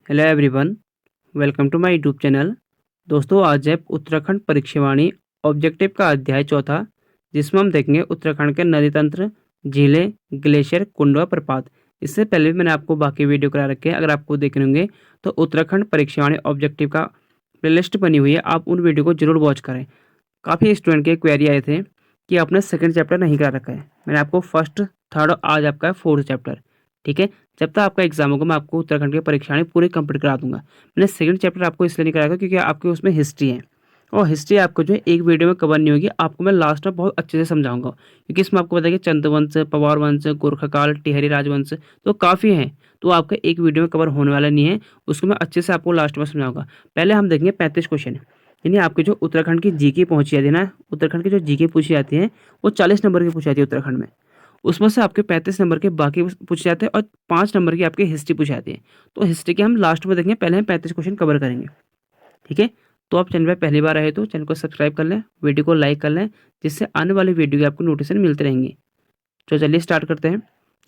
Hello everyone, welcome to my YouTube channel. दोस्तों, आज है उत्तराखंड परीक्षावाणी ऑब्जेक्टिव का अध्याय चौथा, जिसमें हम देखेंगे उत्तराखंड के नदी तंत्र, झीलें, ग्लेशियर, कुंड व प्रपात। इससे पहले भी मैंने आपको बाकी वीडियो करा रखे हैं, अगर आपको देखने होंगे तो उत्तराखंड परीक्षावाणी ऑब्जेक्टिव का प्लेलिस्ट बनी हुई है, आप उन वीडियो को जरूर वॉच करें। काफ़ी स्टूडेंट के क्वेरी आए थे कि आपने सेकंड चैप्टर नहीं करा रखा है। मैंने आपको फर्स्ट, थर्ड और आज आपका है फोर्थ चैप्टर। ठीक है, जब तक आपका एग्जाम होगा मैं आपको उत्तराखंड की परीक्षाएं पूरी कंप्लीट करा दूंगा। मैंने सेकंड चैप्टर आपको इसलिए नहीं कराया क्योंकि आपके उसमें हिस्ट्री है, और हिस्ट्री आपको जो है एक वीडियो में कवर नहीं होगी, आपको मैं लास्ट में बहुत अच्छे से समझाऊंगा, क्योंकि इसमें आपको बताया कि चंद्रवंश, पवार वंश, गोरखाकाल, टिहरी राजवंश तो काफ़ी हैं, तो आपका एक वीडियो में कवर होने वाला नहीं है। उसको मैं अच्छे से आपको लास्ट में समझाऊंगा। पहले हम देखेंगे 35 क्वेश्चन, यानी आपके जो उत्तराखंड की जीके पहुंची जाती है ना, उत्तराखंड की जो जीके पूछी जाती है वो 40 नंबर की पूछी जाती है उत्तराखंड में। उसमें से आपके 35 नंबर के बाकी पूछे जाते हैं और 5 नंबर की आपकी हिस्ट्री पूछी जाती है। तो हिस्ट्री के हम लास्ट में देखेंगे, पहले हम 35 क्वेश्चन कवर करेंगे। ठीक है, तो आप चैनल पर पहली बार आए तो चैनल को सब्सक्राइब कर लें, वीडियो को लाइक कर लें, जिससे आने वाली वीडियो की आपको नोटिफिकेशन मिलते रहेंगे। तो चलिए स्टार्ट करते हैं।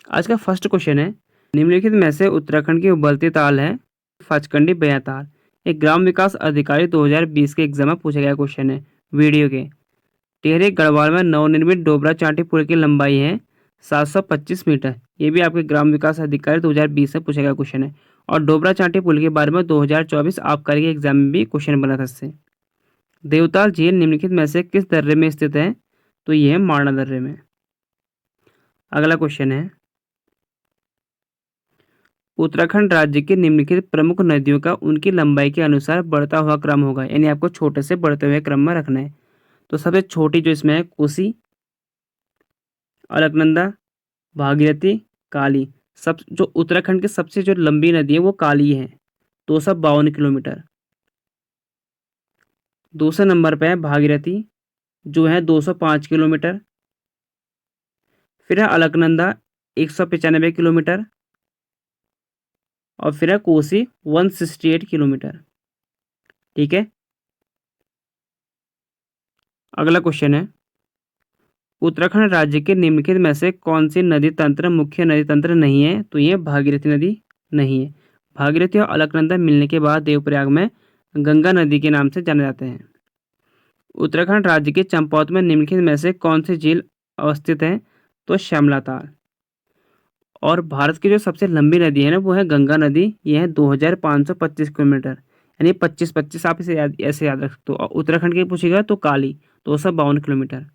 आज का फर्स्ट क्वेश्चन है, निम्नलिखित में से उत्तराखंड की उबलती ताल है फाचकंडी बयाताल। एक ग्राम विकास अधिकारी 2020 के एग्जाम में पूछा गया क्वेश्चन है वीडियो के। टिहरी गढ़वाल में नवनिर्मित डोबरा चांठी पुल की लंबाई है 725 मीटर। ये भी आपके ग्राम विकास अधिकारी 2020 में पूछा गया क्वेश्चन है। और डोबरा चांठी पुल के बारे में 2024 आबकारी के एग्जाम में भी क्वेश्चन बना था इससे। देवताल झील निम्नलिखित में से किस दर्रे में स्थित है? तो ये है मारना दर्रे में। अगला क्वेश्चन है, उत्तराखंड राज्य की निम्नलिखित प्रमुख नदियों का उनकी लंबाई के अनुसार बढ़ता हुआ क्रम होगा, यानी आपको छोटे से बढ़ते हुए क्रम में रखना है। तो सबसे छोटी जो इसमें है कोसी, अलकनंदा, भागीरथी, काली। सब जो उत्तराखंड की सबसे जो लंबी नदी है वो काली है, 252 किलोमीटर। दूसरे नंबर पे है भागीरथी, जो है 205 किलोमीटर। फिर है अलकनंदा, 195 किलोमीटर। और फिर है कोसी, 168 किलोमीटर। ठीक है, अगला क्वेश्चन है, उत्तराखंड राज्य के निम्नलिखित में से कौन सी नदी तंत्र मुख्य नदी तंत्र नहीं है? तो ये भागीरथी नदी नहीं है। भागीरथी और अलकनंदा मिलने के बाद देवप्रयाग में गंगा नदी के नाम से जाने जाते हैं। उत्तराखंड राज्य के चंपावत में निम्नलिखित में से कौन सी झील अवस्थित है? तो श्यामला ताल। और भारत की जो सबसे लंबी नदी है ना वो है गंगा नदी, ये है 2525 किलोमीटर, यानी 25-25 आप इसे ऐसे याद रख सकते हो। और उत्तराखंड की पूछेगा तो काली, 252 किलोमीटर।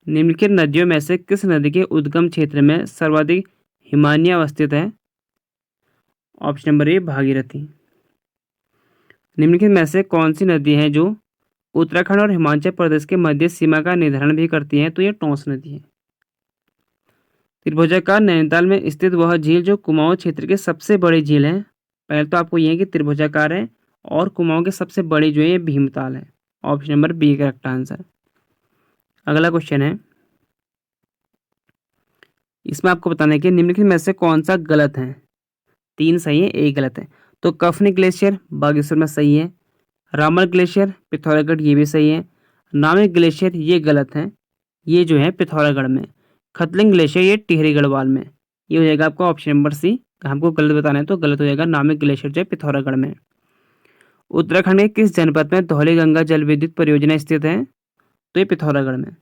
निम्नलिखित नदियों में से किस नदी के उद्गम क्षेत्र में सर्वाधिक हिमानिया अवस्थित है? ऑप्शन नंबर ए भागीरथी। निम्नलिखित में से कौन सी नदी है जो उत्तराखंड और हिमाचल प्रदेश के मध्य सीमा का निर्धारण भी करती है? तो ये टोंस नदी है। त्रिभुजाकार नैनीताल में स्थित वह झील जो कुमाऊं क्षेत्र की सबसे बड़ी झील है। पहले तो आपको ये है कि त्रिभुजाकार है, और कुमाऊं की सबसे बड़ी जो है ये भीमताल है। Option number B correct answer. अगला क्वेश्चन है, इसमें आपको बताना है कि निम्नलिखित में से कौन सा गलत है? 3 सही है, एक गलत है। तो कफनी ग्लेशियर बागेश्वर में सही है। रामल ग्लेशियर पिथौरागढ़ ये भी सही है। नामिक ग्लेशियर ये गलत है, ये जो है पिथौरागढ़ में। खतलिंग ग्लेशियर ये टिहरी गढ़वाल में। ये हो जाएगा आपका ऑप्शन नंबर सी। हमको गलत बताना है तो गलत हो जाएगा, नामिक ग्लेशियर जो है पिथौरागढ़ में। उत्तराखंड के किस जनपद में धौलीगंगा जल विद्युत परियोजना स्थित है? तो ये पिथौरागढ़ में।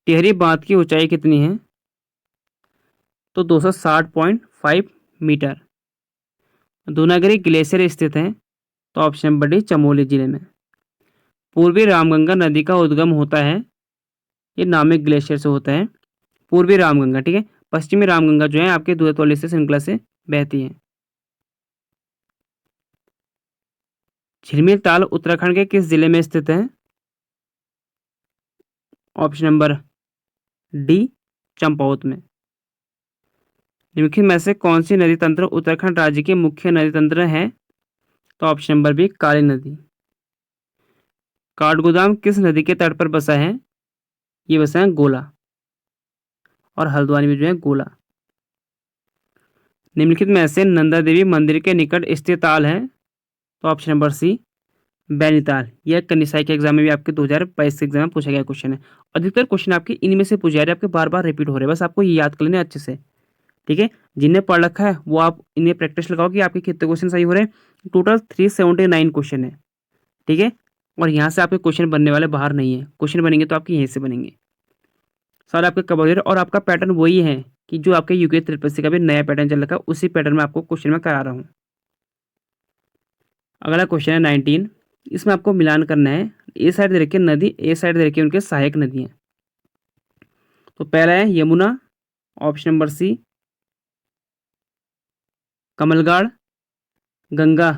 टिहरी बांध की ऊंचाई कितनी है? तो 260.5 मीटर। दूनागिरी ग्लेशियर स्थित है? तो ऑप्शन नंबर डी चमोली जिले में। पूर्वी रामगंगा नदी का उद्गम होता है, ये नामिक ग्लेशियर से होता है। पूर्वी रामगंगा, ठीक है। पश्चिमी रामगंगा जो है आपके दूधतौली से श्रृंखला से बहती है। झिलमिल ताल उत्तराखंड के किस जिले में स्थित है? ऑप्शन नंबर डी चंपावत में। निम्नलिखित में से कौन सी नदी तंत्र उत्तराखंड राज्य के मुख्य नदी तंत्र है? तो ऑप्शन नंबर बी काली नदी। काठगोदाम किस नदी के तट पर बसा है? ये बसा है गोला, और हल्द्वानी में जो है गोला। निम्नलिखित में से नंदा देवी मंदिर के निकट स्थित ताल है? तो ऑप्शन नंबर सी बैनीताल। यह कनिसाई के एग्जाम में भी आपके 2022 के एग्जाम में पूछा गया क्वेश्चन है। अधिकतर क्वेश्चन आपके इनमें से पूछे जा रहे हैं, आपके बार बार रिपीट हो रहे हैं, बस आपको ये याद कर लेना अच्छे से। ठीक है, जिन्हें पढ़ रखा है वो आप इन्हें प्रैक्टिस लगाओ कि आपके कितने क्वेश्चन सही हो रहे हैं। टोटल 379 क्वेश्चन है। ठीक है, और यहाँ से आपके क्वेश्चन बनने वाले बाहर नहीं है, क्वेश्चन बनेंगे तो आपके यहीं से बनेंगे सारे आपके कवर हो रहे हैं। और आपका पैटर्न वही है कि जो आपके यूके त्रिपसी का भी नया पैटर्न चल रखा है, उसी पैटर्न में आपको क्वेश्चन में करा रहा हूँ। अगला क्वेश्चन है 19। इसमें आपको मिलान करना है। ए साइड दे रखी है नदी, ए साइड दे रखी है उनके सहायक नदियाँ। तो पहला है Yamuna, option number C. Kamalgad, Ganga,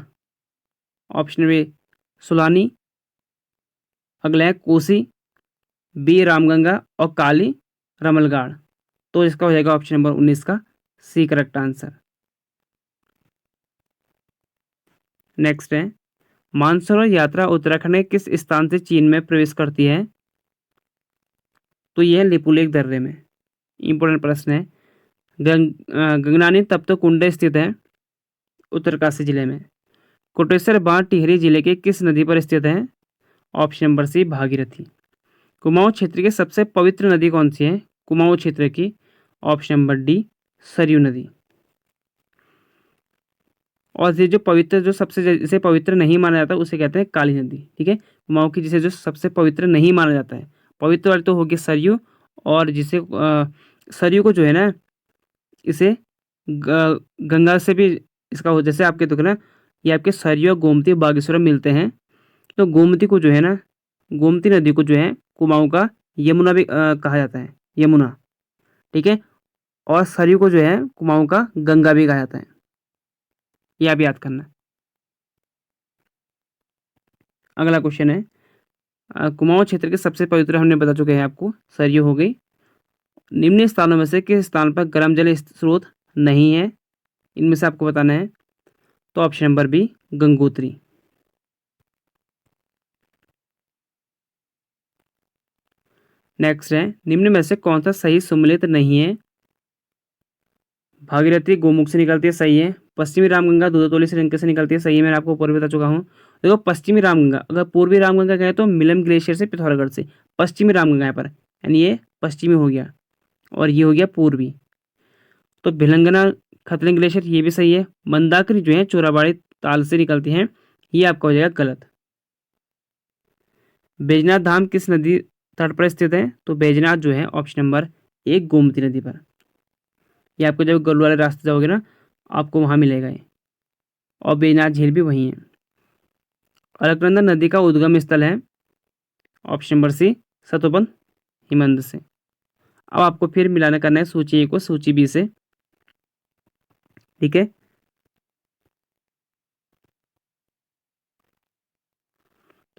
option number A Sulani. अगला है कोसी, बी रामगंगा और काली रमलगाड़। तो इसका हो जाएगा ऑप्शन नंबर 19 का सी करेक्ट आंसर। नेक्स्ट है मानसरोवर यात्रा उत्तराखंड के किस स्थान से चीन में प्रवेश करती है? तो यह है लिपुलेख दर्रे में। इंपॉर्टेंट प्रश्न है। गंगनानी तप्त कुंड स्थित है उत्तरकाशी जिले में। कोटेश्वर बांध टिहरी जिले के किस नदी पर स्थित है? Option number C Bhagirathi. Kumaon क्षेत्र की सबसे पवित्र नदी कौन सी है? कुमाऊं क्षेत्र की, ऑप्शन नंबर डी सरयू नदी। और ये जो पवित्र, जो सबसे जिसे पवित्र नहीं माना जाता उसे कहते हैं काली नदी। ठीक है, कुमाऊं की जिसे जो सबसे पवित्र नहीं माना जाता है, पवित्र वाली तो होगी सरयू, और जिसे सरयू को जो है ना, इसे गंगा से भी इसका हो, जैसे आपके देखो ना, ये आपके सरयू और गोमती बागेश्वर में मिलते हैं। तो गोमती को जो है ना, गोमती नदी को जो है कुमाऊं का यमुना भी कहा जाता है, यमुना। ठीक है, और सरयू को जो है कुमाऊं का गंगा भी कहा जाता है, ये आप याद करना। अगला क्वेश्चन है कुमाऊं क्षेत्र के सबसे पवित्र हमने बता चुके हैं आपको, सरयू हो गई। निम्न स्थानों में से किस स्थान पर गर्म जल स्रोत नहीं है? इनमें से आपको बताना है। तो option number B Gangotri. Next है निम्न में से कौन सा सही सुमेलित नहीं है? भागीरथी गोमुख से निकलती है, सही है। पश्चिमी रामगंगा दूधतोली से से निकलती है, सही है, मैंने आपको ऊपर भी बता चुका हूँ। देखो पश्चिमी रामगंगा, अगर पूर्वी रामगंगा कहें तो मिलम ग्लेशियर से पिथौरागढ़ से, पश्चिमी रामगंगा यहाँ पर, यानी ये पश्चिमी हो गया और ये हो गया पूर्वी। तो भिलंगना खतरंग ग्लेशियर ये भी सही है। मंदाकिनी जो है चोराबाड़ी ताल से निकलती हैं, ये आपका हो जाएगा गलत। बैजनाथ धाम किस नदी तट पर स्थित है? तो बैजनाथ जो है ऑप्शन नंबर एक गोमती नदी पर। ये आपको जब गरुड़ वाले रास्ते जाओगे ना, आपको वहाँ मिलेगा ये। और बैजनाथ झील भी वहीं है। अलकनंदा नदी का उद्गम स्थल है, ऑप्शन नंबर सी सतोबन हिमंद से। अब आपको फिर मिलाना करना है सूची ए को सूची बी से। ठीक है,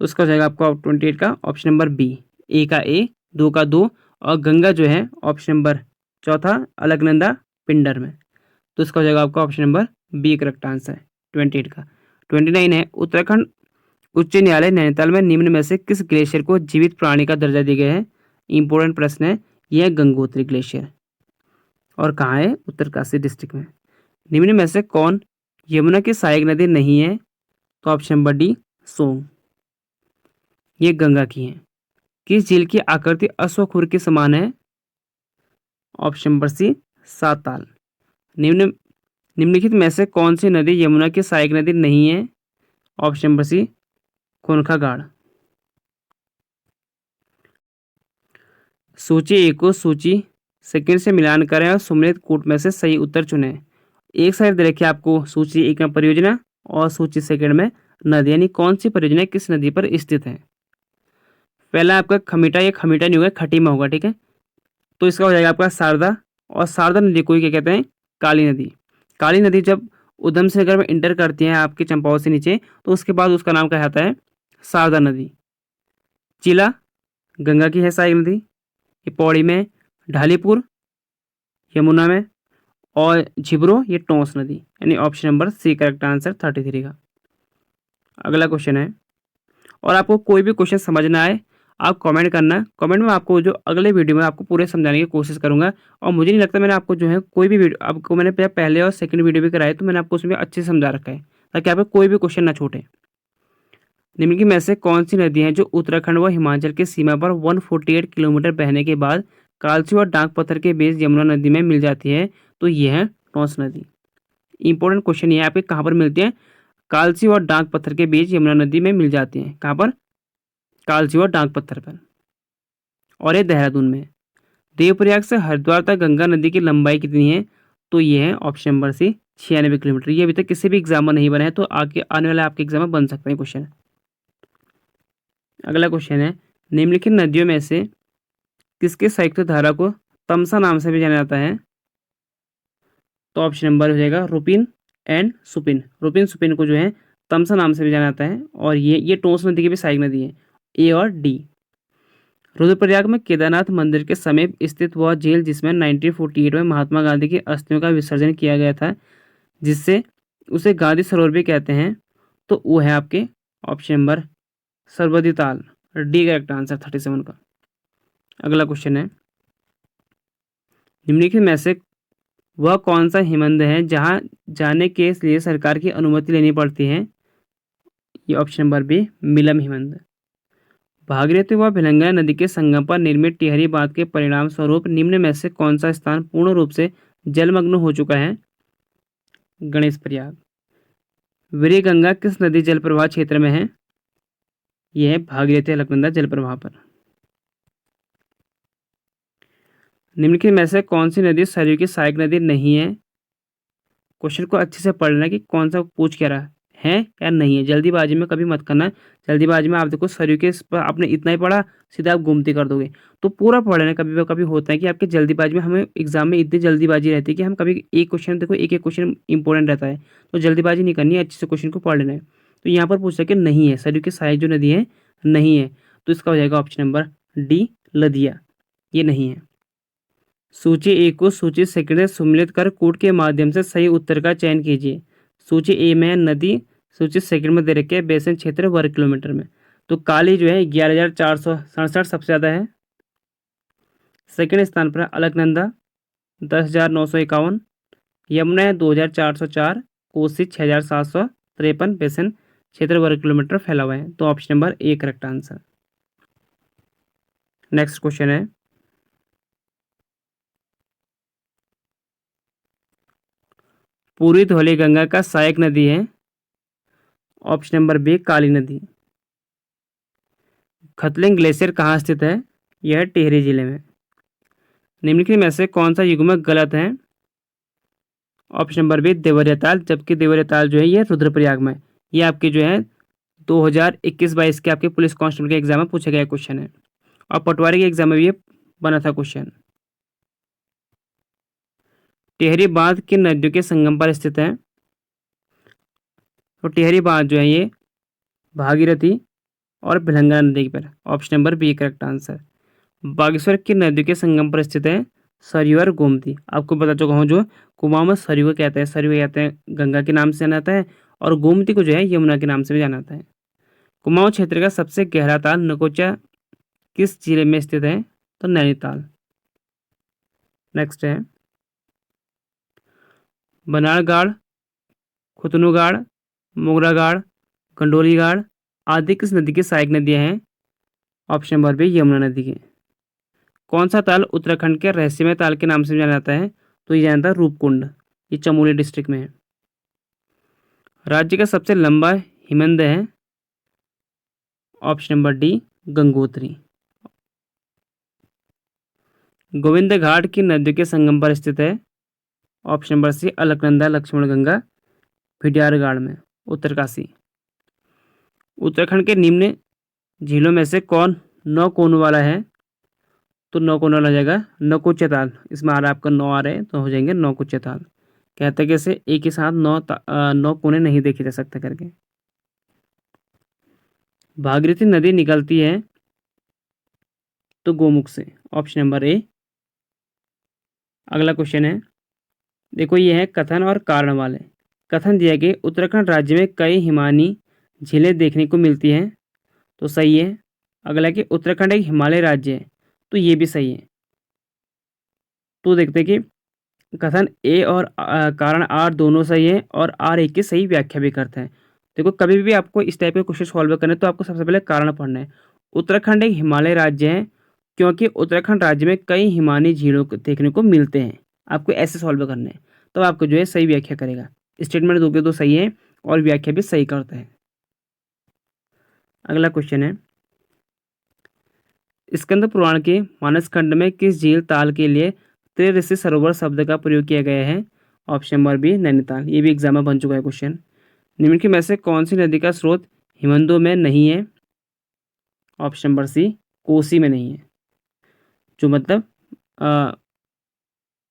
तो इसका हो जाएगा आपका 28 का ऑप्शन नंबर बी, ए का ए, दो का दो, और गंगा जो है ऑप्शन नंबर चौथा अलकनंदा पिंडर में। तो इसका हो जाएगा आपका option number B correct answer है 28 का। 29 है उत्तराखंड उच्च न्यायालय नैनीताल में निम्न में से किस ग्लेशियर को जीवित प्राणी का दर्जा दिया गया है? इंपॉर्टेंट प्रश्न है, यह है गंगोत्री ग्लेशियर, और कहाँ है? उत्तरकाशी डिस्ट्रिक्ट में। निम्न में से कौन यमुना की सहायक नदी नहीं है? तो ऑप्शन नंबर डी सोंग, ये गंगा की है। किस झील की आकृति अश्वखुर के समान है? Option number C Sattal. निम्न निम्नलिखित में से कौन सी नदी यमुना की सहायक नदी नहीं है? Option number C Khonkhagad. सूची ए को सूची सेकंड से मिलान करें और सुमेलित कूट में से सही उत्तर चुनें। एक साइड दे रखिए आपको सूची एक में परियोजना और सूची सेकंड में नदी, यानी कौन सी परियोजना किस नदी पर स्थित है। पहला आपका खमीटा, ये खमीटा नहीं होगा, खटीमा होगा। ठीक है, तो इसका हो जाएगा आपका शारदा, और शारदा नदी को ही क्या कहते हैं? काली नदी। काली नदी जब उधम सिंह नगर में इंटर करती है आपके चंपावत से नीचे, तो उसके बाद उसका नाम क्या आता है? शारदा नदी। चिला गंगा की है सहायक नदी, ये पौड़ी में, ढालीपुर यमुना में, और झिब्रो ये टोंस नदी, यानी option number C correct answer 33 का। अगला क्वेश्चन है, और आपको कोई भी क्वेश्चन समझना आए आप कमेंट करना, कमेंट में आपको जो अगले वीडियो में आपको पूरे समझाने की कोशिश करूंगा। और मुझे नहीं लगता मैंने आपको जो है कोई भी वीडियो, आपको मैंने पहले और सेकंड वीडियो भी कराए, तो मैंने आपको उसमें अच्छे से समझा रखा है ताकि आपको कोई भी क्वेश्चन ना छूटे। निम्नलिखित में से कौन सी नदी है जो उत्तराखंड व हिमाचल की सीमा पर 148 किलोमीटर बहने के बाद कालसी और डाक पत्थर के बीच यमुना नदी में मिल जाती है? तो यह है टोंस नदी। इंपॉर्टेंट क्वेश्चन ये आपके कहाँ पर मिलती है? कालसी और डाक पत्थर के बीच यमुना नदी में मिल जाती है। कहाँ पर? कालसी और डाक पत्थर पर। और ये देहरादून में। देवप्रयाग से हरिद्वार तक गंगा नदी की लंबाई कितनी है? तो ये है ऑप्शन नंबर सी 96 किलोमीटर। ये अभी तक किसी भी एग्जाम में नहीं बना है, तो आगे आने वाले आपके एग्जाम में बन सकते हैं क्वेश्चन। अगला क्वेश्चन है, निम्नलिखित नदियों में से किसके संयुक्त धारा को तमसा नाम से भी जाना जाता है? तो ऑप्शन नंबर हो जाएगा रुपिन एंड सुपिन। रुपिन सुपिन को जो है तमसा नाम से भी जाना जाता है, और ये टोंस नदी की भी सहायक नदी है। ए और डी। रुद्रप्रयाग में केदारनाथ मंदिर के समीप स्थित वह झील जिसमें 1948 में महात्मा गांधी की अस्थियों का विसर्जन किया गया था, जिससे उसे गांधी सरोवर भी कहते हैं, तो वो है आपके ऑप्शन नंबर सरबदी ताल। डी करेक्ट आंसर 37 का। अगला क्वेश्चन है, निम्नलिखित में से वह कौन सा हिमनद है जहां जाने के लिए सरकार की अनुमति लेनी पड़ती है? ये ऑप्शन नंबर बी मिलम हिमनद। भागीरथी व भिलंगा नदी के संगम पर निर्मित टिहरी बांध के परिणाम स्वरूप निम्न में से कौन सा स्थान पूर्ण रूप से जलमग्न हो चुका है? गणेश प्रयाग। वीरी गंगा किस नदी जल प्रवाह क्षेत्र में है? यह है भागीरथी अलकनंदा जल प्रवाह पर। निम्नलिखित में से कौन सी नदी सरयू की सहायक नदी नहीं है? क्वेश्चन को अच्छे से पढ़ लेना कि कौन सा पूछ क्या रहा है या नहीं है। जल्दीबाजी में कभी मत करना। जल्दीबाजी में आप देखो सरयू के इस पर आपने इतना ही पढ़ा, सीधा आप घूमती कर दोगे। तो पूरा पढ़ लेना। कभी कभी होता है कि आपके जल्दीबाजी में, हमें एग्जाम में इतनी जल्दीबाजी रहती है कि हम कभी एक क्वेश्चन देखो, एक एक क्वेश्चन इंपॉर्टेंट रहता है, तो जल्दीबाजी नहीं करनी है, अच्छे से क्वेश्चन को पढ़ लेना है। तो यहाँ पर पूछ कि नहीं है, सरयू की सहायक जो नदी है नहीं है, तो इसका हो जाएगा ऑप्शन नंबर डी लदिया। ये नहीं है। सूची ए को सूची सेकंड से सम्मिलित कर कूट के माध्यम से सही उत्तर का चयन कीजिए। सूची ए में है नदी, सूची सेकंड में दे रखे है बेसिन क्षेत्र वर्ग किलोमीटर में। तो काली जो है 11,467 सबसे ज़्यादा है। सेकंड स्थान पर अलकनंदा 10,951, यमुना है 2,404, कोसी 6,753 बेसिन क्षेत्र वर्ग किलोमीटर फैला हुआ है। तो option number A correct answer. Next question है, पूर्वी धौली गंगा का सहायक नदी है? ऑप्शन नंबर बी काली नदी। खतलिंग ग्लेशियर कहाँ स्थित है? यह टिहरी जिले में। निम्नलिखित में से कौन सा युग्मक गलत है? ऑप्शन नंबर बी देवरिया ताल, जबकि देवरिया ताल जो है ये रुद्रप्रयाग में। ये आपके जो है 2021-22 के आपके पुलिस कांस्टेबल के एग्जाम में पूछा गया क्वेश्चन है, और पटवारी के एग्जाम में भी ये बना था क्वेश्चन। टिहरी बांध किन नदियों के संगम पर स्थित है? तो टिहरी बांध जो है ये भागीरथी और भिलंगा नदी पर। Option number B correct answer. Bageshwar की नदियों के संगम पर स्थित है सरयू और गोमती। आपको बता चुका हूँ, जो कुमाऊं में सरयू को कहते हैं, सरयू कहते हैं गंगा के नाम से जाना जाता है, और गोमती को जो है यमुना के नाम से भी जाना जाता है। कुमाऊं क्षेत्र का सबसे गहरा ताल नकोचा किस जिले में स्थित है? तो नैनीताल। नेक्स्ट है, बनाड़गाड़, खुतनुगाड़, मोगरागाड़, गंडोलीगाड़ आदि किस नदी की सहायक नदियां हैं? ऑप्शन नंबर बी यमुना नदी की। कौन सा ताल उत्तराखंड के रहस्यमय ताल के नाम से जाना जाता है? तो ये जाना जाता है रूपकुंड। ये चमोली डिस्ट्रिक्ट में है। राज्य का सबसे लंबा हिमनद है? Option number D Gangotri. Govind Ghat की नदियों के संगम पर स्थित है? Option number C Alaknanda Lakshman Ganga Bhidiyargad में, उत्तरकाशी। उत्तराखंड के निम्न झीलों में से कौन 9 कोनों वाला है? तो 9 कोनों वाला हो जाएगा नौकुचिया ताल। इसमें आ रहा है आपका 9 आ रहे हैं, तो हो जाएंगे नौकुचिया ताल। कहते हैं कि इसे एक ही साथ 9 कोने नहीं देखे जा सकते करके। भागीरथी नदी निकलती है तो गोमुख से। ऑप्शन नंबर ए। अगला क्वेश्चन है, देखो ये है कथन और कारण वाले। कथन दिया कि उत्तराखंड राज्य में कई हिमानी झीलें देखने को मिलती हैं, तो सही है। अगला कि उत्तराखंड एक हिमालय राज्य है, तो ये भी सही है। तो देखते हैं कि कथन ए और कारण आर दोनों सही है, और आर एक की सही व्याख्या भी करते हैं। देखो कभी भी आपको इस टाइप के क्वेश्चन सॉल्व करने तो आपको सबसे पहले कारण पढ़ना है। उत्तराखंड एक हिमालय राज्य है क्योंकि उत्तराखंड राज्य में कई हिमालयी झीलों को देखने को मिलते हैं। आपको ऐसे सॉल्व करने हैं तो आपको जो है सही व्याख्या करेगा। स्टेटमेंट दोगे तो सही है और व्याख्या भी सही करता है। अगला क्वेश्चन है, स्कंद पुराण के मानस खंड में किस झील ताल के लिए त्रिऋषि सरोवर शब्द का प्रयोग किया गया है? Option number B Nainital. ये भी एग्जाम में बन चुका है क्वेश्चन। निम्नलिखित में से कौन सी नदी का स्रोत हिमनदों में नहीं है? ऑप्शन नंबर सी कोसी में नहीं है। जो मतलब अ,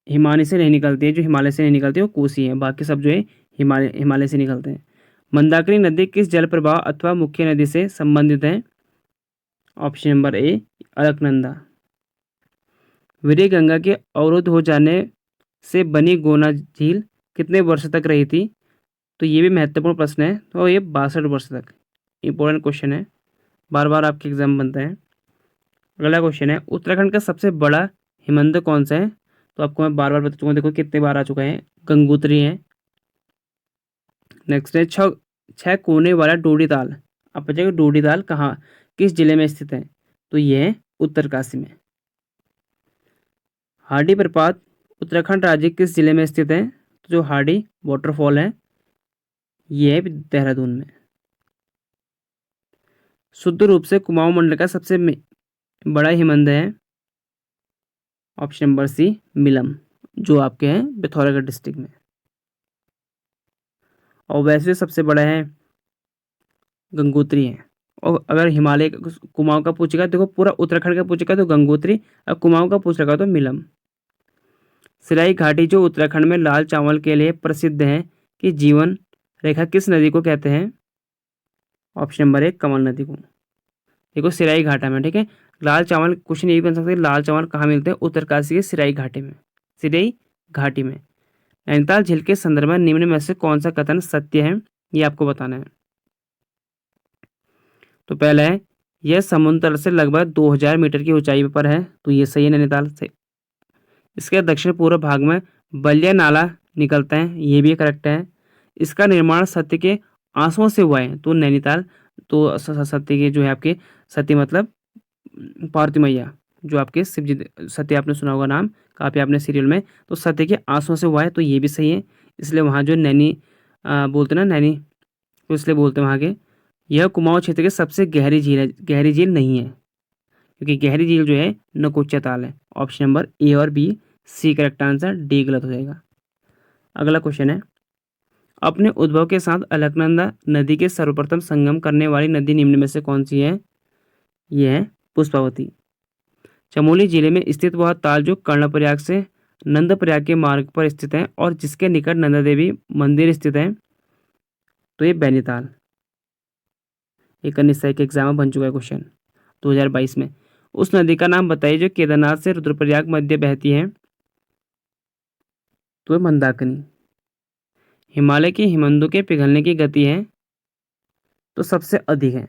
हिमालय से नहीं निकलती है, जो हिमालय से नहीं निकलती है वो कोसी है, बाकी सब जो है हिमालय से निकलते हैं। मंदाकिनी नदी किस जल प्रवाह अथवा मुख्य नदी से संबंधित है? Option number A Alaknanda. Veer Ganga के अवरुद्ध हो जाने से बनी गोना झील कितने वर्ष तक रही थी? तो ये भी महत्वपूर्ण प्रश्न है, तो ये 62 वर्ष तक। इंपॉर्टेंट क्वेश्चन है, बार बार आपके एग्जाम बनता है। अगला क्वेश्चन है, उत्तराखंड का सबसे बड़ा हिमनद कौन सा है? तो आपको मैं बार बार बता चुका हूँ, देखो कितने बार आ चुका है, गंगोत्री है। नेक्स्ट है छह कोने वाला डोडी ताल। आप पूछेगा डोडी ताल कहाँ किस जिले में स्थित है? तो ये है उत्तरकाशी में। हार्डी प्रपात उत्तराखंड राज्य किस जिले में स्थित है? तो जो हार्डी वाटरफॉल है ये है देहरादून में। शुद्ध रूप से कुमाऊं मंडल का सबसे बड़ा हिमनद है? ऑप्शन नंबर सी मिलम, जो आपके हैं पिथौरागढ़ डिस्ट्रिक्ट में। और वैसे सबसे बड़ा है गंगोत्री है। और अगर हिमालय कुमाऊं का पूछेगा, देखो पूरा उत्तराखंड का पूछेगा तो गंगोत्री, और कुमाऊं का पूछेगा तो मिलम। सिलाई घाटी जो उत्तराखंड में लाल चावल के लिए प्रसिद्ध है कि जीवन रेखा किस नदी को कहते हैं? ऑप्शन नंबर एक कमल नदी को। देखो सिराई घाटा में, ठीक है। लाल चावल क्वेश्चन ये भी बन सकता है, लाल चावल कहाँ मिलते हैं? उत्तरकाशी के सिराई घाटी में, सिराई घाटी में। नैनीताल झील के संदर्भ में निम्न में से कौन सा कथन सत्य है? ये आपको बताना है। तो पहला है, यह समुद्र तल से लगभग 2000 मीटर की ऊंचाई पर है। तो ये सही है, नैनीताल से। इसके दक्षिण पूर्व भाग में बलिया नाला निकलता है, ये भी करेक्ट है। इसका निर्माण सत्य के आंसुओं से हुआ है। तो नैनीताल, तो सत्य के जो है आपके, सत्य मतलब पार्वती मैया, जो आपके शिव जी, सत्य आपने सुना होगा नाम काफ़ी आपने सीरियल में, तो सत्य के आंसुओं से हुआ है, तो ये भी सही है। इसलिए वहाँ जो नैनी बोलते ना नैनी, तो इसलिए बोलते हैं वहाँ के। यह कुमाऊं क्षेत्र की सबसे गहरी झील है, गहरी झील नहीं है, क्योंकि गहरी झील जो है नकोचा ताल है। ऑप्शन नंबर ए और B, C correct answer, D गलत हो जाएगा। अगला क्वेश्चन है, अपने उद्भव के साथ अलकनंदा नदी के सर्वप्रथम संगम करने वाली नदी निम्न में से कौन सी है? यह है पुष्पावती। चमोली जिले में स्थित वह ताल जो कर्णप्रयाग से नंदप्रयाग के मार्ग पर स्थित है और जिसके निकट नंदा देवी मंदिर स्थित है, तो ये बैनीताल। एक अन्य के एग्जाम में बन चुका है क्वेश्चन 2022 में। उस नदी का नाम बताइए जो केदारनाथ से रुद्रप्रयाग मध्य बहती है। तो मंदाकिनी। हिमालय के हिमनदों के पिघलने की गति है, तो सबसे अधिक है।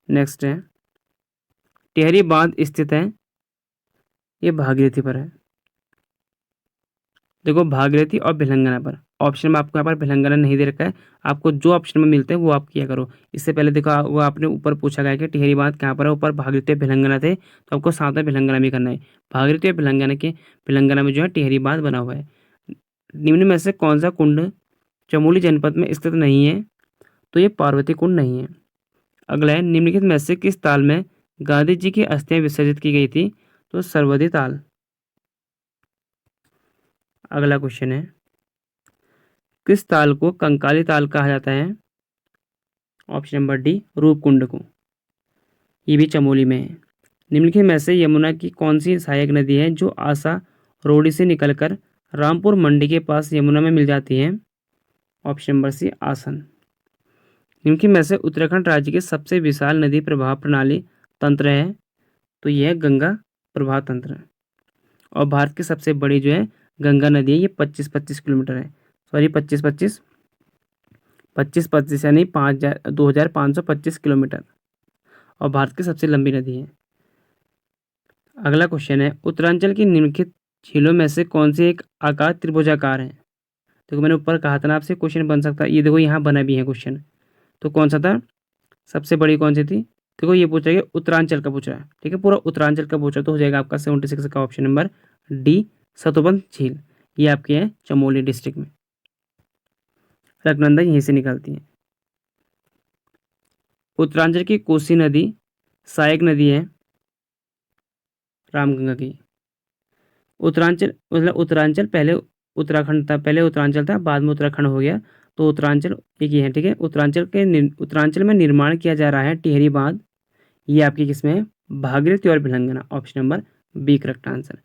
नेक्स्ट है, टिहरी बांध स्थित है, ये भागीरथी पर है। देखो भागीरथी और भिलंगना पर। ऑप्शन में आपको यहाँ पर भिलंगना नहीं दे रखा है, आपको जो ऑप्शन में मिलते हैं वो आप किया करो। इससे पहले देखो वो आपने ऊपर पूछा गया कि टिहरी बांध कहाँ पर है, ऊपर भागीरथी और भिलंगना थे, तो आपको साथ में भिलंगना भी करना है। भागीरथी और भिलंगना में जो है टिहरी बांध बना हुआ है। निम्न में से कौन सा कुंड चमोली जनपद में स्थित नहीं है? तो ये पार्वती कुंड नहीं है। अगला है, निम्नलिखित में से किस ताल में गांधी जी की अस्थियां विसर्जित की गई थी? तो सरवदी ताल। अगला क्वेश्चन है, किस ताल को कंकाली ताल कहा जाता है? ऑप्शन नंबर डी रूपकुंड को। ये भी चमोली में है। निम्नलिखित में से यमुना की कौन सी सहायक नदी है जो आसा रोडी से निकलकर रामपुर मंडी के पास यमुना में मिल जाती है? ऑप्शन नंबर सी आसन। निम्नलिखित में से उत्तराखंड राज्य की सबसे विशाल नदी प्रवाह प्रणाली तंत्र है? तो यह है गंगा प्रवाह तंत्र। और भारत की सबसे बड़ी जो है गंगा नदी है, ये 25-25 किलोमीटर है। सॉरी 25-25 यानी 2525 किलोमीटर, और भारत की सबसे लंबी नदी है। अगला क्वेश्चन है, उत्तरांचल की निम्नलिखित झीलों में से कौन सी एक आकार त्रिभुजाकार है? देखो मैंने ऊपर कहा था ना आपसे क्वेश्चन बन सकता है, ये देखो यहाँ बना भी है क्वेश्चन। तो कौन सा था, सबसे बड़ी कौन सी थी? देखो ये पूछ रहा है कि उत्तरांचल का पूछ रहा है, ठीक है, पूरा उत्तरांचल का पूछ रहा है, तो हो जाएगा आपका 76 का ऑप्शन नंबर डी, सतोबंद झील। ये आपकी है चमोली डिस्ट्रिक्ट में, अलकनंदा यहीं से निकलती है। उत्तरांचल की कोसी नदी सहायक नदी है रामगंगा की। उत्तरांचल मतलब उत्तरांचल पहले उत्तराखंड था, पहले उत्तरांचल था, बाद में उत्तराखंड हो गया, तो उत्तरांचल एक ही है, ठीक है। उत्तरांचल में निर्माण किया जा रहा है टिहरी बांध। ये आपकी किसमें है, भागीरथी और Bhilangana, option number B correct answer.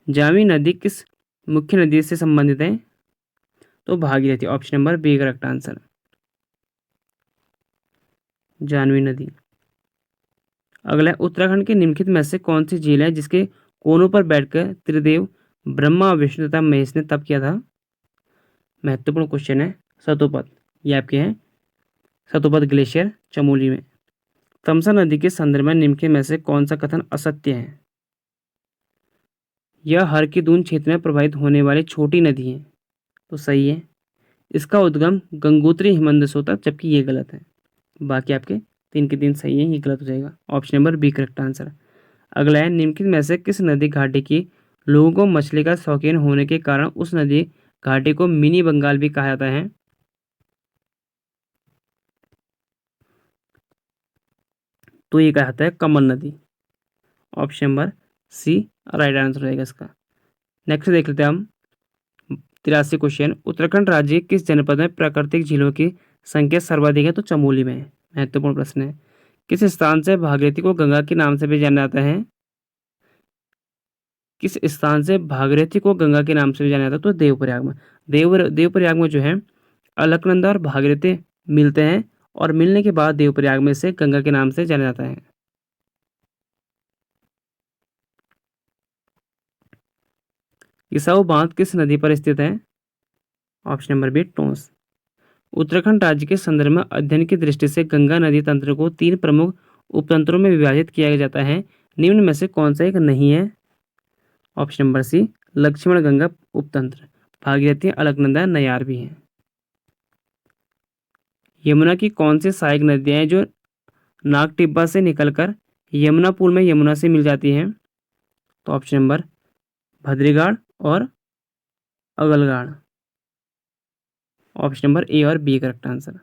Jahnavi नदी किस मुख्य नदी से संबंधित है? तो Bhagirathi, option number B correct answer, Jahnavi नदी। अगला है, उत्तराखंड के निम्नलिखित में से कौन सी झील है जिसके कोनों पर बैठकर त्रिदेव ब्रह्मा विष्णु तथा महेश ने तप किया था? महत्वपूर्ण क्वेश्चन है। सतोपत, ये आपके हैं सतोपत ग्लेशियर चमोली में। तमसा नदी के संदर्भ में निम्नलिखित में से कौन सा कथन असत्य है? यह हर की दून क्षेत्र में प्रवाहित होने वाली छोटी नदी है, तो सही है। इसका उद्गम गंगोत्री हिमनद से होता है, जबकि ये गलत है। बाकी आपके 3 के 3 सही है, ये गलत हो जाएगा, option number B correct answer. अगला है, निम्नलिखित में से किस नदी घाटी की लोगों को मछली का शौकीन होने के कारण उस नदी घाटी को मिनी बंगाल भी कहा जाता है? तो ये कहा जाता है कमल नदी, option number C right answer रहेगा इसका। नेक्स्ट देख लेते हैं हम 83 क्वेश्चन। उत्तराखंड राज्य किस जनपद में प्राकृतिक झीलों की संख्या सर्वाधिक है? तो चमोली में है। महत्वपूर्ण प्रश्न है। किस स्थान से भागीरथी को गंगा के नाम से भी जाना जाता है? किस स्थान से भागीरथी को गंगा के नाम से भी जाना जाता है? तो देवप्रयाग में। देवप्रयाग में जो है अलकनंदा और भागीरथी मिलते हैं, और मिलने के बाद देवप्रयाग में से गंगा के नाम से जाना जाता है। किसाऊ बांध किस नदी पर स्थित है? Option number B Tons. Uttarakhand राज्य के संदर्भ में अध्ययन की दृष्टि से गंगा नदी तंत्र को 3 प्रमुख उपतंत्रों में विभाजित किया जाता है। निम्न में से कौन सा एक नहीं है? Option number C Lakshman Ganga उपतंत्र। भागीरथी, अलकनंदा, नयार भी हैं। यमुना की कौन सी सहायक नदियां हैं जो नागटिब्बा से निकलकर यमुना पुल में यमुना से मिल जाती हैं? तो ऑप्शन नंबर भद्रीगाड़ और अगलगाड़, ऑप्शन नंबर ए और बी करेक्ट आंसर।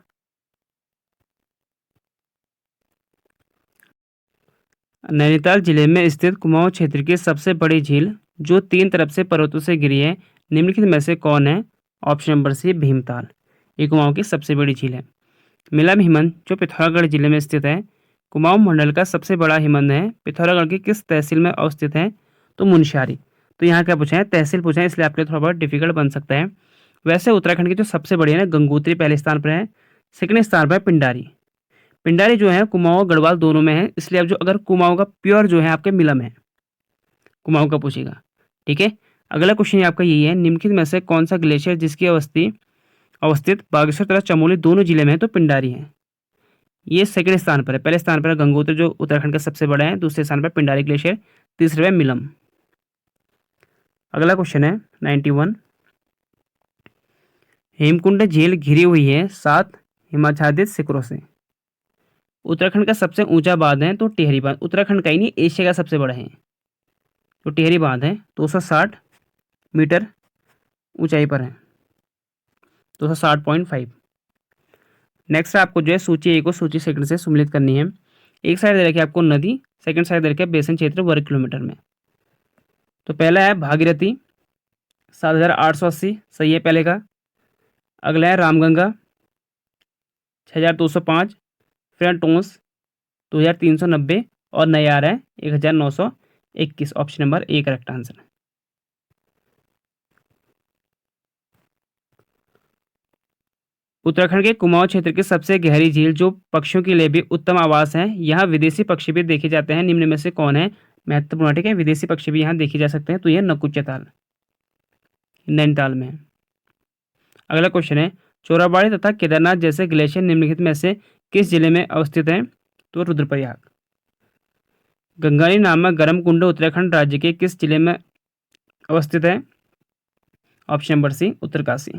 नैनीताल जिले में स्थित कुमाऊं क्षेत्र की सबसे बड़ी झील जो 3 तरफ से पर्वतों से घिरी है, निम्नलिखित में से कौन है? Option number C Bhimtal. ये कुमाऊं की सबसे बड़ी झील है। मिलम हिमन जो पिथौरागढ़ जिले में स्थित है, कुमाऊं मंडल का सबसे बड़ा हिमन है, पिथौरागढ़ की किस तहसील में अवस्थित है? तो मुनस्यारी। तो यहाँ क्या पूछा है, तहसील पूछा है, इसलिए आपके लिए थोड़ा बहुत डिफिकल्ट बन सकता है। वैसे उत्तराखंड की जो सबसे बड़ी है ना, गंगोत्री पहले स्थान पर है, सेकंड स्थान पर है पिंडारी। पिंडारी जो है कुमाऊं और गढ़वाल दोनों में है, इसलिए आप जो अगर कुमाऊं का प्योर जो है आपके मिलम है, कुमाऊं का पूछेगा, ठीक है। अगला क्वेश्चन आपका यही है, निम्नलिखित में से कौन सा ग्लेशियर जिसकी अवस्थित बागेश्वर तथा चमोली दोनों जिले में है? तो पिंडारी है। ये सेकंड स्थान पर है, पहले स्थान पर है गंगोत्री जो उत्तराखंड का सबसे बड़ा है, दूसरे स्थान पर पिंडारी ग्लेशियर, तीसरे पे मिलम। अगला क्वेश्चन है 91। हेमकुंड झील घिरी हुई है 7 हिमाच्छादित शिखरों से। उत्तराखंड का सबसे ऊंचा बांध है तो टिहरी बांध, उत्तराखंड का ही नहीं एशिया का सबसे बड़ा है। तो टिहरी बांध है 260 मीटर ऊंचाई पर है, 260.5। नेक्स्ट आपको जो है सूची ए को सूची सेकंड से सम्मिलित करनी है। एक साइड दे रखी है आपको नदी, सेकंड साइड दे रखी है बेसिन क्षेत्र वर्ग किलोमीटर में। तो पहला है भागीरथी 7,880, सही है पहले का। अगला है रामगंगा 6,205, फिर है टोंस 2,390 और नयार है 1,921, option number A correct answer. Uttarakhand के कुमाऊं क्षेत्र की सबसे गहरी झील जो पक्षियों के लिए भी उत्तम आवास है, यहाँ विदेशी पक्षी भी देखे जाते हैं, निम्न में से कौन है? महत्वपूर्ण, ठीक है, विदेशी पक्षी भी यहाँ देखे जा सकते हैं, तो यह नकुच्चा ताल नैनीताल में है। अगला क्वेश्चन है, चोराबाड़ी तथा केदारनाथ जैसे ग्लेशियर निम्नलिखित में से किस जिले में अवस्थित है? तो रुद्रप्रयाग। गंगानी नामक गर्म कुंड उत्तराखंड राज्य के किस जिले में अवस्थित है? Option number C Uttarkashi.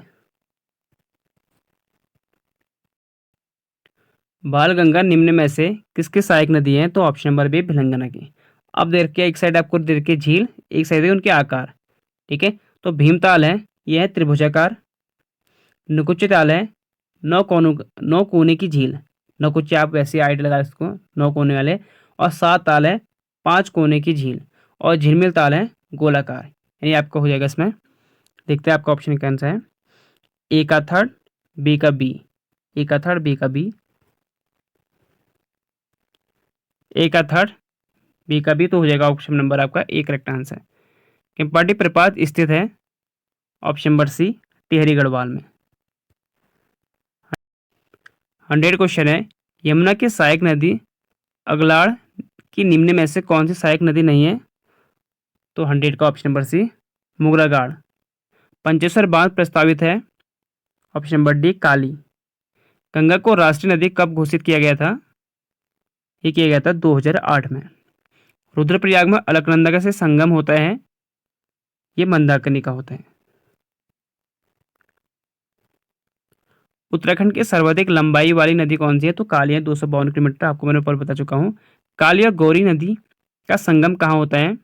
Balganga निम्न में से किसकी सहायक नदी है? तो ऑप्शन नंबर बी भिलंगना की। अब देखिए एक साइड आपको दे रखी है झील, एक साइड है उनके आकार। ठीक है, तो भीमताल है, यह है त्रिभुजाकार। नुकुची ताल है नौ कोने की झील। नकुची आप वैसे आइड लगा इसको, नौ कोने वाले। और सात ताल है 5 कोने की झील। और झिलमिल ताल है गोलाकार। यानी आपका हो जाएगा इसमें, देखते हैं आपका ऑप्शन कौन सा है। ए का थर्ड, बी का बी, ए का थर्ड, बी का बी, ए का थर्ड, बी का बी, तो हो जाएगा ऑप्शन नंबर आपका ए करेक्ट आंसर। केम्पाटी प्रपात स्थित है option number C Tehri Garhwal में। 100 क्वेश्चन है, यमुना की सहायक नदी अगलाड़ की निम्न में से कौन सी सहायक नदी नहीं है? तो 100 का ऑप्शन नंबर सी मुगरागाड़। पंचेश्वर बांध प्रस्तावित है, ऑप्शन नंबर डी काली। गंगा को राष्ट्रीय नदी कब घोषित किया गया था? ये किया गया था 2008 में। रुद्रप्रयाग में अलकनंदा से संगम होता है, ये मंदाकिनी का होता है। उत्तराखंड की सर्वाधिक लंबाई वाली नदी कौन सी है? तो काली है, 252 किलोमीटर, आपको मैंने ऊपर बता चुका हूँ। काली और गौरी नदी का संगम कहाँ होता है?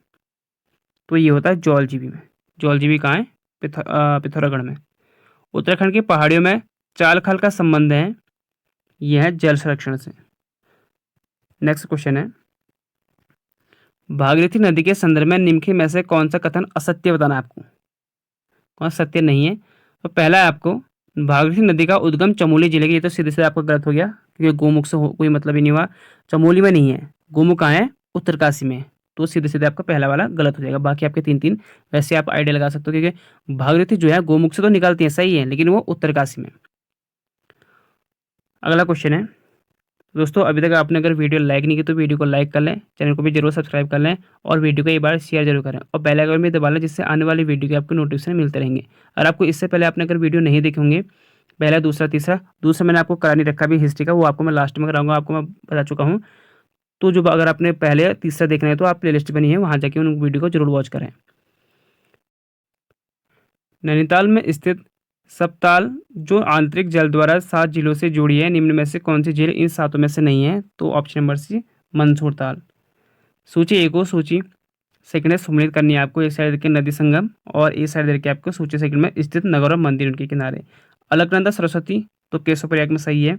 तो ये होता है जौलजीबी में। जौलजीबी कहाँ है? पिथौरागढ़ में। उत्तराखंड की पहाड़ियों में चाल खाल का संबंध है, यह है जल संरक्षण से। नेक्स्ट क्वेश्चन है, भागीरथी नदी के संदर्भ में निम्नलिखित में से कौन सा कथन असत्य बताना है आपको? कौन सत्य नहीं है? तो पहला है आपको, भागीरथी नदी का उद्गम चमोली जिले के, ये तो सीधे से आपका गलत हो गया क्योंकि गोमुख से कोई मतलब ही नहीं हुआ। चमोली में नहीं है, गोमुख कहाँ है? उत्तरकाशी में। तो सीधे सीधे आपका पहला वाला गलत हो जाएगा। बाकी आपके 3 वैसे आप आइडिया लगा सकते हो क्योंकि भागीरथी जो है गोमुख से तो निकलती है, सही है, लेकिन वो उत्तरकाशी में। अगला क्वेश्चन है, दोस्तों अभी तक आपने अगर वीडियो लाइक नहीं की तो वीडियो को लाइक कर लें, चैनल को भी जरूर सब्सक्राइब कर लें और वीडियो को एक बार शेयर जरूर करें और बेल आइकन भी दबा लें, जिससे आने वाली वीडियो के आपको नोटिफिकेशन मिलते रहेंगे। और आपको इससे पहले आपने अगर वीडियो नहीं देखे होंगे, पहला, दूसरा, तीसरा, दूसरा मैंने आपको करा नहीं रखा भी हिस्ट्री का, वो आपको मैं लास्ट में कराऊंगा, आपको मैं बता चुका हूँ। तो जो अगर आपने पहले तीसरा देखना है तो आप प्लेलिस्ट बनी है, वहाँ जाके उन वीडियो को जरूर वॉच करें। नैनीताल में स्थित सप्ताल जो आंतरिक जल द्वारा 7 जिलों से जुड़ी है, निम्न में से कौन सी झील इन 7 में से नहीं है? तो ऑप्शन नंबर सी मंसूर ताल। सूची ए को सूची सेकंड है सम्मिलित करनी है आपको। एक साइड के नदी संगम और एक साइड के आपको सूची सेकंड में स्थित नगर और मंदिर उनके किनारे। अलकनंदा सरस्वती तो केशव प्रयाग में सही है।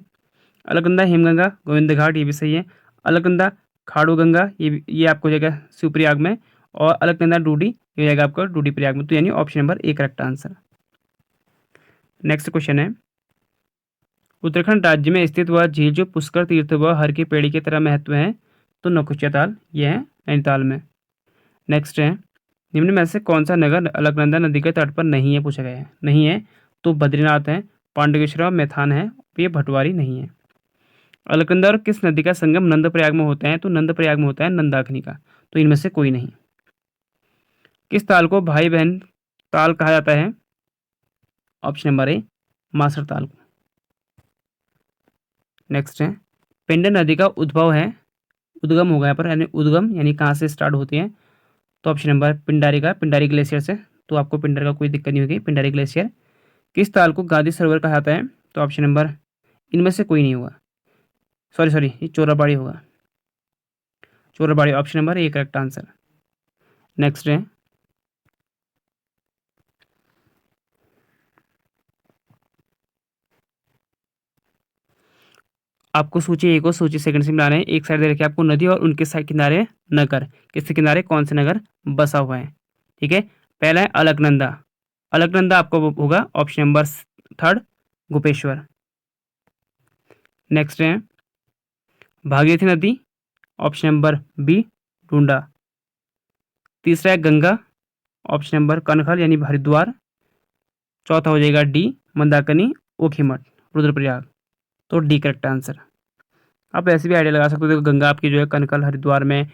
अलकनंदा हिमगंगा गोविंद घाट ये भी सही है। अलकनंदा खाड़ू गंगा ये आपको जाएगा शिवप्रयाग में। और अलकनंदा डूडी ये जाएगा आपका डूडी प्रयाग में। तो यानी option number A correct answer. Next question है, उत्तराखंड राज्य में स्थित वह झील जो पुष्कर तीर्थ व हर की पेड़ी की तरह महत्व है? तो नौकुचिया ताल, यह है नैनीताल में। नेक्स्ट है, निम्न में से कौन सा नगर अलकनंदा नदी के तट पर नहीं है? पूछा गया है, नहीं है तो बद्रीनाथ है, पांडुकेश्वर मैथान है, ये भटवारी नहीं है। अलकनंदा और किस नदी का संगम नंदप्रयाग में होता है? तो नंदप्रयाग में होता है नंदाकिनी का। तो इनमें से कोई नहीं। किस ताल को भाई बहन ताल कहा जाता है? ऑप्शन नंबर ए मासर ताल को। नेक्स्ट है, पिंडर नदी का उद्भव है, उद्गम होगा यहाँ पर, यानी उद्गम यानी कहाँ से स्टार्ट होती है? तो ऑप्शन नंबर पिंडारी का, पिंडारी ग्लेशियर से। तो आपको पिंडर का कोई दिक्कत नहीं होगी, पिंडारी ग्लेशियर। किस ताल को गांधी सरोवर कहा जाता है? तो ऑप्शन नंबर इनमें से कोई नहीं होगा, सॉरी ये चोराबाड़ी होगा, Chorabari option number A correct answer. Next है, आपको सूची ए को सूची सेकंड से मिलाना है। एक साइड दे रखी है आपको नदी और उनके साइड किनारे नगर। किसके किनारे, कौन से नगर बसा हुआ है? ठीक है, पहला है अलकनंदा। अलकनंदा आपको होगा option number third Gopeshwar. Next है भागीरथी नदी, ऑप्शन नंबर बी डूंडा। तीसरा है गंगा, ऑप्शन नंबर कनखल यानी हरिद्वार। चौथा हो जाएगा डी मंदाकिनी ओखीमठ रुद्रप्रयाग। तो डी करेक्ट आंसर। आप ऐसे भी आइडिया लगा सकते हो, देखो गंगा आपकी जो है कनकल हरिद्वार में,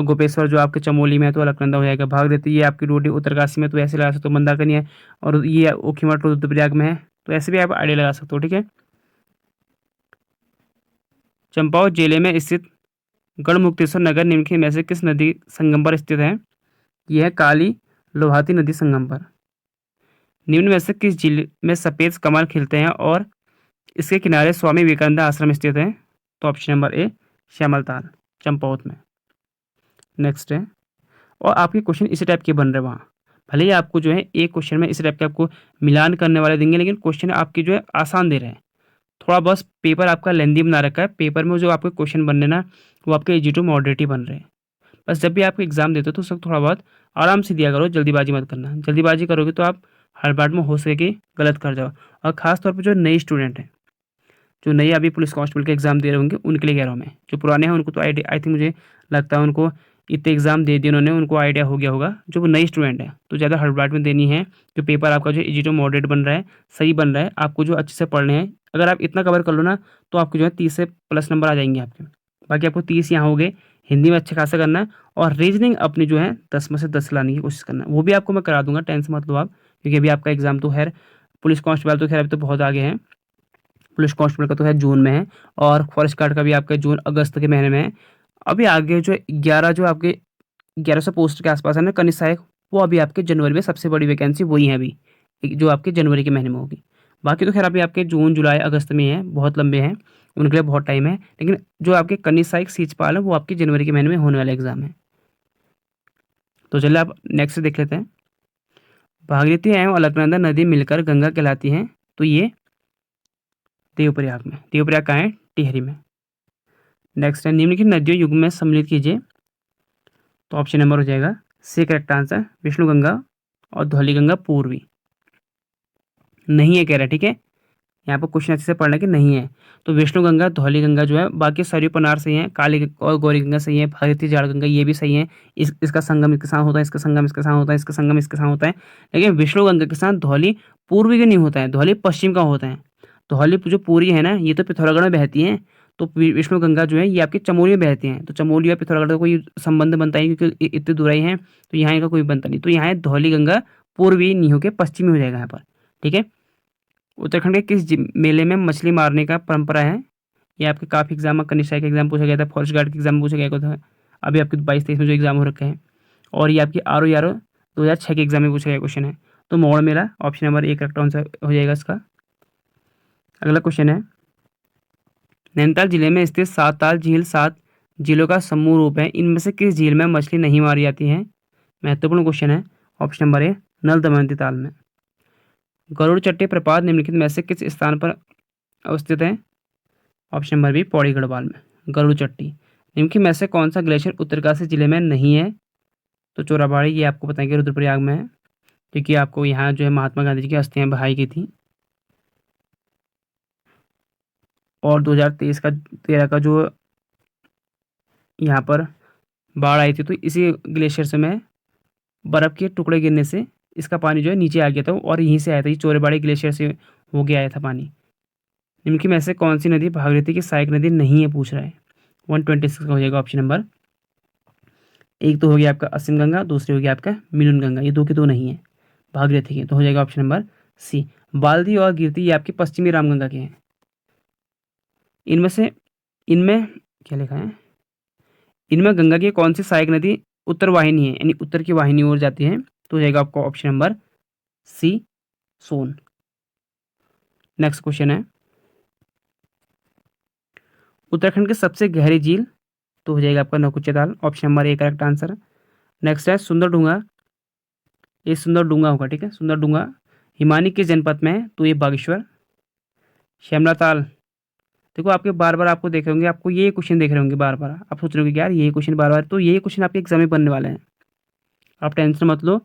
गोपेश्वर जो आपके चमोली में है तो अलकनंदा हो जाएगा। भागीरथी ये आपकी रोडी उत्तरकाशी में, तो ऐसे लगा सकते हो मंदाकिनी है। और ये ओखीमठ रुद्रप्रयाग में है, तो ऐसे भी आप आइडिया लगा सकते हो। ठीक है, चंपावत जिले में स्थित गढ़मुक्तेश्वर नगर निम्नलिखित में से किस नदी संगम पर स्थित है? यह है काली लोहाती नदी संगम पर। निम्न में से किस झील में सफ़ेद कमल खिलते हैं और इसके किनारे स्वामी विवेकानंद आश्रम स्थित है? तो ऑप्शन नंबर ए श्यामलताल, चंपावत में। नेक्स्ट है, और आपके क्वेश्चन इसी टाइप के बन रहे हैं वहाँ। भले ही आपको जो है एक क्वेश्चन में इसी टाइप के आपको मिलान करने वाले देंगे, लेकिन क्वेश्चन आपके जो है आसान दे रहे हैं। थोड़ा बस पेपर आपका लेंदी बना रखा है। पेपर में जो आपके क्वेश्चन बन रहे ना, वो आपके इजी टू मॉडरेट ही बन रहे हैं। बस जब भी आप एग्ज़ाम देते हो तो सब थोड़ा बहुत आराम से दिया करो, जल्दीबाजी मत करना। जल्दीबाजी करोगे तो आप हर बार में हो सके गलत कर जाओ। और ख़ास तौर पे जो नए स्टूडेंट हैं, जो नए अभी पुलिस कांस्टेबल के एग्ज़ाम दे रहे होंगे, उनके लिए कह रहा हूँ मैं। जो पुराने हैं उनको तो आइडिया, आई थिंक मुझे लगता है उनको इतने एग्ज़ाम दे दिए उन्होंने, उनको आइडिया हो गया होगा। जो वो नई स्टूडेंट है तो ज़्यादा हड़बड़ाहट में देनी है। जो पेपर आपका जो इजी टू मॉडरेट बन रहा है, सही बन रहा है, आपको जो अच्छे से पढ़ने हैं, अगर आप इतना कवर कर लो ना, तो आपको जो है 30 से प्लस नंबर आ जाएंगे आपके। बाकी आपको 30 यहाँ हो गए। हिंदी में अच्छा खासा करना है, और रीजनिंग अपनी जो है 10 में से 10 लाने की कोशिश करना है। वो भी आपको मैं करा दूंगा, टेंशन मत लो आप, क्योंकि अभी आपका एग्ज़ाम तो खैर पुलिस कांस्टेबल तो खैर अभी तो बहुत आगे हैं। पुलिस कांस्टेबल का तो है जून में है, और फॉरेस्ट गार्ड का भी आपका जून अगस्त के महीने में है। अभी आगे जो 11 जो आपके 1100 पोस्ट के आसपास है ना कनिष्ठ सहायक, वो अभी आपके जनवरी में सबसे बड़ी वैकेंसी वही है अभी, जो आपके जनवरी के महीने में होगी। बाकी तो खैर अभी आपके जून जुलाई अगस्त में है, बहुत लंबे हैं, उनके लिए बहुत टाइम है। लेकिन जो आपके कनिष्ठ सहायक सीचपाल है वो आपके जनवरी के महीने में होने वाला एग्जाम है। तो चलिए आप नेक्स्ट देख लेते हैं। भागीरथी एवं अलकनंदा नदी मिलकर गंगा कहलाती हैं, तो ये देवप्रयाग में। देवप्रयाग कहाँ है? टिहरी में। नेक्स्ट है, निम्नलिखित नदियों युग में सम्मिलित कीजिए। तो ऑप्शन नंबर हो जाएगा C correct answer, Vishnu Ganga और धौली गंगा पूर्वी। नहीं है कह रहा है, ठीक है। यहाँ पर क्वेश्चन अच्छे से पढ़ना कि नहीं है। तो विष्णु गंगा धौली गंगा जो है, बाकी सरयू पनार सही है, काली और गौरी गंगा सही है, भागीरथी जाड़ गंगा ये भी सही है। इसका संगम इसके साथ होता है, इसका संगम इसके साथ होता है, इसका संगम इसके साथ होता है। लेकिन विष्णु गंगा के साथ धौली पूर्वी का नहीं होता है, धौली पश्चिम का होता है। धौली जो पूरी है ना, ये तो पिथौरागढ़ में बहती है। तो विष्णु गंगा जो है ये आपकी चमोली में बहती हैं। तो चमोली और पिथौरागढ़ का कोई संबंध बनता है क्योंकि इतनी दूराई है, तो यहाँ का कोई बनता नहीं। तो यहाँ है धौली गंगा पूर्वी नहीं होकर पश्चिमी हो जाएगा यहाँ पर, ठीक है। उत्तराखंड के किस मेले में मछली मारने का परंपरा है? ये आपके काफ़ी एग्जाम में, कनिष्ठ का एग्जाम पूछा गया था, फॉरेस्ट गार्ड के एग्जाम में पूछा गया था, अभी आपके 22-23 में जो एग्जाम हो रखे हैं, और ये आपकी RO 2006 के एग्जाम में पूछा गया क्वेश्चन है। तो मोड़ मेला ऑप्शन नंबर एक करेक्ट आंसर हो जाएगा इसका। अगला क्वेश्चन है, नैनीताल जिले में स्थित 7 ताल झील 7 झीलों का समूह रूप है, इनमें से किस झील में मछली नहीं मारी जाती है? महत्वपूर्ण क्वेश्चन है। ऑप्शन नंबर ए नल दमयंती ताल में। गरुड़ चट्टी प्रपात निम्नलिखित में से किस स्थान पर अवस्थित है? Option number B Pauri Garhwal में। गरुड़ चट्टी निम्नलिखित में से कौन सा ग्लेशियर उत्तरकाशी जिले में नहीं है? तो चोराबाड़ी, ये आपको बताएंगे रुद्रप्रयाग में है, क्योंकि आपको यहाँ जो है महात्मा गांधी जी की अस्थियां बहाई गई थी। और 2023 का 13 का जो यहाँ पर बाढ़ आई थी, तो इसी ग्लेशियर से में बर्फ़ के टुकड़े गिरने से इसका पानी जो है नीचे आ गया था, और यहीं से आया था, ये चोरेबाड़ी ग्लेशियर से हो के आया था पानी। निम्नलिखित में से कौन सी नदी भागीरथी की सहायक नदी नहीं है, पूछ रहा है। 126 का हो जाएगा ऑप्शन नंबर। एक तो हो गया आपका असीम गंगा, दूसरी हो गया आपका मिलन गंगा, ये दो की दो नहीं है भागीरथी के, तो हो जाएगा ऑप्शन नंबर सी। बाल्दी और गिरती ये आपकी पश्चिमी रामगंगा के हैं। इनमें क्या लिखा है, इनमें गंगा की कौन सी सहायक नदी उत्तर वाहिनी है, यानी उत्तर की वाहिनी ओर जाती है? तो हो जाएगा आपका ऑप्शन नंबर सी सोन। नेक्स्ट क्वेश्चन है, उत्तराखंड की सबसे गहरी झील? तो हो जाएगा आपका नौकुचिया ताल, option number A correct answer. Next है सुंदर डूंगा, ये सुंदर डूंगा होगा, ठीक है। सुंदर डूंगा हिमानी किस जनपद में है? तो ये बागेश्वर। श्यामला ताल, देखो आपके बार बार आपको देख रहे होंगे, आपको ये क्वेश्चन देख रहे होंगे बार बार, आप सोच रहे होंगे कि यार ये क्वेश्चन बार बार, तो ये क्वेश्चन आपके एग्जाम में बनने वाले हैं। आप टेंशन मत लो,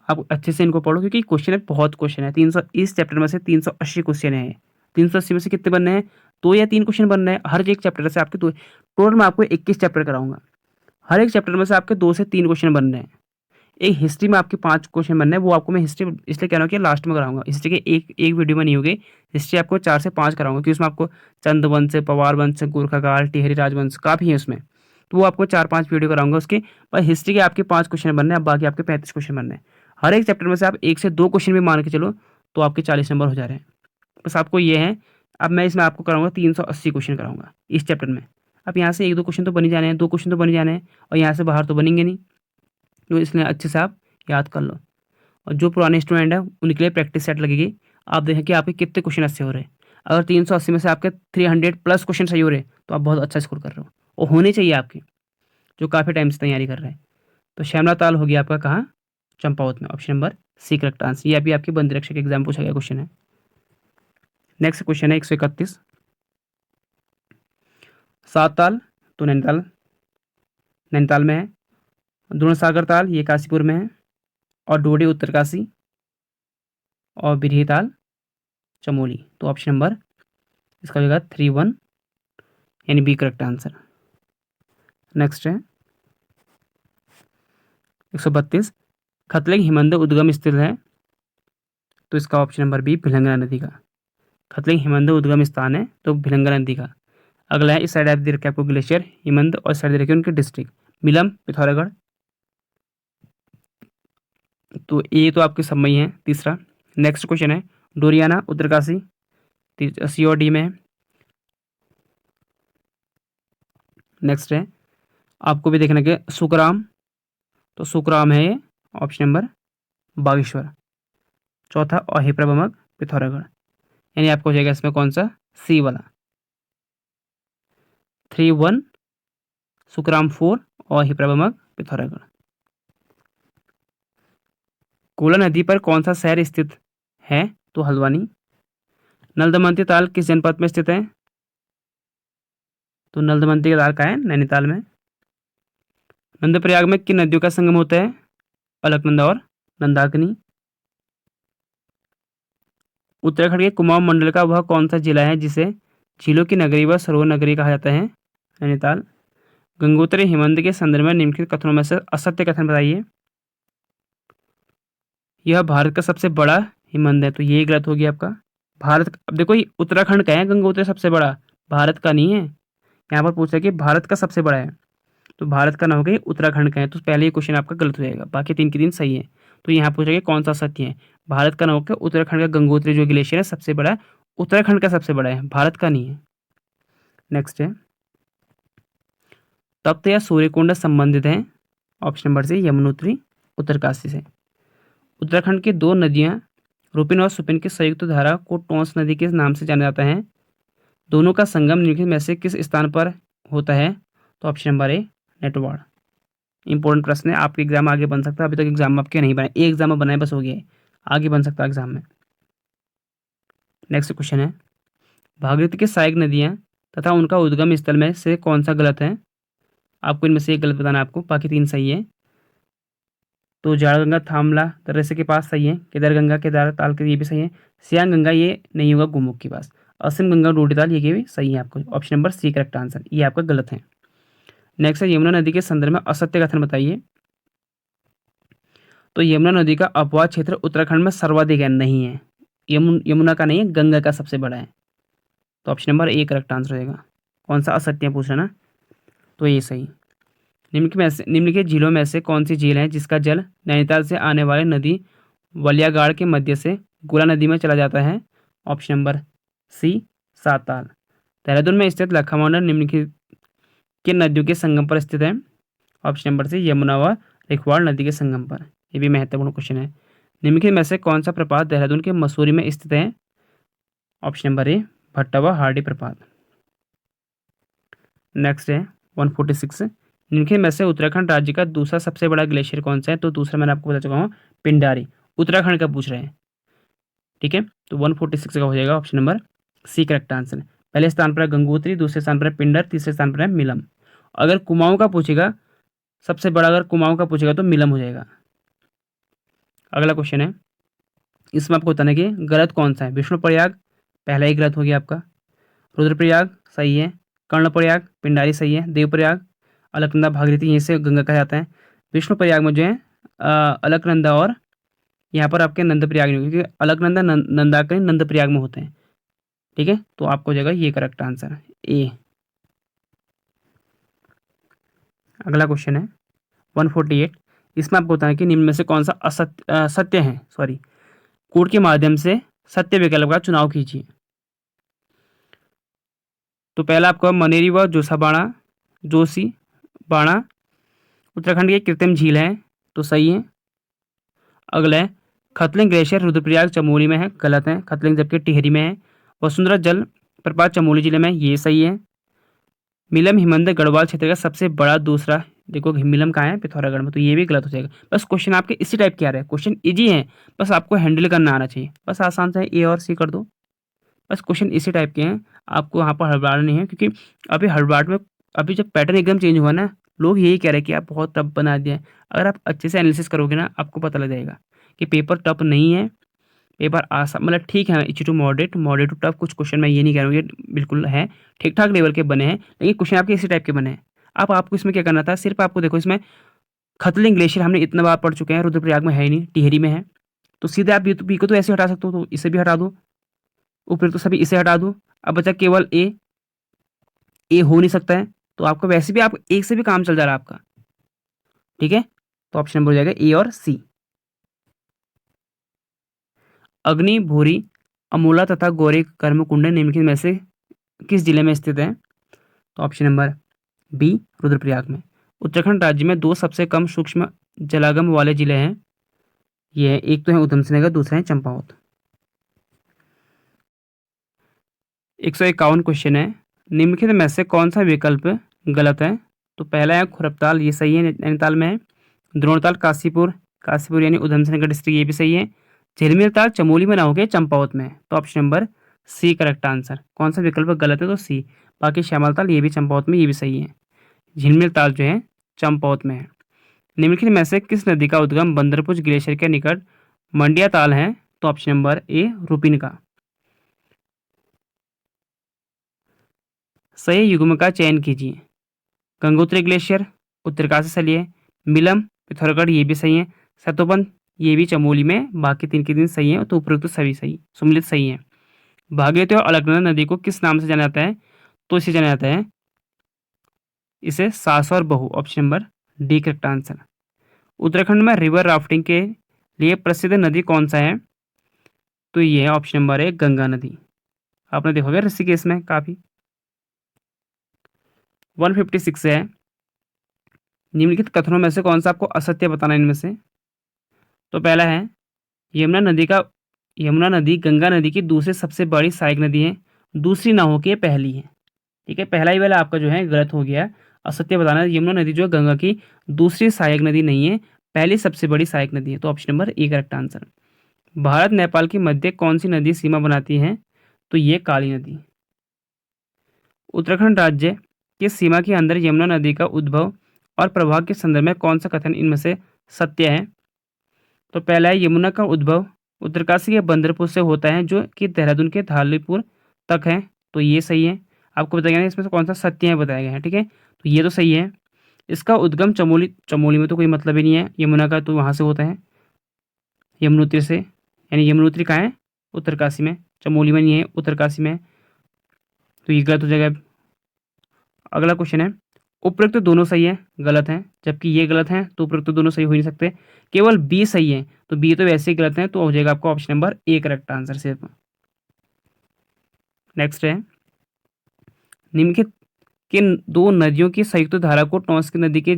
आप अच्छे से इनको पढ़ो, क्योंकि क्वेश्चन है, बहुत क्वेश्चन है। 300 इस चैप्टर में से 380 क्वेश्चन है। 380 में से कितने बनने हैं? 2 या 3 क्वेश्चन बनने हैं हर एक चैप्टर से आपके। दो टोटल मैं आपको 21 चैप्टर कराऊंगा, हर एक चैप्टर में से आपके 2 से 3 क्वेश्चन बनने हैं। एक हिस्ट्री में आपके 5 क्वेश्चन बनने हैं, वो आपको मैं हिस्ट्री इसलिए कह रहा हूँ कि लास्ट में कराऊंगा। हिस्ट्री के एक वीडियो में नहीं होगी, हिस्ट्री आपको 4 से 5 कराऊंगा, क्योंकि उसमें आपको चंद वंश, पवार वंश, गोरखा काल, टिहरी राजवंश काफ़ी है उसमें, तो वो आपको 4-5 वीडियो कराऊंगा उसके। पर हिस्ट्री के आपके 5 क्वेश्चन बनने हैं, बाकी आपके 35 क्वेश्चन बनने हैं। हर एक चैप्टर में से आप 1 से 2 क्वेश्चन भी मान के चलो, तो आपके 40 नंबर हो जा रहे हैं। बस आपको ये है, अब मैं इसमें आपको कराऊंगा 380 क्वेश्चन कराऊंगा इस चैप्टर में। अब यहाँ से 1-2 क्वेश्चन तो बन ही जाने हैं, 2 क्वेश्चन तो बन ही जाने हैं, और यहाँ से बाहर तो बनेंगे नहीं, तो इसलिए अच्छे से आप याद कर लो। और जो पुराने स्टूडेंट हैं उनके लिए प्रैक्टिस सेट लगेगी। आप देखें कि आपके कितने क्वेश्चन अच्छे हो रहे हैं। अगर 380 में से आपके 300+ क्वेश्चन सही हो रहे हैं तो आप बहुत अच्छा स्कोर कर रहे हो, और होने चाहिए आपके, जो काफ़ी टाइम से तैयारी कर रहे हैं। तो श्यामला ताल हो गया आपका कहाँ, चंपावत में। Option number C correct answer. ये अभी आपके बंदी रक्षक एग्जाम पूछा गया क्वेश्चन है। नेक्स्ट क्वेश्चन है 131। सात ताल तो नैनीताल, नैनीताल में है। द्रोणसागर ताल ये काशीपुर में है। और डोडी उत्तरकाशी, और बिरही ताल चमोली। तो ऑप्शन नंबर इसका हो जाएगा 31, यानी बी करेक्ट आंसर। नेक्स्ट है 132। खतलिंग हिमंद उद्गम स्थित है, तो इसका ऑप्शन नंबर बी भिलंगना नदी का। खतलिंग हिमंद उद्गम स्थान है तो भिलंगना नदी का। अगला है, इस साइड आप दे रखे आपको ग्लेशियर हिमंद, और साइड दे रखे उनके डिस्ट्रिक्ट मिलम पिथौरागढ़। तो ये तो आपके सब में ही है। तीसरा नेक्स्ट क्वेश्चन है, डोरियाना उत्तरकाशी सी और डी में है। नेक्स्ट है, आपको भी देखना कि सुकराम, तो सुकराम है ये ऑप्शन नंबर बागेश्वर। चौथा अहिप्रबमक पिथौरागढ़, यानी आपको हो जाएगा इसमें कौन सा, सी वाला। 31 सुकराम 4 और अहिप्रबमक पिथौरागढ़। कोला नदी पर कौन सा शहर स्थित है, तो हल्द्वानी। नल दमंती ताल किस जनपद में स्थित है, तो नल दमंती का ताल का है नैनीताल में। नंदप्रयाग में किन नदियों का संगम होता है, अलकनंदा और नंदाकिनी। उत्तराखंड के कुमाऊं मंडल का वह कौन सा जिला है जिसे झीलों की नगरी व सरोवर नगरी कहा जाता है, नैनीताल। गंगोत्री हिमंद के संदर्भ में निम्नलिखित कथनों में से असत्य कथन बताइए। यह भारत का सबसे बड़ा हिमंद है, तो ये गलत हो गया आपका। भारत, अब देखो ये उत्तराखंड का है गंगोत्री सबसे बड़ा, भारत का नहीं है। यहाँ पर पूछा है कि भारत का सबसे बड़ा है, तो भारत का ना हो गया, उत्तराखंड का है। तो पहले ही क्वेश्चन आपका गलत हो जाएगा, बाकी 3 के 3 सही है। तो यहाँ पूछा गया कौन सा सत्य है, भारत का ना होकर उत्तराखंड का गंगोत्री जो ग्लेशियर है सबसे बड़ा है, उत्तराखंड का सबसे बड़ा है, भारत का नहीं है। नेक्स्ट है, तप्त या सूर्यकुंड संबंधित है, option number C Yamunotri Uttarkashi से। उत्तराखंड की 2 नदियां रुपिन और सुपिन की संयुक्त धारा को टोंस नदी के नाम से जाना जाता है। दोनों का संगम निम्नलिखित में से किस स्थान पर होता है, तो ऑप्शन नंबर ए नेटवाड़। इंपॉर्टेंट प्रश्न है, आपके एग्जाम आगे बन सकता है। अभी तक एग्जाम आपके नहीं बने, एक एग्जाम में बनाए बस हो गया है, आगे बन सकता है एग्जाम में। नेक्स्ट क्वेश्चन है, भागीरथी की सहायक नदियां तथा उनका उद्गम स्थल में से कौन सा गलत है। आपको इनमें से एक गलत बताना है आपको, बाकी 3 सही है। तो जाड़गंगा थामला दर्रे के पास सही है, केदार गंगा केदार ताल के ये भी सही है, सियांग गंगा ये नहीं होगा गोमुख के पास, असीम गंगा डोडी ताल ये भी सही है आपको। Option number C correct answer, ये आपका गलत है। नेक्स्ट है, यमुना नदी के संदर्भ में असत्य कथन बताइए। तो यमुना नदी का अपवाद क्षेत्र उत्तराखंड में सर्वाधिक है, नहीं है। यमुना का नहीं है, गंगा का सबसे बड़ा है। तो option number A correct answer रहेगा। कौन सा असत्य पूछ रहे ना, तो ये सही। निम्नलिखित झीलों में से कौन सी झील है जिसका जल नैनीताल से आने वाली नदी वलियागाड़ के मध्य से गुला नदी में चला जाता है, ऑप्शन नंबर सी साताल। देहरादून में स्थित लखामांडर निम्नलिखित किन नदियों के संगम पर स्थित है, ऑप्शन नंबर सी यमुना व रिखवाड़ नदी के संगम पर। यह भी महत्वपूर्ण क्वेश्चन है। निम्नलिखित में से कौन सा प्रपात देहरादून के मसूरी में स्थित है, ऑप्शन नंबर ए भट्टा व हार्डी प्रपात। नेक्स्ट है 146। निम्नलिखित में से उत्तराखंड राज्य का दूसरा सबसे बड़ा ग्लेशियर कौन सा है, तो दूसरा मैंने आपको बता चुका हूँ, पिंडारी। उत्तराखंड का पूछ रहे हैं, ठीक है। तो 146 का हो जाएगा option number C correct answer. पहले स्थान पर है गंगोत्री, दूसरे स्थान पर है पिंडर, तीसरे स्थान पर है मिलम। अगर कुमाऊं का पूछेगा सबसे बड़ा, अगर कुमाऊं का पूछेगा तो मिलम हो जाएगा। अगला क्वेश्चन है, इसमें आपको बताना कि गलत कौन सा है। विष्णुप्रयाग पहला ही गलत हो गया आपका, रुद्रप्रयाग सही है, कर्णप्रयाग पिंडारी सही है, देवप्रयाग अलकनंदा भागीरथी यहीं से गंगा कहा जाता है। विष्णुप्रयाग में जो है अलकनंदा और यहाँ पर आपके नंदप्रयाग नहीं, क्योंकि अलकनंदा नंदाकिनी नंदप्रयाग में होते हैं, ठीक है। तो आपको हो जाएगा ये करेक्ट आंसर ए। अगला क्वेश्चन है 148। इसमें आपको बताना कि निम्न में से कौन सा सत्य है, कोड के माध्यम से सत्य विकल्प का चुनाव कीजिए। तो पहला आपका मनेरी व जोशी बाणा उत्तराखंड की कृत्रिम झील है, तो सही है। अगला है खतलिंग ग्लेशियर रुद्रप्रयाग चमोली में है, गलत है। खतलिंग जबकि टिहरी में है। वसुंधरा जल प्रपात चमोली जिले में, ये सही है। मिलम हिमंद गढ़वाल क्षेत्र का सबसे बड़ा दूसरा, देखो मिलम कहाँ है, पिथौरागढ़ में, तो ये भी गलत हो जाएगा। बस क्वेश्चन आपके इसी टाइप के आ रहे हैं, क्वेश्चन इजी है, बस आपको हैंडल करना आना चाहिए। बस आसान सा है, ए और सी कर दो। बस क्वेश्चन इसी टाइप के हैं, आपको वहाँ पर हड़बड़ाना नहीं है, क्योंकि अभी हड़बड़ाहट में, अभी जब पैटर्न एकदम चेंज हुआ ना, लोग यही कह रहे हैं कि आप बहुत टफ बना दिया है। अगर आप अच्छे से एनालिसिस करोगे ना, आपको पता लग जाएगा कि पेपर टफ नहीं है, पेपर आसान, मतलब ठीक है, easy to moderate, moderate to tough. कुछ क्वेश्चन मैं ये नहीं कह रहा हूँ ये बिल्कुल है, ठीक ठाक लेवल के बने हैं, लेकिन क्वेश्चन आपके इसी टाइप के बने हैं। अब आपको इसमें क्या करना था, सिर्फ आपको देखो, इसमें खतलिंग ग्लेशियर हमने इतना बार पढ़ चुके हैं, रुद्रप्रयाग में है ही नहीं, टिहरी में है, तो सीधे आप बी को तो ऐसे हटा सकते हो, तो इसे भी हटा दो, ऊपर तो सभी इसे हटा दो। अब बचा केवल ए, ए हो नहीं सकता है, तो आपको वैसे भी, आप एक से भी काम चल जा रहा है आपका, ठीक है। तो ऑप्शन नंबर हो जाएगा ए और सी। अग्नि भूरी अमूला तथा गौरी कर्मकुंड निम्नलिखित में से किस जिले में स्थित है? तो ऑप्शन नंबर बी रुद्रप्रयाग में। उत्तराखंड राज्य में दो सबसे कम सूक्ष्म जलागम वाले जिले हैं, ये है, एक तो है उधम सिंह नगर, दूसरा है चंपावत। 151 क्वेश्चन है, निम्नलिखित में से कौन सा विकल्प गलत है? तो पहला है खुरबताल, ये सही है, नैनीताल में है। द्रोणताल काशीपुर, काशीपुर यानी उधम सिंह नगर डिस्ट्रिक्ट, ये भी सही है। झिलमिल ताल चमोली में ना होके चंपावत में है, तो option number C correct answer. कौन सा विकल्प गलत है? तो सी। बाकी श्यामल ताल ये भी चंपावत में, ये भी सही है। झिलमिल ताल जो है चंपावत में है। निम्नलिखित में से किस नदी का उद्गम बंदरपुर ग्लेशियर के निकट मंडिया ताल है? तो ऑप्शन नंबर ए रुपिन का। सही युग्म का चयन कीजिए। गंगोत्री ग्लेशियर, उत्तरकाशी सलिए, मिलम, पिथौरागढ़, ये भी सही है। सतोबन, ये भी चमोली में, बाकी तीन के दिन सही है, तो उपरोक्त सभी सही, सम्मिलित सही है। भागीरथी और अलकनंदा नदी को किस नाम से जाना जाता है? तो इसे जाना जाता है, इसे सास और बहू, option number D correct answer. Uttarakhand में रिवर राफ्टिंग के लिए प्रसिद्ध नदी कौन सा है? तो ये है ऑप्शन नंबर है गंगा नदी। आपने देखा होगा ऋषिकेश में काफी। 156 है, निम्नलिखित कथनों में से कौन सा आपको असत्य बताना है इनमें से? तो पहला है, यमुना नदी गंगा नदी की दूसरी सबसे बड़ी सहायक नदी है, दूसरी ना हो के पहली है, ठीक है। पहला ही वाला आपका जो है गलत हो गया, असत्य बताना है। यमुना नदी जो है गंगा की दूसरी सहायक नदी नहीं है, पहली सबसे बड़ी सहायक नदी है, तो option number A correct answer. Bharat Nepal के मध्य कौन सी नदी सीमा बनाती है? तो ये काली नदी। उत्तराखंड राज्य की सीमा के अंदर यमुना नदी का उद्भव और प्रवाह के संदर्भ में कौन सा कथन इनमें से सत्य है? तो पहला है, यमुना का उद्भव उत्तरकाशी के बंदरपुर से होता है, जो कि देहरादून के धालीपुर तक है, तो ये सही है। आपको बताया गया है इसमें से कौन सा सत्य है, बताया गया है, ठीक है, तो ये तो सही है। इसका उद्गम चमोली, चमोली में तो कोई मतलब ही नहीं है यमुना का, तो वहाँ से होता है यमुनोत्री से, यानी यमुनोत्री कहाँ है? उत्तरकाशी में, चमोली में नहीं है, उत्तरकाशी में है, तो ये गलत हो जाएगा। अगला क्वेश्चन है, उपरोक्त दोनों सही है, गलत है, जबकि ये गलत है, तो उपरोक्त दोनों सही हो ही नहीं सकते, केवल बी सही है, तो बी तो वैसे ही गलत है, तो हो जाएगा आपका option number A correct answer सिर्फ। नेक्स्ट है, निम्नलिखित किन दो नदियों की संयुक्त धारा को टॉन्स की नदी के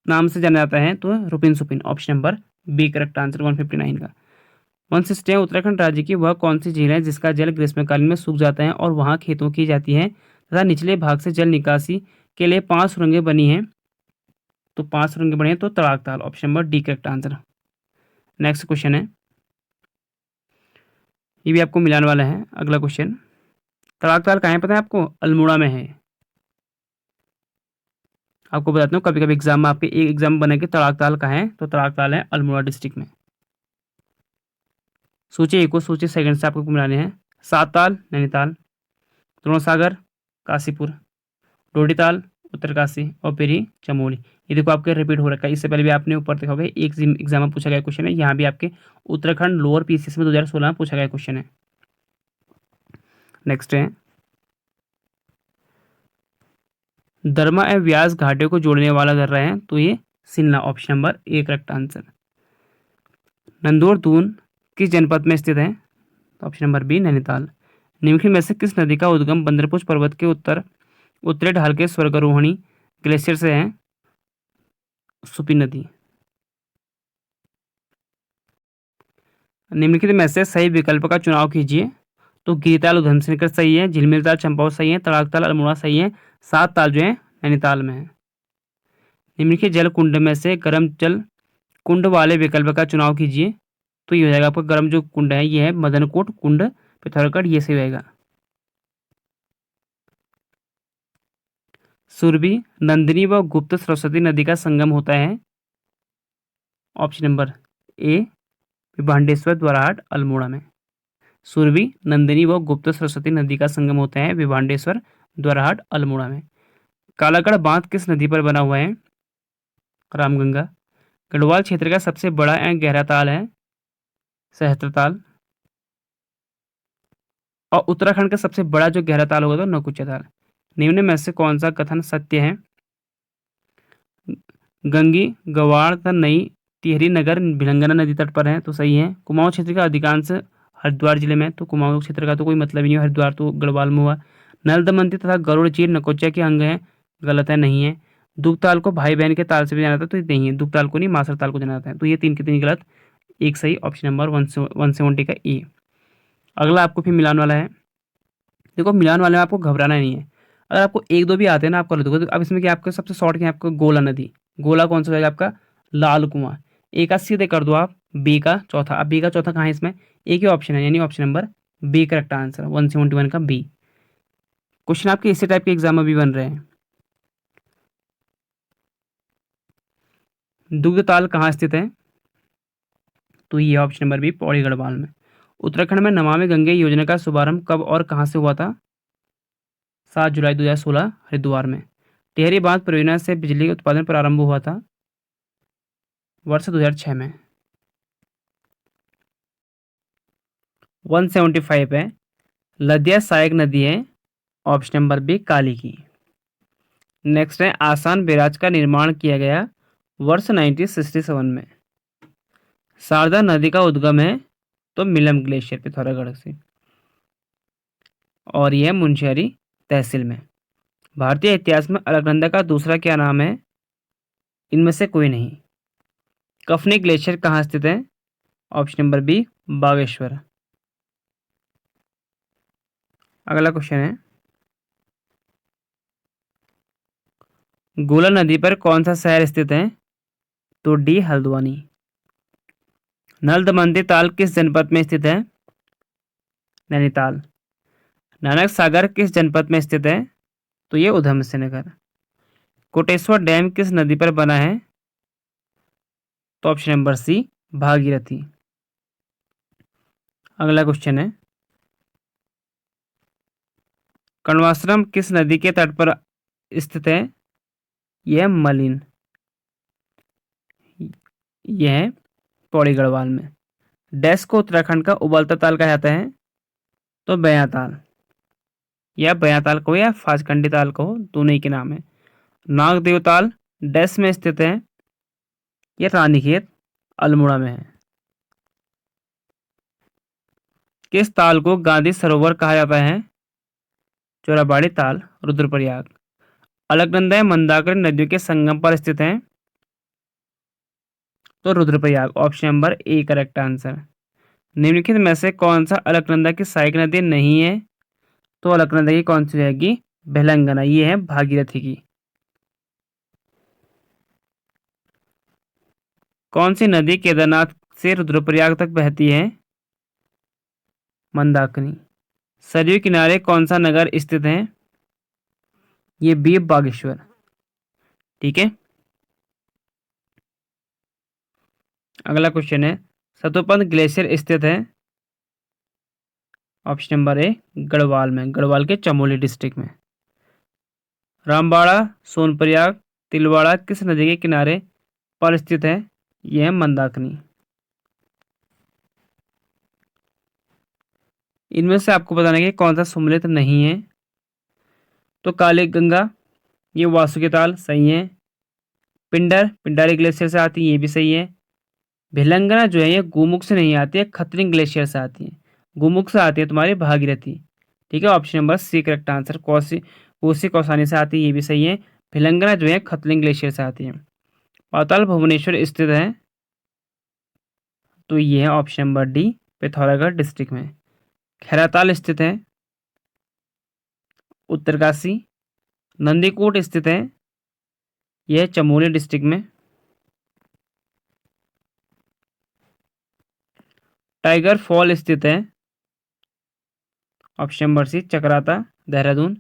नाम से जाना जाता है? तो Rupin Supin, option number B correct answer 159 का। 160 है, उत्तराखंड राज्य की वह कौन सी झील है जिसका जल ग्रीष्मकालीन में सूख जाता है और वहाँ खेतों की जाती है तथा निचले भाग से जल निकासी के लिए 5 सुरंगें बनी हैं? तो 5 सुरंगें बनी हैं, तो तड़ाक ताल, option number D correct answer. Next question है, ये भी आपको मिलाने वाला है। अगला क्वेश्चन, तड़ाक ताल कहाँ है पता है आपको? अल्मोड़ा में है। आपको बताता हूँ, कभी कभी एग्जाम में आपके एक एग्जाम बने कि तड़ाक ताल कहाँ है, तो तड़ाक ताल है अल्मोड़ा डिस्ट्रिक्ट में। सोचिए, एक को सोचिए, सेकंड से आपको मिलाने हैं। सात ताल नैनीताल, द्रोण सागर काशीपुर, डोडीताल उत्तरकाशी और फिर ही चमोली। ये देखो आपके रिपीट हो रखा है, इससे पहले भी आपने ऊपर देखा होगा, एक एग्जाम में पूछा गया क्वेश्चन है, यहाँ भी आपके उत्तराखंड लोअर पीसीएस में 2016 में पूछा गया क्वेश्चन है। नेक्स्ट है, दरमा एवं व्यास घाटे को जोड़ने वाला दर्रा है, तो ये Shimla, option number A correct answer. Nandhaur Doon किस जनपद में स्थित है? तो ऑप्शन नंबर बी नैनीताल। निम्नलिखित में से किस नदी का उद्गम बंदरपुर पर्वत के उत्तरी ढाल के स्वर्गारोहणी ग्लेशियर से है? सुपी नदी। निम्नलिखित में से सही विकल्प का चुनाव कीजिए। तो गिरिताल उधम सिंह नगर सही है, झिलमिल ताल चंपावत सही है, तड़ाक ताल अल्मोड़ा सही है, सात ताल जो है नैनीताल में है। निम्नलिखित जल कुंड में से गर्म जल कुंड वाले विकल्प का चुनाव कीजिए। तो ये हो जाएगा आपका गर्म जो कुंड है ये है मदनकोट कुंड पिथौरागढ़, ये सही रहेगा। सुरभि, नंदिनी व गुप्त सरस्वती नदी का संगम होता है। ऑप्शन नंबर ए विभांडेश्वर द्वाराहाट अल्मोड़ा में। सुरभि, नंदिनी व गुप्त सरस्वती नदी का संगम होता है विभांडेश्वर द्वाराहाट अल्मोड़ा में। कालागढ़ बांध किस नदी पर बना हुआ है? रामगंगा। गढ़वाल क्षेत्र का सबसे बड़ा एवं गहरा ताल है सहस्त्रताल। और उत्तराखंड का सबसे बड़ा जो गहरा ताल होगा तो नौकुचिया ताल। निम्न में से कौन सा कथन सत्य है? गंगी, गवाड़ तथा नई टिहरी नगर भिलंगना नदी तट पर है, तो सही है। कुमाऊं क्षेत्र का अधिकांश हरिद्वार जिले में, तो कुमाऊं क्षेत्र का तो कोई मतलब ही नहीं है, हरिद्वार तो गढ़वाल में हुआ। नल दमंती तथा गरुड़ चीर नकोचा के अंग है, गलत है, नहीं है। दुगताल को भाई बहन के ताल से भी जाना था, तो ये नहीं है, दुगताल को नहीं मासर ताल को जाना था, तो ये तीन के तीन गलत, एक सही, ऑप्शन नंबर 170 का ए। अगला आपको फिर मिलान वाला है। देखो मिलान वाले में आपको घबराना नहीं है, अगर आपको एक दो भी आते हैं ना आप कर दोगे। तो अब इसमें क्या आपका सबसे शॉर्ट क्या है आपका गोला नदी। गोला कौन सा हो जाएगा आपका? लाल कुआं। ए का सीधे कर दो आप, बी का चौथा। अब बी का चौथा कहाँ है इसमें? एक ही ऑप्शन है, यानी option number B correct answer 171 का बी। क्वेश्चन आपके इसी टाइप के एग्जाम में भी बन रहे हैं। दुग्धताल कहाँ स्थित है? तो ये option number B Pauri Garhwal में। उत्तराखंड में नमामि गंगे योजना का शुभारंभ कब और कहाँ से हुआ था? 7 जुलाई 2016 हरिद्वार में। टिहरी बांध परियोजना से बिजली उत्पादन प्रारंभ हुआ था वर्ष 2006 में। 175 है, लदिया सहायक नदी है, ऑप्शन नंबर बी काली की। नेक्स्ट है आसान बैराज का निर्माण किया गया वर्ष 1967 में। शारदा नदी का उद्गम है तो मिलम ग्लेशियर पिथौरागढ़ से, और यह मुंशियारी तहसील में। भारतीय इतिहास में अलकनंदा का दूसरा क्या नाम है? इनमें से कोई नहीं। कफनी ग्लेशियर कहाँ स्थित है? Option number B Bageshwar. अगला क्वेश्चन है गोला नदी पर कौन सा शहर स्थित है? तो डी हल्द्वानी। नल दमंती ताल किस जनपद में स्थित है? नैनीताल। नानक सागर किस जनपद में स्थित है? तो ये उधम सिंह नगर। कोटेश्वर डैम किस नदी पर बना है? तो ऑप्शन नंबर सी भागीरथी। अगला क्वेश्चन है कण्वाश्रम किस नदी के तट पर स्थित है? यह मलिन, यह पौड़ी गढ़वाल में। डैश को उत्तराखंड का उबलता ताल कहा जाता है? तो बयां ताल, या बयां ताल को या फाजकंडी ताल को, दोनों ही के नाम है। नागदेव ताल डैश में स्थित है? यह रानीखेत अल्मोड़ा में है। किस ताल को गांधी सरोवर कहा जाता है? चोराबाड़ी ताल रुद्रप्रयाग। अलकनंदा मंदाकिनी नदियों के संगम पर स्थित है? तो Rudraprayag, option number A correct answer. निम्नलिखित में से कौन सा अलकनंदा की सहायक नदी नहीं है? तो अलकनंदा की कौन सी रहेगी? भिलंगना, ये है भागीरथी की। कौन सी नदी केदारनाथ से रुद्रप्रयाग तक बहती है? मंदाकिनी। सरयू किनारे कौन सा नगर स्थित है? ये बी बागेश्वर। ठीक है। अगला क्वेश्चन है सतोपंथ ग्लेशियर स्थित है? ऑप्शन नंबर ए गढ़वाल में, गढ़वाल के चमोली डिस्ट्रिक्ट में। रामबाड़ा, सोनप्रयाग, तिलवाड़ा किस नदी के किनारे पर स्थित है? यह है मंदाकिनी। इनमें से आपको बताना है कि कौन सा सम्मिलित नहीं है। तो काली गंगा, ये वासुकी ताल सही है। पिंडर पिंडारी ग्लेशियर से आती है, ये भी सही है। भिलंगना जो है ये गोमुख से नहीं आती है, खतरिंग ग्लेशियर से आती है। गोमुख से आती है तुम्हारी भागीरथी। ठीक है, option number C correct answer. Kosi Kausani से आती है, ये भी सही है। भिलंगना जो है खतरिंग ग्लेशियर से आती है। पाताल भुवनेश्वर स्थित है? तो ये है option number D, Pithoragarh district में। खैराताल स्थित है उत्तरकाशी। नंदीकोट स्थित है, यह है चमोली डिस्ट्रिक्ट में। टाइगर फॉल स्थित है option number C, Chakrata Dehradun.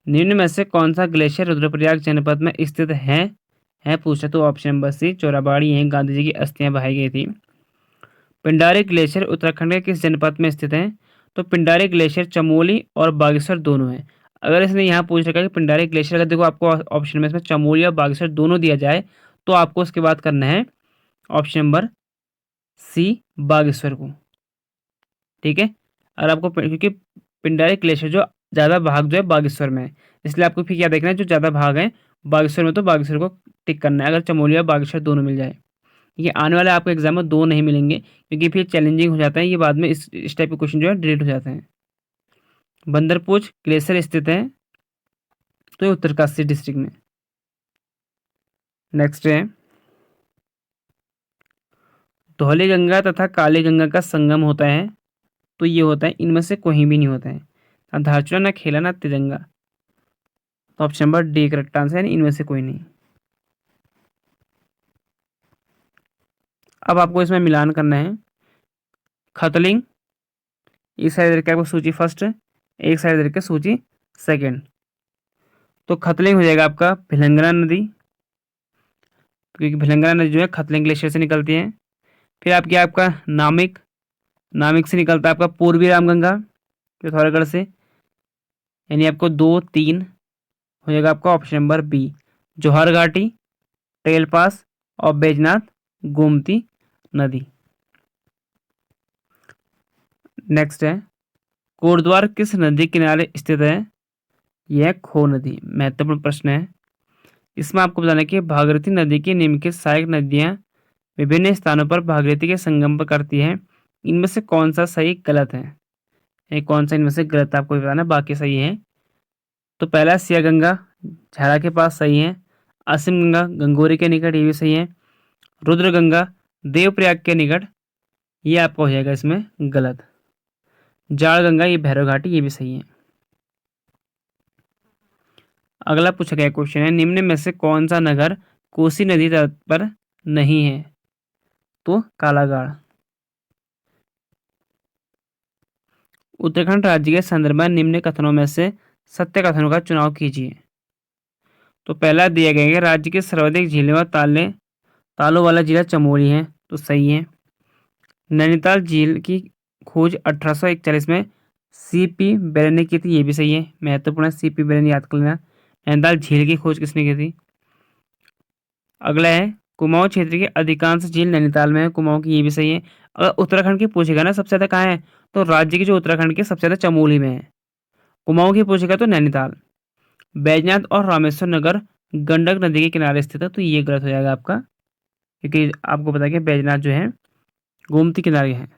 निम्न में से कौन सा ग्लेशियर रुद्रप्रयाग जनपद में स्थित है पूछा, तो ऑप्शन नंबर सी, चोराबाड़ी। यहीं गांधी जी की अस्थियां बहाई गई थी। पिंडारी ग्लेशियर उत्तराखंड के किस जनपद में स्थित है, तो पिंडारी ग्लेशियर चमोली और बागेश्वर दोनों है। अगर इसने यहाँ पूछ रखा है कि पिंडारी ग्लेशियर, अगर देखो आपको ऑप्शन में इसमें चमोली और बागेश्वर दोनों दिया जाए तो आपको उसके बाद करना है ऑप्शन नंबर सी, बागेश्वर को। ठीक है, अगर आपको क्योंकि पिंडारी ग्लेशियर जो ज़्यादा भाग जो है बागेश्वर में है, इसलिए आपको फिर क्या देखना है, जो ज़्यादा भाग है बागेश्वर में, तो बागेश्वर को टिक करना है। अगर चमोली और बागेश्वर दोनों मिल जाए, ये आने वाले आपको एग्जाम में दो नहीं मिलेंगे क्योंकि फिर चैलेंजिंग हो जाता है, ये बाद में इस टाइप के क्वेश्चन जो है डिलीट हो जाते हैं। बंदरपूछ ग्लेशियर स्थित है, तो ये उत्तरकाशी डिस्ट्रिक्ट में। नेक्स्ट है, धौली गंगा तथा काली गंगा का संगम होता है, तो ये होता है इनमें से कोई भी नहीं होता है, ना धारचूला, ना खेला, ना तिरंगा। तो option number D correct answer है, इनमें से कोई नहीं। अब आपको इसमें मिलान करना है। खतलिंग, इस साइड करके आपको सूची फर्स्ट, एक साइड करके सूची सेकंड। तो खतलिंग हो जाएगा आपका भिलंगना नदी, क्योंकि भिलंगना नदी जो है खतलिंग ग्लेशियर से निकलती है। फिर आपका नामिक, नामिक से निकलता है आपका पूर्वी रामगंगा पिथौरागढ़ से, यानी आपको 2 3 हो जाएगा आपका ऑप्शन नंबर बी, जोहार घाटी, टेल पास और बैजनाथ गोमती नदी। नेक्स्ट है, कोटद्वार किस नदी किनारे स्थित है, यह खो नदी। महत्वपूर्ण प्रश्न है, इसमें आपको बताना है कि भागीरथी नदी की निम्नलिखित सहायक नदियां विभिन्न स्थानों पर भागीरथी के संगम पर करती है, इनमें से कौन सा सही गलत है, ये कौन सा इनमें से गलत है आपको बताना, बाकी सही है। तो पहला सिया गंगा झारा के पास सही है, असीम गंगा गंगोरी के निकट, ये भी सही है। रुद्र गंगा देवप्रयाग के निकट, ये आपका हो जाएगा इसमें गलत। जाड़ गंगा ये भैरव घाटी, ये भी सही है। अगला पूछा गया क्वेश्चन है, निम्न में से कौन सा नगर कोसी नदी तट पर नहीं है, तो कालागाड़। उत्तराखंड राज्य के संदर्भ में निम्न कथनों में से सत्य कथनों का चुनाव कीजिए। तो पहला दिया गया है कि राज्य के सर्वाधिक झीलें व तालों वाला जिला चमोली है, तो सही है। नैनीताल झील की खोज 1841 में सीपी बेरे ने की थी, ये भी सही है। महत्वपूर्ण है, सीपी बेरे ने याद कर लेना। नैनीताल झील की खोज किसने की थी। अगला है, कुमाऊं क्षेत्र की अधिकांश झील नैनीताल में है, कुमाऊं की, ये भी सही है। अगर उत्तराखंड की पूछेगा ना सबसे ज़्यादा कहाँ है, तो राज्य की जो उत्तराखंड की सबसे ज़्यादा चमोली में है। कुमाऊं की पूछेगा तो नैनीताल। बैजनाथ और रामेश्वर नगर गंडक नदी के किनारे स्थित है, तो ये गलत हो जाएगा आपका, क्योंकि आपको पता है कि बैजनाथ जो है गोमती किनारे है,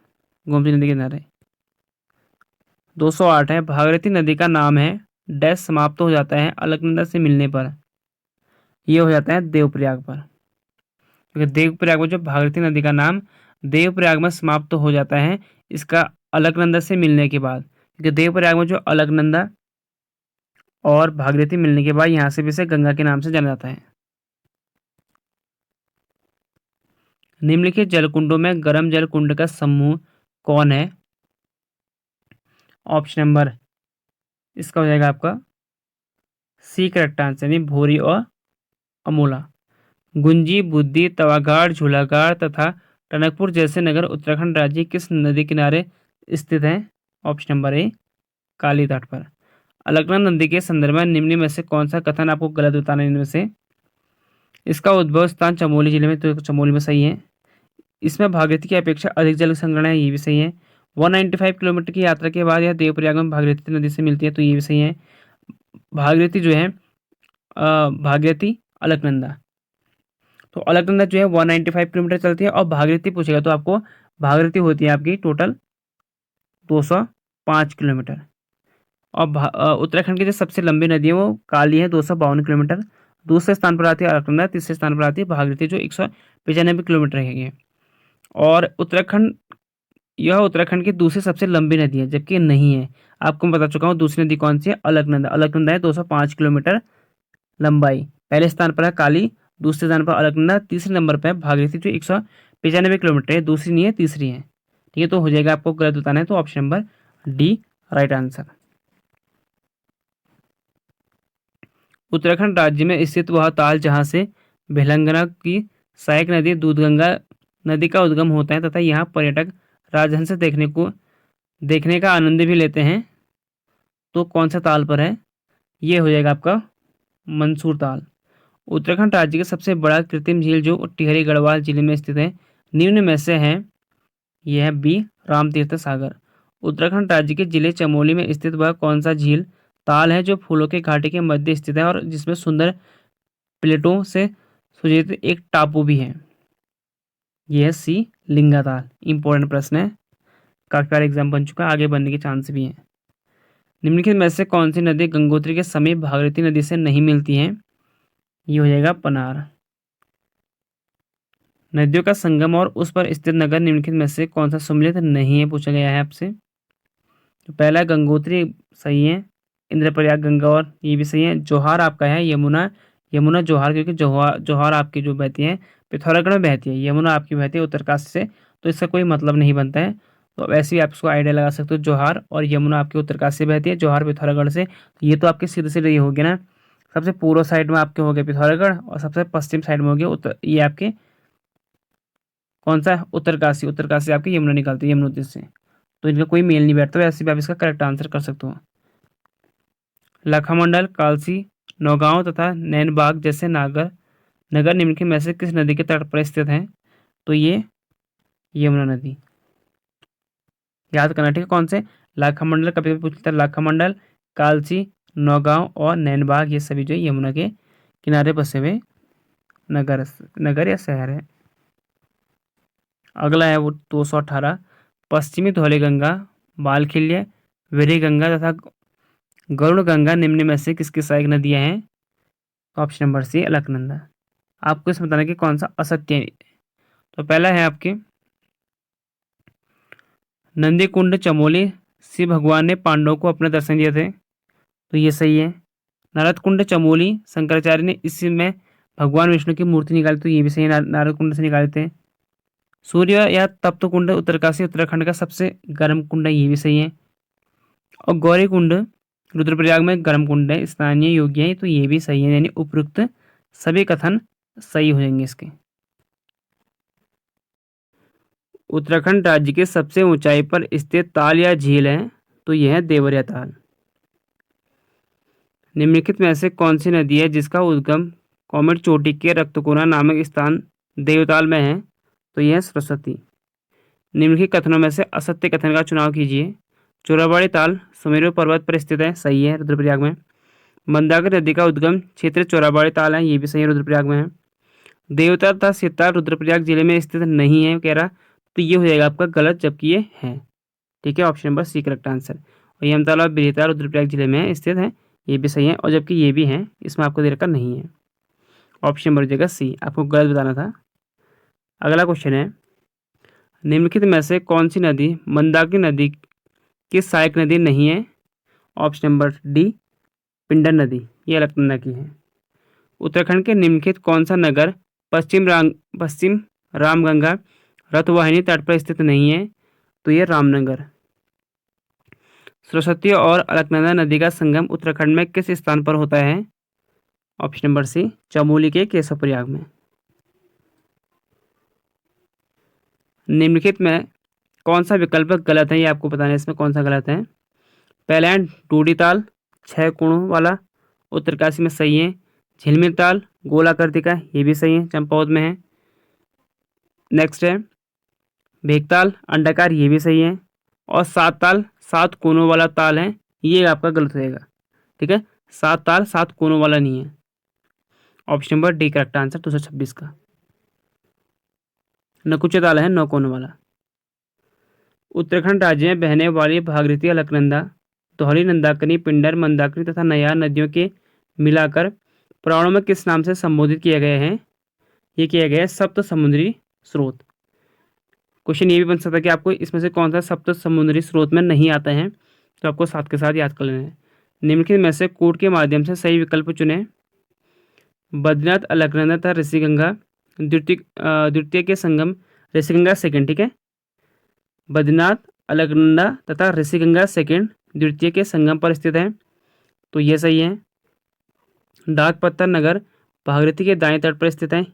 गोमती नदी के किनारे। 208 है, भागीरथी नदी का नाम है डैश समाप्त हो जाता है अलकनंदा से मिलने पर, ये हो जाता है देवप्रयाग पर। क्योंकि देवप्रयाग में जो भागीरथी नदी का नाम देवप्रयाग में समाप्त हो जाता है इसका अलकनंदा से मिलने के बाद, क्योंकि देवप्रयाग में जो अलकनंदा और भागीरथी मिलने के बाद यहाँ से भी इसे गंगा के नाम से जाना जाता है। निम्नलिखित जलकुंडों में गर्म जल कुंड का समूह कौन है। ऑप्शन नंबर इसका हो जाएगा आपका सी करेक्ट आंसर, यानी भोरी और अमोला। गुंजी, बुद्धि, तवागाड़, झूलागाड़ तथा टनकपुर जैसे नगर उत्तराखंड राज्य किस नदी किनारे स्थित हैं। ऑप्शन नंबर ए, काली तट पर। अलकनंदा नदी के संदर्भ में निम्न में से कौन सा कथन आपको गलत बताना है इनमें से। इसका उद्भव स्थान चमोली जिले में, तो चमोली में सही है। इसमें भागीरथी की अपेक्षा अधिक जल संग्रहण है, ये भी सही है। 195 किलोमीटर की यात्रा के बाद यह देवप्रयाग में भागीरथी नदी से मिलती है, तो ये भी सही है। भागीरथी जो है भागीरथी अलकनंदा, तो अलकनंदा जो है 195 किलोमीटर चलती है, और भागीरथी पूछेगा तो आपको भागीरथी होती है आपकी टोटल 205 किलोमीटर। और उत्तराखंड की जो सबसे लंबी नदी है वो काली है, 252 किलोमीटर। दूसरे स्थान पर आती है अलकनंदा, तीसरे स्थान पर आती है भागीरथी जो 195 किलोमीटर है। और यह उत्तराखंड की दूसरी सबसे लंबी नदी है, जबकि नहीं है। आपको मैं बता चुका हूँ दूसरी नदी कौन सी है, अलकनंदा। अलकनंदा है 205 किलोमीटर लंबाई। पहले स्थान पर है काली, दूसरे स्थान पर अलकनंदा, तीसरे नंबर पर है भागीरथी जो 195 किलोमीटर है। दूसरी नहीं है, तीसरी है। ठीक है, तो हो जाएगा, आपको गलत बताना है तो option number D right answer. Uttarakhand राज्य में स्थित वह ताल जहाँ से भिलंगना की सहायक नदी दूधगंगा नदी का उद्गम होता है तथा यहाँ पर्यटक राजहंस देखने का आनंद भी लेते हैं, तो कौन सा ताल पर है? ये हो जाएगा आपका मंसूर ताल। उत्तराखंड राज्य का सबसे बड़ा कृत्रिम झील जो टिहरी गढ़वाल जिले में स्थित है, निम्न में से है? यह है बी रामतीर्थ सागर। उत्तराखंड राज्य के जिले चमोली में स्थित वह कौन सा झील ताल है जो फूलों के घाटी के मध्य स्थित है और जिसमें सुंदर प्लेटों से सुजैत एक टापू भी है? यह है सी लिंगा ताल। इंपॉर्टेंट प्रश्न है, काफी बार एग्जाम बन चुका है, आगे बनने के चांस भी हैं। निम्नलिखित में से कौन सी नदी गंगोत्री के समीप भागीरथी नदी से नहीं मिलती है? ये हो जाएगा पनार। नदियों का संगम और उस पर स्थित नगर निम्नलिखित में से कौन सा सम्मिलित नहीं है, पूछा गया है आपसे। तो पहला गंगोत्री सही है, इंद्रप्रयाग गंगा और ये भी सही है। जोहार आपका है यमुना, यमुना जोहार, क्योंकि जोहार जोहार आपकी जो बहती है पिथौरागढ़ में बहती है, यमुना आपकी बहती है उत्तरकाशी से, तो इसका कोई मतलब नहीं बनता है। तो वैसे ही आप इसको आइडिया लगा सकते हो, जोहार और यमुना आपकी उत्तरकाशी से बहती है, जोहार पिथौरागढ़ से। तो ये तो आपके सीधे सीधे ये हो गया ना, सबसे पूर्व साइड में आपके हो गए पिथौरागढ़ और सबसे पश्चिम साइड में हो गया ये आपके कौन सा, उत्तरकाशी। उत्तरकाशी आपकी यमुना निकलती है यमुनोत्री से, तो इनका कोई मेल नहीं बैठता, वैसे भी आप इसका करेक्ट आंसर कर सकते हो। लखामंडल, कालसी, नौगांव तथा नैनबाग जैसे नगर निम्नलिखित में से किस नदी के तट पर स्थित हैं? तो ये यमुना नदी। याद करना, ठीक है, कौन से? लाखामंडल, कभी कभी पूछता है लाखामंडल, कालसी, नौगांव और नैनबाग, ये सभी जो यमुना के किनारे बसे हुए नगर नगर या शहर है। अगला है वो 218, पश्चिमी धौलीगंगा, बालखिल्य, वेरी गंगा तथा गरुड़ गंगा निम्न में से किसकी सहायक नदियां हैं? Option number C Alaknanda. आपको इसमें बताना कि कौन सा असत्य है। तो पहला है आपके नंदी कुंड चमोली, शिव भगवान ने पांडवों को अपने दर्शन दिए थे, तो ये सही है। नारद कुंड चमोली, शंकराचार्य ने इसमें भगवान विष्णु की मूर्ति निकाली, तो ये भी सही है, नारद कुंड से निकाले थे। सूर्य या तप्त कुंड उत्तरकाशी उत्तराखंड का सबसे गर्म कुंड है, ये भी सही है। और गौरी कुंड रुद्रप्रयाग में गर्म कुंड है, स्थानीय योग्य है, तो ये भी सही है, यानी उपयुक्त सभी कथन सही हो जाएंगे इसके। उत्तराखंड राज्य के सबसे ऊंचाई पर स्थित ताल या झील है, तो यह है देवरिया ताल। निम्नलिखित में से कौन सी नदी है जिसका उद्गम कॉमेट चोटी के रक्तकोना नामक स्थान देवताल में है? तो यह है सरस्वती। निम्नलिखित कथनों में से असत्य कथन का चुनाव कीजिए। चोराबाड़ी ताल सुमेरु पर्वत पर स्थित है, सही है, रुद्रप्रयाग में। मंदाकिनी नदी का उद्गम क्षेत्र चोराबाड़ी ताल है, ये भी सही है, रुद्रप्रयाग में है। देवता तथा सितार रुद्रप्रयाग जिले में स्थित नहीं है कह रहा, तो ये हो जाएगा आपका गलत, जबकि ये है। ठीक है, option number C correct answer. और यमताल और बिरताल रुद्रप्रयाग जिले में स्थित है, ये भी सही है, और जबकि ये भी है, इसमें आपको दे रखा नहीं है। ऑप्शन नंबर हो जाएगा सी, आपको गलत बताना था। अगला क्वेश्चन है, निम्नलिखित में से कौन सी नदी मंदाकिनी नदी की सहायक नदी नहीं है? ऑप्शन नंबर डी पिंडर नदी, ये अलकनंदा की है। उत्तराखंड के निम्नलिखित कौन सा नगर पश्चिम रामगंगा रथवाहिनी तट पर स्थित नहीं है? तो ये रामनगर। सरस्वती और अलकनंदा नदी का संगम उत्तराखंड में किस स्थान पर होता है? ऑप्शन नंबर सी चमोली के केशवप्रयाग में। निम्नलिखित में कौन सा विकल्प गलत है, ये आपको बताना है इसमें कौन सा गलत है। पहला है डूडी ताल 6 कोणों वाला, उत्तरकाशी में सही है। झिलमिल ताल गोलाकृति का, ये भी सही है, चंपावत में है। नेक्स्ट है भेकताल अंडाकार, ये भी सही है। और 7 ताल 7 कोनों वाला ताल है, ये आपका गलत रहेगा। ठीक है, 7 ताल 7 कोनों वाला नहीं है। Option number D correct answer 226 का। नकुचे ताल है 9 कोनों वाला। उत्तराखंड राज्य में बहने वाली भागीरथी अलकनंदा धौली नंदाकिनी पिंडर मंदाकिनी तथा नयार नदियों के मिलाकर पुराणों में किस नाम से संबोधित किया गया है? ये किया गया है सप्त समुद्री स्रोत। क्वेश्चन ये भी बन सकता है कि आपको इसमें से कौन सा सप्त समुद्री स्रोत में नहीं आता है, तो आपको साथ के साथ याद कर लेना है। निम्नलिखित में से कोड के माध्यम से सही विकल्प चुनें। बद्रीनाथ, अलकनंदा तथा ऋषिगंगा द्वितीय के संगम, ऋषिगंगा सेकंड, ठीक है। बद्रीनाथ, अलकनंदा तथा ऋषिगंगा सेकंड द्वितीय के संगम पर स्थित है, तो ये सही है। डाक पत्थर नगर भागीरथी के दाएं तट पर स्थित है,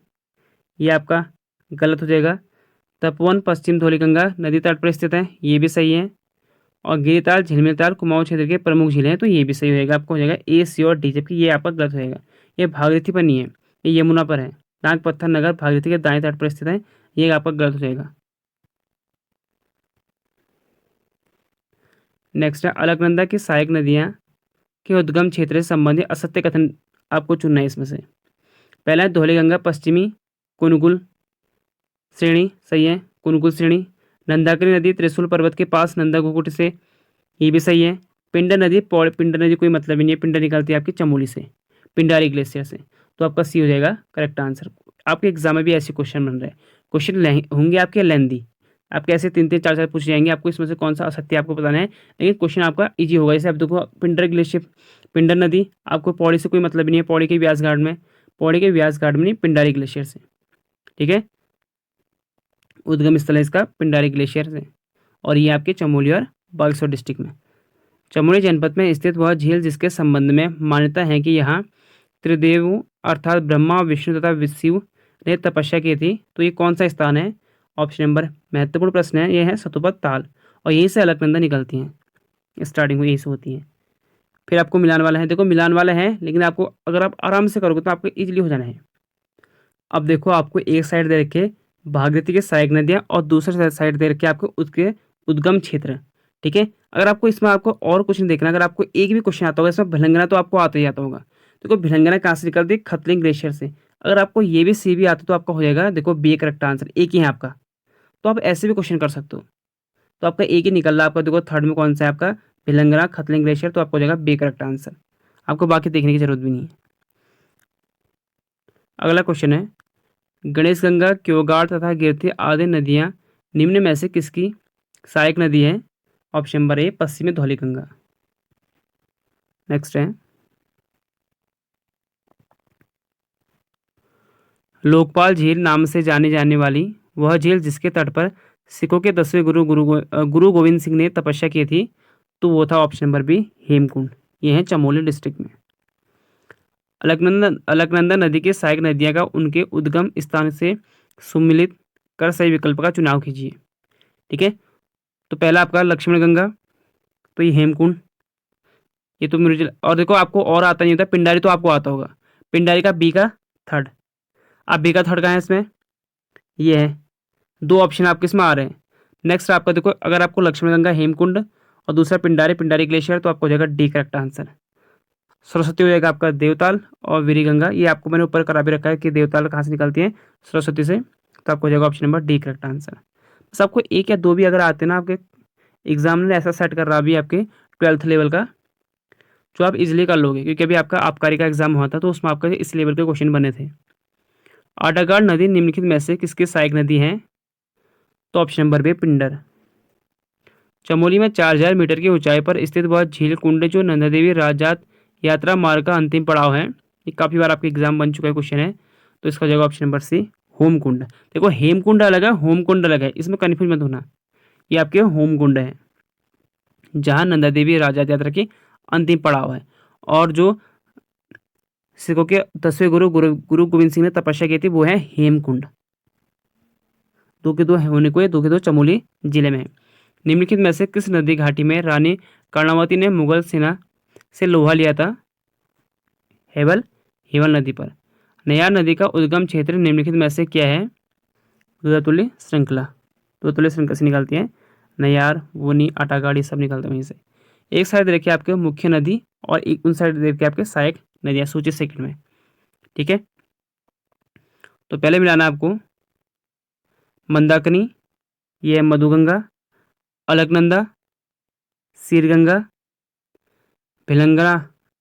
ये आपका गलत हो जाएगा। तपोवन पश्चिम धौलीगंगा नदी तट पर स्थित है, ये भी सही है। और गिरिताल, झिलमिलताल कुमाऊं क्षेत्र के प्रमुख झीलें हैं, तो ये भी सही होएगा। आपको हो जाएगा ए, सी और डी, जबकि ये आपका गलत होएगा। ये भागीरथी पर नहीं है, ये यमुना पर है। नाग पत्थर नगर भागीरथी के दाएं तट पर स्थित है, ये आपका गलत हो जाएगा। नेक्स्ट है अलकनंदा की सहायक नदियाँ के उद्गम क्षेत्र से संबंधित असत्य कथन आपको चुनना है इसमें से। पहला है धौलीगंगा पश्चिमी कुनगुल श्रेणी, सही है, कुनगुल श्रेणी। नंदाकिनी नदी त्रिशूल पर्वत के पास नंदा कुकुट से, ये भी सही है। पिंडर नदी पिंडर नदी कोई मतलब ही नहीं है, पिंडर निकलती है आपकी चमोली से, पिंडारी ग्लेशियर से, तो आपका सी हो जाएगा करेक्ट आंसर। आपके एग्जाम में भी ऐसे क्वेश्चन बन रहे हैं, क्वेश्चन होंगे आपके लेंदी, आपके ऐसे 3-3 4-4 पूछ जाएंगे, आपको इसमें से कौन सा असत्य आपको बताना है, लेकिन क्वेश्चन आपका इजी होगा। जैसे आप देखो पिंडर ग्लेशियर, पिंडर नदी आपको पौड़ी से कोई मतलब ही नहीं है, पौड़ी के व्यास घाट में, पौड़ी के व्यास घाट में नहीं, पिंडारी ग्लेशियर से, ठीक है। उद्गम स्थल है इसका पिंडारी ग्लेशियर से, और ये आपके चमोली और बागेश्वर डिस्ट्रिक्ट में। चमोली जनपद में स्थित वह झील जिसके संबंध में मान्यता है कि यहाँ त्रिदेव अर्थात ब्रह्मा, विष्णु तथा शिव ने तपस्या की थी, तो ये कौन सा स्थान है? ऑप्शन नंबर, महत्वपूर्ण प्रश्न है, ये है सतुपत ताल, और यहीं से अलकनंदा निकलती हैं, स्टार्टिंग में यहीं से होती है। फिर आपको मिलान वाला है, देखो मिलान वाला है, लेकिन आपको अगर आप आराम से करोगे तो आपको इजीली हो जाना है। अब देखो आपको एक साइड दे रखे भागीरथी के सहायक नदियाँ और दूसरे साइड दे रखे आपको उसके उद्गम क्षेत्र, ठीक है। अगर आपको इसमें आपको और कुछ नहीं देखना, अगर आपको एक भी क्वेश्चन आता होगा इसमें भिलंगना, तो आपको आता ही आता होगा। देखो भिलंगना कहाँ से निकलती है? खतलिंग ग्लेशियर से। अगर आपको ये भी सी भी आता तो आपका हो जाएगा, देखो बी करेक्ट आंसर, एक ही है आपका, तो आप ऐसे भी क्वेश्चन कर सकते हो। तो आपका एक ही निकल रहा है आपका, देखो थर्ड में कौन सा है आपका? भिलंगना, खतलिंग ग्लेशियर, तो आपको हो जाएगा बी करेक्ट आंसर, आपको बाकी देखने की जरूरत भी नहीं है। अगला क्वेश्चन है, गणेश गंगा, क्योगाड़ तथा गिरथी आदि नदियाँ निम्न में से किसकी सहायक नदी है? ऑप्शन नंबर ए, पश्चिमी धौलीगंगा। नेक्स्ट है, लोकपाल झील नाम से जानी जाने वाली वह झील जिसके तट पर सिखों के 10वें गुरु गोविंद सिंह ने तपस्या की थी, तो वो था ऑप्शन नंबर बी, हेमकुंड। ये है चमोली डिस्ट्रिक्ट में। अलकनंदा नदी के सहायक नदियाँ का उनके उद्गम स्थान से सुमिलित कर सही विकल्प का चुनाव कीजिए, ठीक है। तो पहला आपका लक्ष्मण गंगा, तो ये हेमकुंड, ये तो मुझे, और देखो आपको और आता नहीं होता, पिंडारी तो आपको आता होगा, पिंडारी का बी का थर्ड, आप बी का थर्ड कहाँ है इसमें? ये है, दो ऑप्शन आपके इसमें आ रहे हैं। नेक्स्ट आपका देखो, अगर आपको लक्ष्मण गंगा, हेमकुंड और दूसरा पिंडारी ग्लेशियर, तो आपको हो जाएगा डी करेक्ट आंसर। सरस्वती हो जाएगा आपका देवताल, और वीरी गंगा, ये आपको मैंने ऊपर करा भी रखा है कि देवताल कहाँ से निकलती है? सरस्वती से, तो आपको हो जाएगा option number D correct answer. बस आपको एक या दो भी अगर आते हैं ना, आपके एग्जामिनर ऐसा सेट कर रहा भी आपके 12th लेवल का, जो आप इजिली कर लोगे, क्योंकि अभी आपका आबकारी का एग्जाम हुआ था, तो उसमें आपका इस लेवल के क्वेश्चन बने थे। आडागाड़ नदी निम्नलिखित में से किसकी सहायक नदी है? तो option number B, Pindar. Chamoli में 4000 मीटर की ऊंचाई पर स्थित वह झील कुंड जो नंदा देवी राजात यात्रा मार्ग का अंतिम पड़ाव है, ये काफ़ी बार आपके एग्जाम बन चुका है क्वेश्चन है, तो इसका जगह ऑप्शन नंबर सी, होमकुंड। देखो हेमकुंड अलग है, होमकुंड अलग है, इसमें कन्फ्यूज मत होना, ये आपके होमकुंड है, जहाँ नंदा देवी राजात यात्रा की अंतिम पड़ाव है, और जो सिखों के 10वें गुरु गोविंद सिंह ने तपस्या की थी, वो है हेमकुंड। दो के दो होने को, दो के दो चमोली जिले में है। निम्नलिखित में से किस नदी घाटी में रानी कर्णावती ने मुगल सेना से लोहा लिया था? हेवल नदी पर। नयार नदी का उद्गम क्षेत्र निम्नलिखित में से क्या है? दूधातुली श्रृंखला, दूधातुली श्रृंखला से निकलती है, नयार, वोनी, आटागाड़ी सब निकलते हैं वहीं से। एक साइड देखिए आपके मुख्य नदी, और एक उन साइड देखिए आपके सहायक नदियाँ, सूची सेकंड में, ठीक है। तो पहले मिलाना आपको मंदाकिनी, ये है मधुगंगा, अलकनंदा, सीरगंगा, भिलंगना,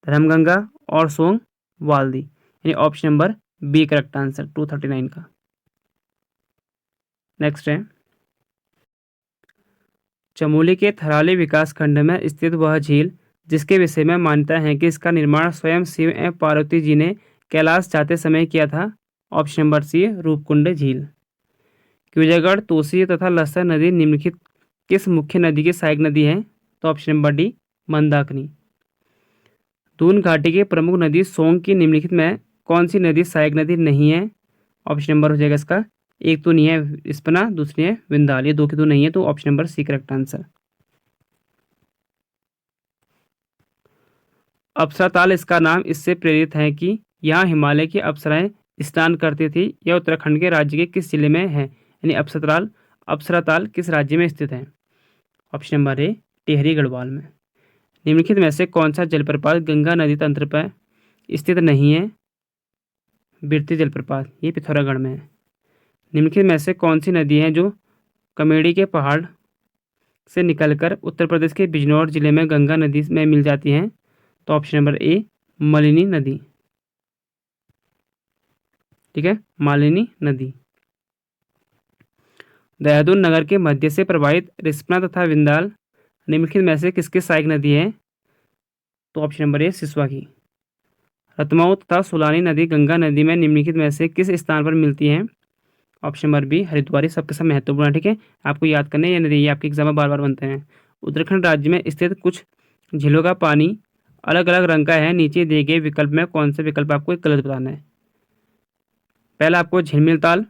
धर्मगंगा और सोंग वाल्दी, यानी option number B correct answer 239 का। नेक्स्ट है, चमोली के थराली विकास खंड में स्थित वह झील जिसके विषय में मान्यता है कि इसका निर्माण स्वयं शिव एवं पार्वती जी ने कैलाश जाते समय किया था। ऑप्शन नंबर सी रूपकुंड झील। क्यूजागढ़, तोसी तथा लस्सा नदी निम्नलिखित किस मुख्य नदी की सहायक नदी है? तो option number D Mandakini. Doon घाटी की प्रमुख नदी सोंग की निम्नलिखित में कौन सी नदी सहायक नदी नहीं है? ऑप्शन नंबर हो जाएगा इसका, एक तो नहीं है स्पना, दूसरी है विंदाल, ये दो की तो नहीं है, तो option number C correct answer. Apsara Tal इसका नाम इससे प्रेरित है कि यहाँ हिमालय की अप्सराएं स्नान करती थी। यह उत्तराखंड के राज्य के किस जिले में है? यानी अप्सरा ताल किस राज्य में स्थित है? ऑप्शन नंबर ए टिहरी गढ़वाल में। निम्नलिखित में से कौन सा जलप्रपात गंगा नदी तंत्र पर स्थित नहीं है? बिरती जलप्रपात, ये पिथौरागढ़ में है। निम्नलिखित में से कौन सी नदी है जो कमेड़ी के पहाड़ से निकलकर उत्तर प्रदेश के बिजनौर जिले में गंगा नदी में मिल जाती हैं? तो ऑप्शन नंबर ए मलिनी नदी। ठीक है, मालिनी नदी। देहरादून नगर के मध्य से प्रवाहित रिस्पना तथा विंदाल निम्नलिखित में से किसकी सहायक नदी है? तो ऑप्शन नंबर ए सिसवा की। रतमाऊ तथा सुलानी नदी गंगा नदी में निम्नलिखित में से किस स्थान पर मिलती हैं? Option number B Haridwar. सबके सब महत्वपूर्ण है, ठीक है, आपको याद करने ये नदी, ये आपके एग्जाम में बार बार बनते हैं। उत्तराखंड राज्य में स्थित कुछ झीलों का पानी अलग अलग रंग का है। नीचे दिए गए विकल्प में कौन सा विकल्प आपको एक गलत बताना है? पहला आपको झिलमिल ताल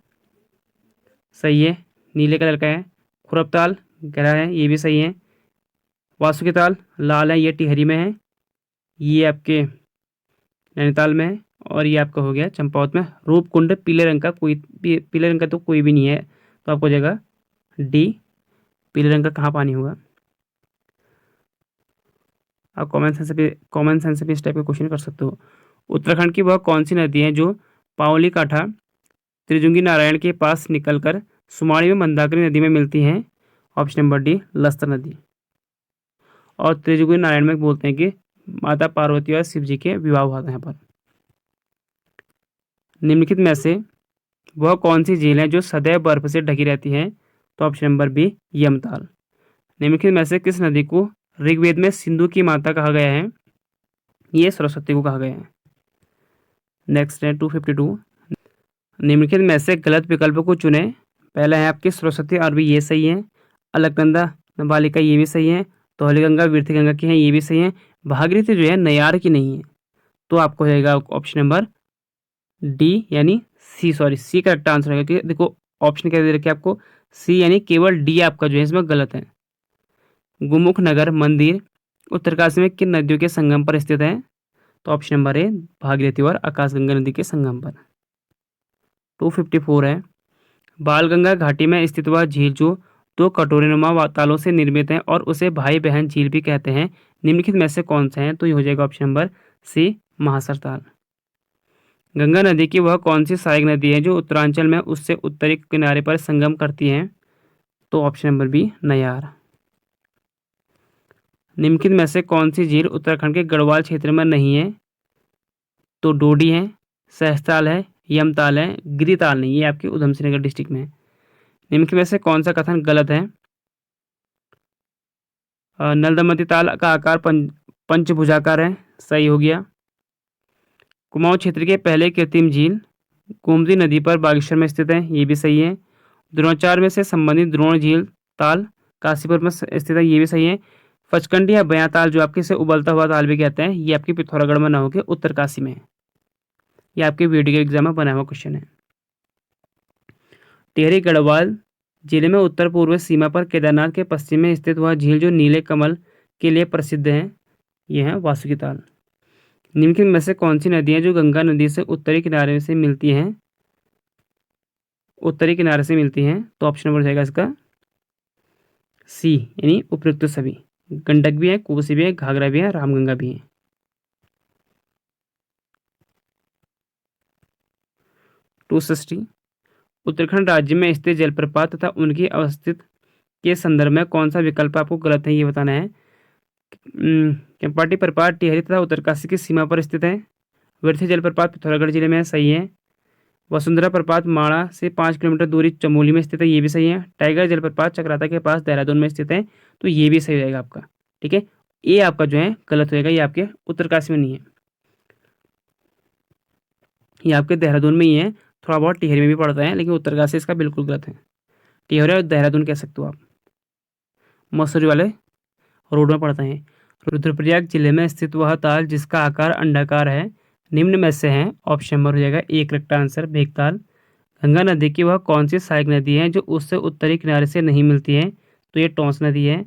सही है, नीले कलर का है। खुरब ताल गहरा है, ये भी सही है। वासुकी ताल लाल है, ये टिहरी में है। ये आपके नैनीताल में है। और ये आपका हो गया चंपावत में। रूपकुंड पीले रंग का, कोई भी पीले रंग का तो कोई भी नहीं है, तो आपको हो जाएगा डी। पीले रंग का कहाँ पानी होगा? आप कॉमन सेंस से भी इस टाइप के क्वेश्चन कर सकते हो। उत्तराखंड की वह कौन सी नदी है जो पावली काठा त्रिजुंगी नारायण के पास निकलकर सुमाड़ी में मंदाकिनी नदी में मिलती हैं? ऑप्शन नंबर डी लस्तर नदी। और त्रिजुंगी नारायण में बोलते हैं कि माता पार्वती और शिव जी के विवाह हुआ था यहाँ पर। निम्नलिखित में से वह कौन सी झील है जो सदैव बर्फ से ढकी रहती है? तो ऑप्शन नंबर बी यमताल। निम्नलिखित में से किस नदी को ऋग्वेद में सिंधु की माता कहा गया है? ये सरस्वती को कहा गया है। नेक्स्ट है 252। निम्नलिखित में से गलत विकल्प को चुने। पहला है आपकी सरस्वती अरबी, ये सही है। अलकनंदा नाबालिका, ये भी सही है। धौलीगंगा विरथी गंगा की है, ये भी सही है। भागीरथी जो है नयार की नहीं है, तो आपको हो जाएगा ऑप्शन नंबर डी यानी सी, सॉरी सी करेक्ट आंसर है। क्योंकि देखो ऑप्शन क्या दे रखे आपको, सी यानी केवल डी आपका जो है इसमें गलत है। गुमुख नगर मंदिर उत्तरकाशी में किन नदियों के संगम पर स्थित है? तो ऑप्शन नंबर ए भागीरथी और आकाशगंगा नदी के संगम पर। 254 है। बालगंगा घाटी में स्थित वह झील जो दो कटोरीनुमा तालों से निर्मित है और उसे भाई बहन झील भी कहते हैं, निम्नलिखित में से कौन सा है? तो ये हो जाएगा ऑप्शन नंबर सी महासर ताल। गंगा नदी की वह कौन सी सहायक नदी है जो उत्तरांचल में उससे उत्तरी किनारे पर संगम करती है? तो ऑप्शन नंबर बी नयार। निम्नलिखित में से कौन सी झील उत्तराखंड के गढ़वाल क्षेत्र में नहीं है? तो डोडी है, सहस्त्रताल है, यमताल है, गिरिताल नहीं, ये आपके उधम सिंह नगर डिस्ट्रिक्ट में है। निम्नलिखित में से कौन सा कथन गलत है? नल दमती ताल का आकार पंचभुजाकार है, सही हो गया। कुमाऊं क्षेत्र के पहले कृत्रिम झील गोमती नदी पर बागेश्वर में स्थित है, ये भी सही है। द्रोणाचार्य में से संबंधित द्रोण झील ताल काशीपुर में स्थित है, ये भी सही है। पचकंडी या बयां ताल जो आपके से उबलता हुआ ताल भी कहते हैं, ये आपके पिथौरागढ़ में ना होकर उत्तरकाशी में है। ये आपके वीडियो के एग्जाम में बना हुआ क्वेश्चन है। टिहरी गढ़वाल जिले में उत्तर पूर्व सीमा पर केदारनाथ के पश्चिम में स्थित वह झील जो नीले कमल के लिए प्रसिद्ध है, ये है वासुकी ताल। निम्नलिखित में से कौन सी नदियां जो गंगा नदी से उत्तरी किनारे से मिलती हैं? उत्तरी किनारे से मिलती हैं, तो ऑप्शन नंबर हो जाएगा इसका सी यानी उपयुक्त सभी। गंडक भी है, कोसी भी है, घाघरा भी है, रामगंगा भी है। 260 उत्तराखंड राज्य में स्थित जलप्रपात तथा उनकी अवस्थित के संदर्भ में कौन सा विकल्प आपको गलत है, ये बताना है। केम्पाटी प्रपात टिहरी तथा उत्तरकाशी की सीमा पर स्थित है। विरथी जलप्रपात पिथौरागढ़ जिले में है, सही है। वसुंधरा प्रपात माणा से 5 किलोमीटर दूरी चमोली में स्थित है, ये भी सही है। टाइगर जलप्रपात चक्राता के पास देहरादून में स्थित है, तो ये भी सही हो जाएगा आपका। ठीक है, ये आपका जो है गलत हो जाएगा, ये आपके उत्तरकाशी में नहीं है, ये आपके देहरादून में ही है। थोड़ा बहुत टिहरी में भी पड़ता है, लेकिन उत्तरकाशी इसका बिल्कुल गलत है। टिहरी और देहरादून कह सकते हो आप, मसूरी वाले रोड में पड़ता है। रुद्रप्रयाग जिले में स्थित वह ताल जिसका आकार अंडाकार है निम्न में से है। ऑप्शन नंबर हो जाएगा एक करेक्ट आंसर, भेगताल। गंगा नदी की वह कौन सी सहायक नदी है जो उससे उत्तरी किनारे से नहीं मिलती है, तो ये टोंस नदी है।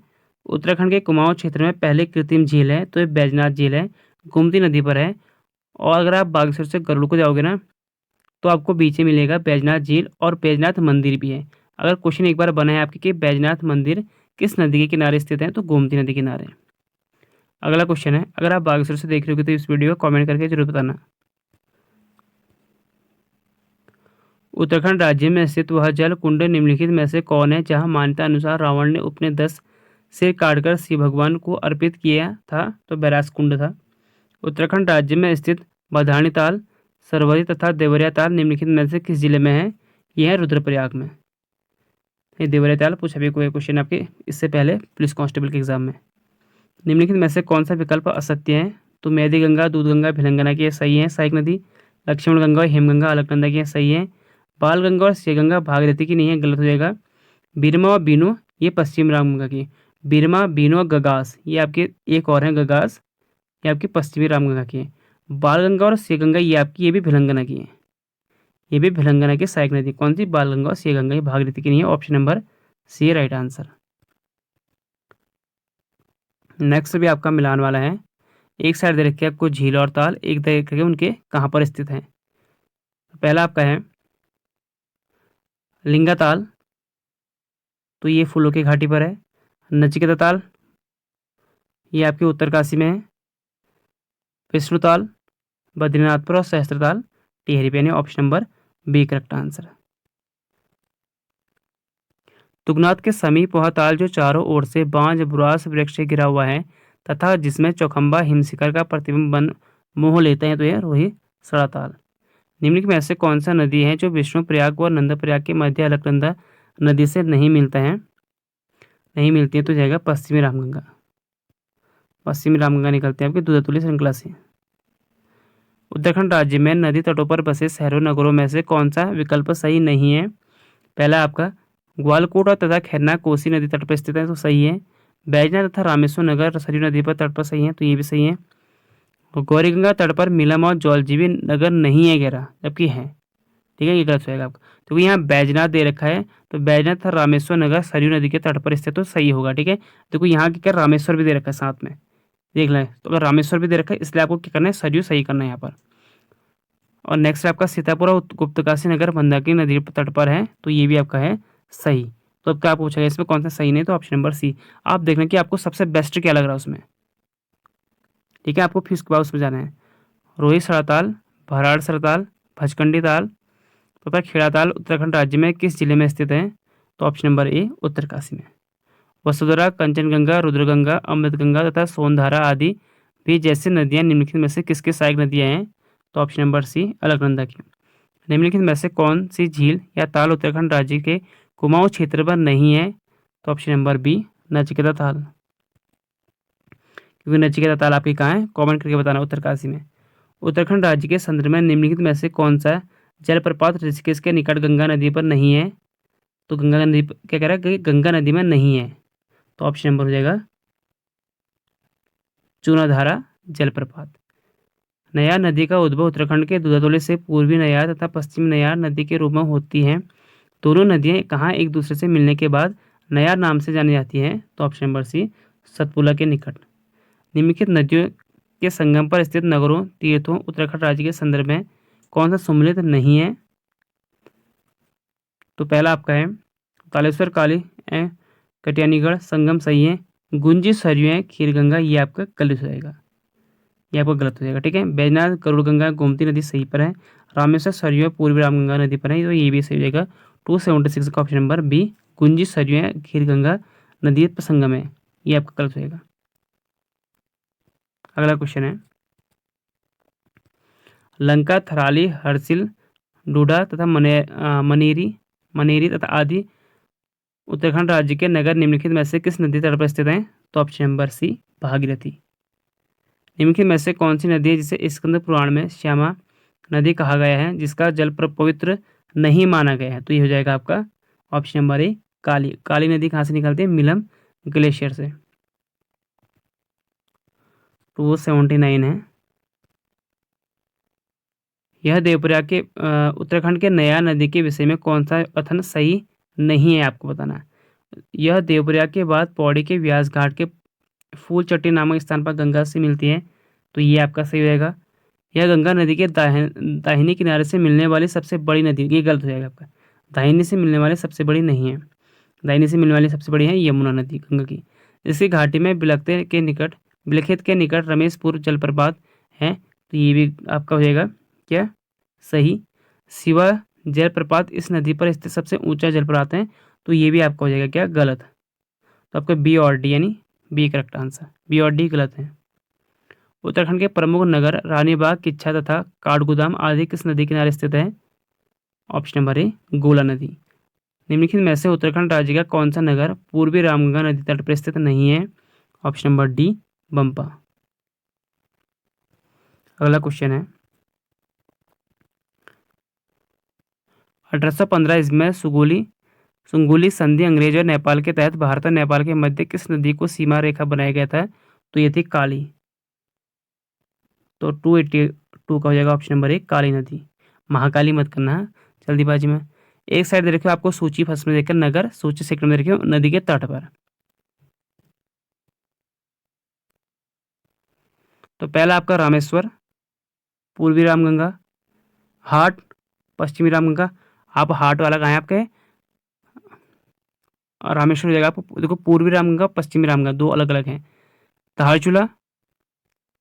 उत्तराखंड के कुमाऊं क्षेत्र में पहली कृत्रिम झील है, तो ये बैजनाथ झील है, गोमती नदी पर है। और अगर आप बागेश्वर से गरुड़ को जाओगे ना, तो आपको बीच में मिलेगा बैजनाथ झील और बैजनाथ मंदिर भी है। अगर क्वेश्चन एक बार बना है आपके कि बैजनाथ मंदिर किस नदी के किनारे स्थित है, तो गोमती नदी के किनारे। अगला क्वेश्चन है, अगर आप बागेश्वर से देख रहे हो तो इस वीडियो को कमेंट करके जरूर बताना। उत्तराखंड राज्य में स्थित वह जल कुंड निम्नलिखित में से कौन है जहां मान्यता अनुसार रावण ने अपने 10 सिर काटकर शिव भगवान को अर्पित किया था, तो बैरास कुंड था। उत्तराखंड राज्य में स्थित बधानी ताल, सरवरी तथा देवरिया ताल निम्नलिखित में से किस जिले में है, यह है रुद्रप्रयाग में। ये देवरिया ताल पूछा भी कोई क्वेश्चन आपके इससे पहले पुलिस कांस्टेबल के एग्जाम में। निम्नलिखित में से कौन सा विकल्प असत्य है, तो मेदी गंगा, दूध गंगा, भिलंगना की सही है सहायक नदी। लक्ष्मण गंगा और हेमगंगा अलकनंदा की सही है। बाल गंगा और श्रीगंगा भागीरथी की नहीं है, गलत हो जाएगा। बीरमा और बीनो ये पश्चिम रामगंगा की। बीरमा, बीनो और गगास ये आपके एक और हैं, गगास ये आपकी पश्चिमी रामगंगा की है। बाल गंगा और श्रीगंगा ये आपकी ये भी भिलंगना की है, ये भी भिलंगना की सहायक नदी। कौन सी, बाल गंगा और श्रीगंगा, ये भागीरथी की नहीं है। Option number C right answer. Next भी आपका मिलान वाला है। एक साइड दे रखे आपको झील और ताल, एक दे रखे उनके कहाँ पर स्थित हैं। पहला आपका है लिंगा ताल, तो ये फूलों की घाटी पर है। नचिकेता ताल ये आपके उत्तरकाशी में है। विष्णुताल बद्रीनाथपुर और सहस्त्रताल टिहरी पे, यानी option number B correct answer. Tungnath के समीप वह ताल जो चारों ओर से बांज बुरास वृक्ष से घिरा हुआ है तथा जिसमें चौखंबा हिमशिखर का प्रतिबिंब बन मोह लेते हैं, तो यह रोही सड़ा ताल। निम्नलिखित में से कौन सा नदी है जो विष्णु प्रयाग व नंद प्रयाग के मध्य अलकनंदा नदी से नहीं मिलता है, नहीं मिलती है, तो जाएगा पश्चिमी रामगंगा। पश्चिमी रामगंगा निकलते हैं आपके दूधातुली श्रृंखला से। उत्तराखंड राज्य में नदी तटों पर बसे शहरों नगरों में से कौन सा विकल्प सही नहीं है। पहला आपका ग्वालकोट तथा खैरना कोसी नदी तट पर स्थित है, तो सही है। बैजनाथ तथा रामेश्वर नगर सरयू नदी पर तट पर सही है, तो ये भी सही है। और गौरीगंगा तट पर मिलम और जौलजीबी नगर नहीं है गहरा, जबकि है। ठीक है, ये गलत हो जाएगा आपका, क्योंकि यहाँ बैजनाथ दे रखा है, तो बैजनाथ तथा रामेश्वर नगर सरयू नदी के तट पर स्थित, तो सही होगा। ठीक है, देखो यहाँ की क्या रामेश्वर भी दे रखा है साथ में, देख लें, तो अगर रामेश्वर भी दे रखा है इसलिए आपको क्या करना है, सरयू सही करना है यहाँ पर। और नेक्स्ट आपका सीतापुर और गुप्तकाशी नगर मंदाकिनी नदी तट पर है, तो ये भी आपका है सही। तो अब क्या पूछा गया इसमें कौन सा सही नहीं, तो ऑप्शन नंबर सी। आप देखना कि आपको सबसे बेस्ट क्या लग रहा है उसमें। ठीक है, आपको फिर उसके बाद उसमें जाना है। रोहित सड़ाताल, भराड़ सरताल, भचकंडी ताल तथा खेड़ाताल उत्तराखंड राज्य में किस जिले में स्थित है, तो ऑप्शन नंबर ए उत्तरकाशी में। वसुधरा, कंचनगंगा, रुद्रगंगा, अमृतगंगा तथा सोनधारा आदि भी जैसे नदियां निम्नलिखित में से किसकी सहायक नदियां हैं, तो ऑप्शन नंबर सी अलकनंदा की। निम्नलिखित में से कौन सी झील या ताल उत्तराखंड राज्य के कुमाऊं क्षेत्र पर नहीं है, तो ऑप्शन नंबर बी नचिकेता ताल। क्योंकि नचिकेता ताल आपकी कहाँ है, कमेंट करके बताना उत्तरकाशी में। उत्तराखंड राज्य के संदर्भ में निम्नलिखित में से कौन सा जलप्रपात ऋषिकेश के निकट गंगा नदी पर नहीं है, तो गंगा नदी क्या कह रहा है कि गंगा नदी में नहीं है, तो ऑप्शन नंबर हो जाएगा चूनाधारा जलप्रपात। नयार नदी का उद्भव उत्तराखंड के दूधातोले से पूर्वी नयार तथा पश्चिमी नयार नदी के रूप में होती हैं। दोनों नदियां कहाँ एक दूसरे से मिलने के बाद नयार नाम से जानी जाती हैं, तो ऑप्शन नंबर सी सतपुला के निकट। निम्नलिखित नदियों के संगम पर स्थित नगरों तीर्थों उत्तराखंड राज्य के संदर्भ में कौन सा सम्मिलित नहीं है, तो पहला आपका है तालेश्वर, काली कटियानीगढ़ संगम सही है। गुंजी, सरयू, खीरगंगा ये आपका गलत हो जाएगा, ये आपका गलत हो जाएगा। ठीक है, बैजनाथ, गरुड़गंगा, गोमती नदी सही पर है। रामेश्वर, सरयू पूर्वी रामगंगा नदी पर है, तो ये भी सही हो जाएगा। 276 का option number B Gunji, Sarayu, Khirganga नदी पर संगम है, ये आपका गलत हो जाएगा। अगला क्वेश्चन है, लंका, थराली, हर्षिल, डूडा तथा मनेरी तथा आदि उत्तराखंड राज्य के नगर निम्नलिखित में से किस नदी तट पर स्थित हैं? तो ऑप्शन नंबर सी भागीरथी। निम्नलिखित में से कौन सी नदी है जिसे स्कंद पुराण में श्यामा नदी कहा गया है, जिसका जल पवित्र नहीं माना गया है? तो ये हो जाएगा आपका ऑप्शन नंबर ए काली। काली नदी कहाँ से निकलती है? मिलम ग्लेशियर से। 279 है। यह देवप्रयाग के उत्तराखंड के नया नदी के विषय में कौन सा कथन सही नहीं है, आपको बताना है। यह देवप्रयाग के बाद पौड़ी के व्यास घाट के फूल चट्टी नामक स्थान पर गंगा से मिलती है, तो ये आपका सही हो जाएगा। यह गंगा नदी के दाहिनी किनारे से मिलने वाली सबसे बड़ी नदी, ये गलत हो जाएगा आपका। दाहिनी से मिलने वाली सबसे बड़ी नहीं है, दाहिनी से मिलने वाली सबसे बड़ी है यमुना नदी गंगा की। इसकी घाटी में बिलखेत के निकट रमेशपुर जलप्रपात है, तो ये भी आपका हो जाएगा क्या सही। शिवा जलप्रपात इस नदी पर स्थित सबसे ऊंचा जलप्रपात है, तो ये भी आपका हो जाएगा क्या गलत। तो आपका बी और डी यानी बी करेक्ट आंसर, बी और डी गलत है। उत्तराखंड के प्रमुख नगर रानीबाग, किच्छा तथा काठगोदाम आदि किस नदी किनारे स्थित है? ऑप्शन नंबर ए गोला नदी। निम्नलिखित में से उत्तराखंड राज्य का कौन सा नगर पूर्वी रामगंगा नदी तट पर स्थित नहीं है? Option number D Bampa. अगला क्वेश्चन है 1815 ईस्वी में सुंगुली संधि अंग्रेज और नेपाल के तहत भारत और नेपाल के मध्य किस नदी को सीमा रेखा बनाया गया था? तो ये थी काली। तो 282 का हो जाएगा ऑप्शन नंबर ए काली नदी। महाकाली मत करना है जल्दीबाजी में। एक साइड दे रखे हो आपको सूची फर्स्ट में देखकर नगर, सूची सेकंड में देखिए नदी के तट पर। तो पहला आपका रामेश्वर, पूर्वी रामगंगा, हाट, पश्चिमी रामगंगा। आप हाट वाला कहाँ है आपके? और रामेश्वर हो जाएगा आपको। देखो पूर्वी रामगंगा पश्चिमी रामगंगा दो अलग अलग हैं। धारचूला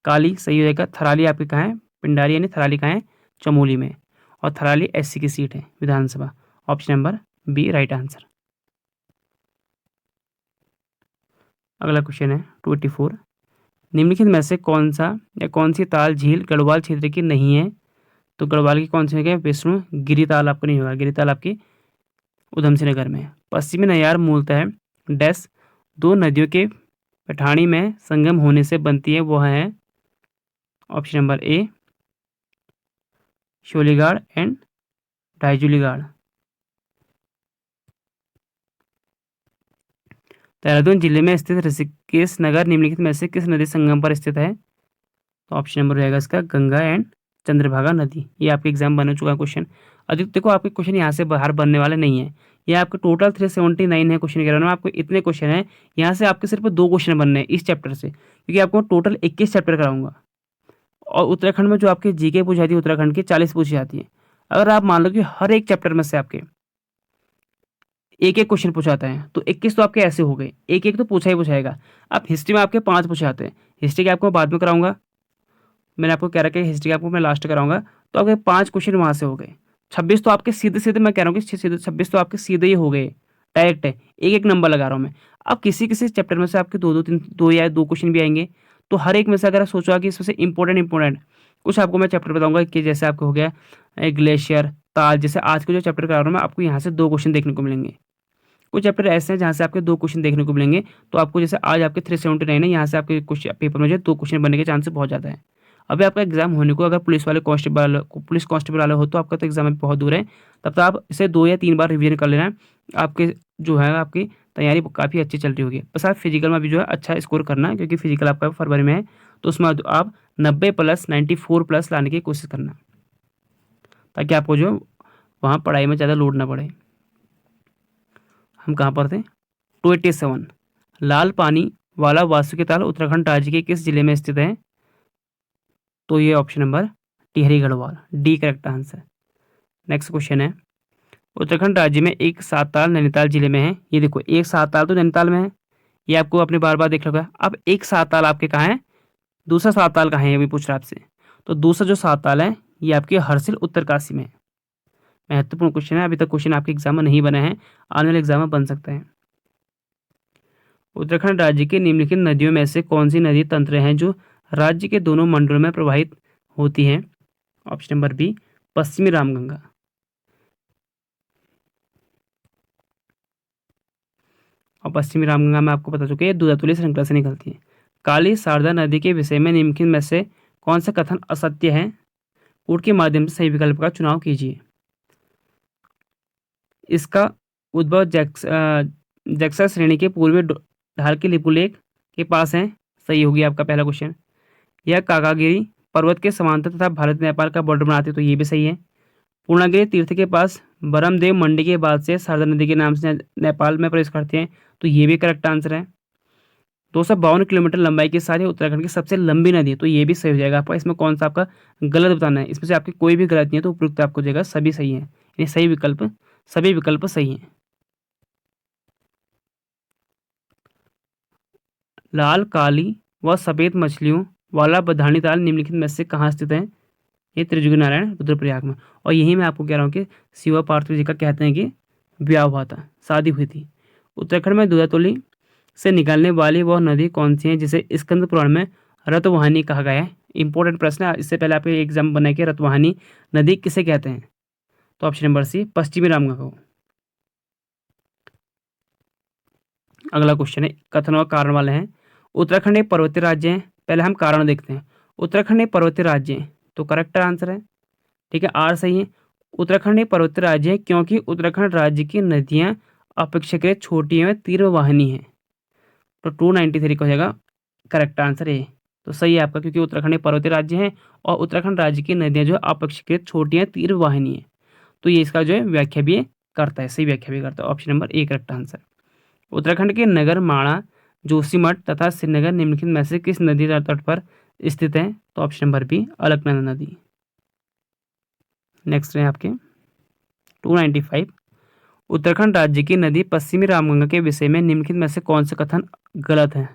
काली सही हो जाएगा। थराली आपके कहाँ है? पिंडारी यानी थराली कहाँ है? चमोली में। और थराली एससी की सीट है विधानसभा। Option number B right answer. अगला क्वेश्चन है 284। निम्नलिखित में से कौन सी ताल झील गढ़वाल क्षेत्र की नहीं है? तो गढ़वाल की कौन सी है? विष्णु गिरी ताल आपको नहीं होगा, गिरी ताल आपकी उधम सिंह नगर में। पश्चिमी नयार मूलतः डैश दो नदियों के पठानी में संगम होने से बनती है, वह है option number A Sholigad and Dhaijuligad. Dehradun जिले में स्थित ऋषिकेश नगर निम्नलिखित में से किस नदी संगम पर स्थित है? तो ऑप्शन नंबर रहेगा इसका गंगा एंड चंद्रभागा नदी। ये आपके एग्जाम बन चुका है क्वेश्चन। अधिक देखो आपके क्वेश्चन यहाँ से बाहर बनने वाले नहीं है। ये आपके टोटल 379 है क्वेश्चन के, में आपको इतने क्वेश्चन है, यहाँ से आपके सिर्फ 2 क्वेश्चन बनने हैं इस चैप्टर से, क्योंकि आपको टोटल 21 चैप्टर कराऊंगा। और उत्तराखंड में जो आपकी जीके पूछी जाती है उत्तराखंड की 40 पूछी जाती है। अगर आप मान लो कि हर एक चैप्टर में से आपके एक एक क्वेश्चन पूछाता है, तो 21 तो आपके ऐसे हो गए, एक एक तो पूछा ही पूछाएगा। अब हिस्ट्री में आपके 5 पूछे आते हैं, हिस्ट्री के आपको बाद में कराऊंगा, मैंने आपको कह रखा है हिस्ट्री आपको मैं लास्ट कराऊंगा। तो आपके 5 क्वेश्चन वहां से हो गए। 26 तो आपके सीधे सीधे, मैं कह रहा हूँ कि 26 तो आपके सीधे ही हो गए, डायरेक्ट है, एक एक नंबर लगा रहा हूँ मैं। अब किसी किसी चैप्टर में से आपके 2 या 2 क्वेश्चन भी आएंगे, तो हर एक में से अगर आप सोचो कि इसमें से इंपॉर्टेंट कुछ आपको मैं चैप्टर बताऊंगा कि जैसे आपको हो गया ग्लेशियर ताल, जैसे आज के जो चैप्टर करा रहा हूँ मैं, आपको यहाँ से 2 क्वेश्चन देखने को मिलेंगे। कुछ चैप्टर ऐसे हैं जहाँ से आपके 2 क्वेश्चन देखने को मिलेंगे। तो आपको जैसे आज आपके 379 है, यहाँ से आपके क्वेश्चन पेपर में जो 2 क्वेश्चन बनने के चांसेस बहुत ज़्यादा है। अभी आपका एग्जाम होने को, अगर पुलिस कांस्टेबल वाले हो तो आपका तो एग्जाम बहुत दूर है, तब तो आप इसे 2 या 3 बार रिवीजन कर लेना। आपके जो है आपकी तैयारी काफ़ी अच्छी चल रही होगी। बस आप फिजिकल में भी जो है अच्छा स्कोर करना, क्योंकि फिजिकल आपका फरवरी में है, तो उसमें आप 90+, 94+ लाने की कोशिश करना, ताकि आपको जो वहाँ पढ़ाई में ज़्यादा लोड ना पड़े। हम कहाँ पर थे? 287 लाल पानी वाला वासुकी ताल उत्तराखंड राज्य के किस जिले में स्थित है? तो ये option number Tehri Garhwal, D correct answer. Next question है उत्तराखंड राज्य में एक सात ताल नैनीताल जिले में है। ये देखो एक सात ताल तो नैनीताल में है, ये आपको अपने बार बार देख लगा। अब एक सात ताल आपके कहाँ है? दूसरा सात ताल कहाँ है, ये भी पूछ रहा है आपसे। तो दूसरा जो सात ताल है ये आपके हरसिल उत्तरकाशी में है। महत्वपूर्ण क्वेश्चन है, अभी तक क्वेश्चन आपके एग्जाम में नहीं बने हैं, आने वाले एग्जाम में बन सकते हैं। उत्तराखंड राज्य की निम्नलिखित नदियों में से कौन सी नदी तंत्र हैं जो राज्य के दोनों मंडलों में प्रवाहित होती हैं? ऑप्शन नंबर बी पश्चिमी रामगंगा। और पश्चिमी रामगंगा में आपको पता चुका है दूधातुली श्रृंखला से निकलती है। काली शारदा नदी के विषय में निम्नलिखित में से कौन सा कथन असत्य है? कूट के माध्यम से सही विकल्प का चुनाव कीजिए। इसका उद्भव जक्सर श्रेणी के पूर्वी ढाल के लिपुलेख के पास है। सही होगी आपका पहला क्वेश्चन। यह काकागिरी पर्वत के समांतर तथा भारत नेपाल का बॉर्डर बनाती है, तो ये भी सही है। पूर्णागिरि तीर्थ के पास बरमदेव मंडी के बाद से शारदा नदी के नाम से नेपाल में प्रवेश करते हैं, तो ये भी करेक्ट आंसर है। 252 किलोमीटर लंबाई के साथ उत्तराखंड की सबसे लंबी नदी है, तो ये भी सही हो जाएगा आपका। इसमें कौन सा आपका गलत बताना है, इसमें से आपकी कोई भी गलत नहीं है, तो उपयुक्त आपको जाएगा सभी सही है, यानी सही विकल्प, सभी विकल्प सही हैं। लाल काली व सफेद मछलियों वाला बधानी ताल निम्नलिखित में से कहाँ स्थित है? ये त्रिजुगी नारायण रुद्रप्रयाग में। और यही मैं आपको कह रहा हूँ कि शिवा पार्थिव जी का कहते हैं कि ब्याह हुआ था, शादी हुई थी। उत्तराखंड में दूधातुली से निकलने वाली वह नदी कौन सी है जिसे स्कंद पुराण में रतवाहिनी कहा गया है? इंपॉर्टेंट प्रश्न है, इससे पहले आपके एग्जाम बना के रतवाहिनी नदी किसे कहते हैं? तो ऑप्शन नंबर सी पश्चिमी रामगंगा को। अगला क्वेश्चन है कथन और कारण वाले हैं। उत्तराखंड एक पर्वतीय राज्य है। पहले हम कारण देखते हैं। उत्तराखंड एक पर्वतीय राज्य है, तो करेक्ट आंसर है, ठीक है, आर सही है। उत्तराखंड एक पर्वतीय राज्य है क्योंकि उत्तराखंड राज्य की नदियां अपेक्षाकृत छोटी एवं तीव्र वाहिनी है, तो 293 का हो जाएगा करेक्ट आंसर है। तो सही है आपका, क्योंकि उत्तराखंड एक पर्वतीय राज्य है और उत्तराखंड राज्य की नदियां जो है अपेक्षाकृत छोटी हैं, तीव्र वाहिनी है, तो ये इसका जो है व्याख्या भी करता है, सही व्याख्या भी करता है। Option number A correct answer. Uttarakhand के नगर माणा, जोशीमठ तथा श्रीनगर निम्नलिखित में से किस नदी तट पर स्थित है? तो ऑप्शन नंबर बी अलकनंदा नदी। नेक्स्ट है आपके 295। उत्तराखंड राज्य की नदी पश्चिमी रामगंगा के विषय में निम्नलिखित में से कौन से कथन गलत है?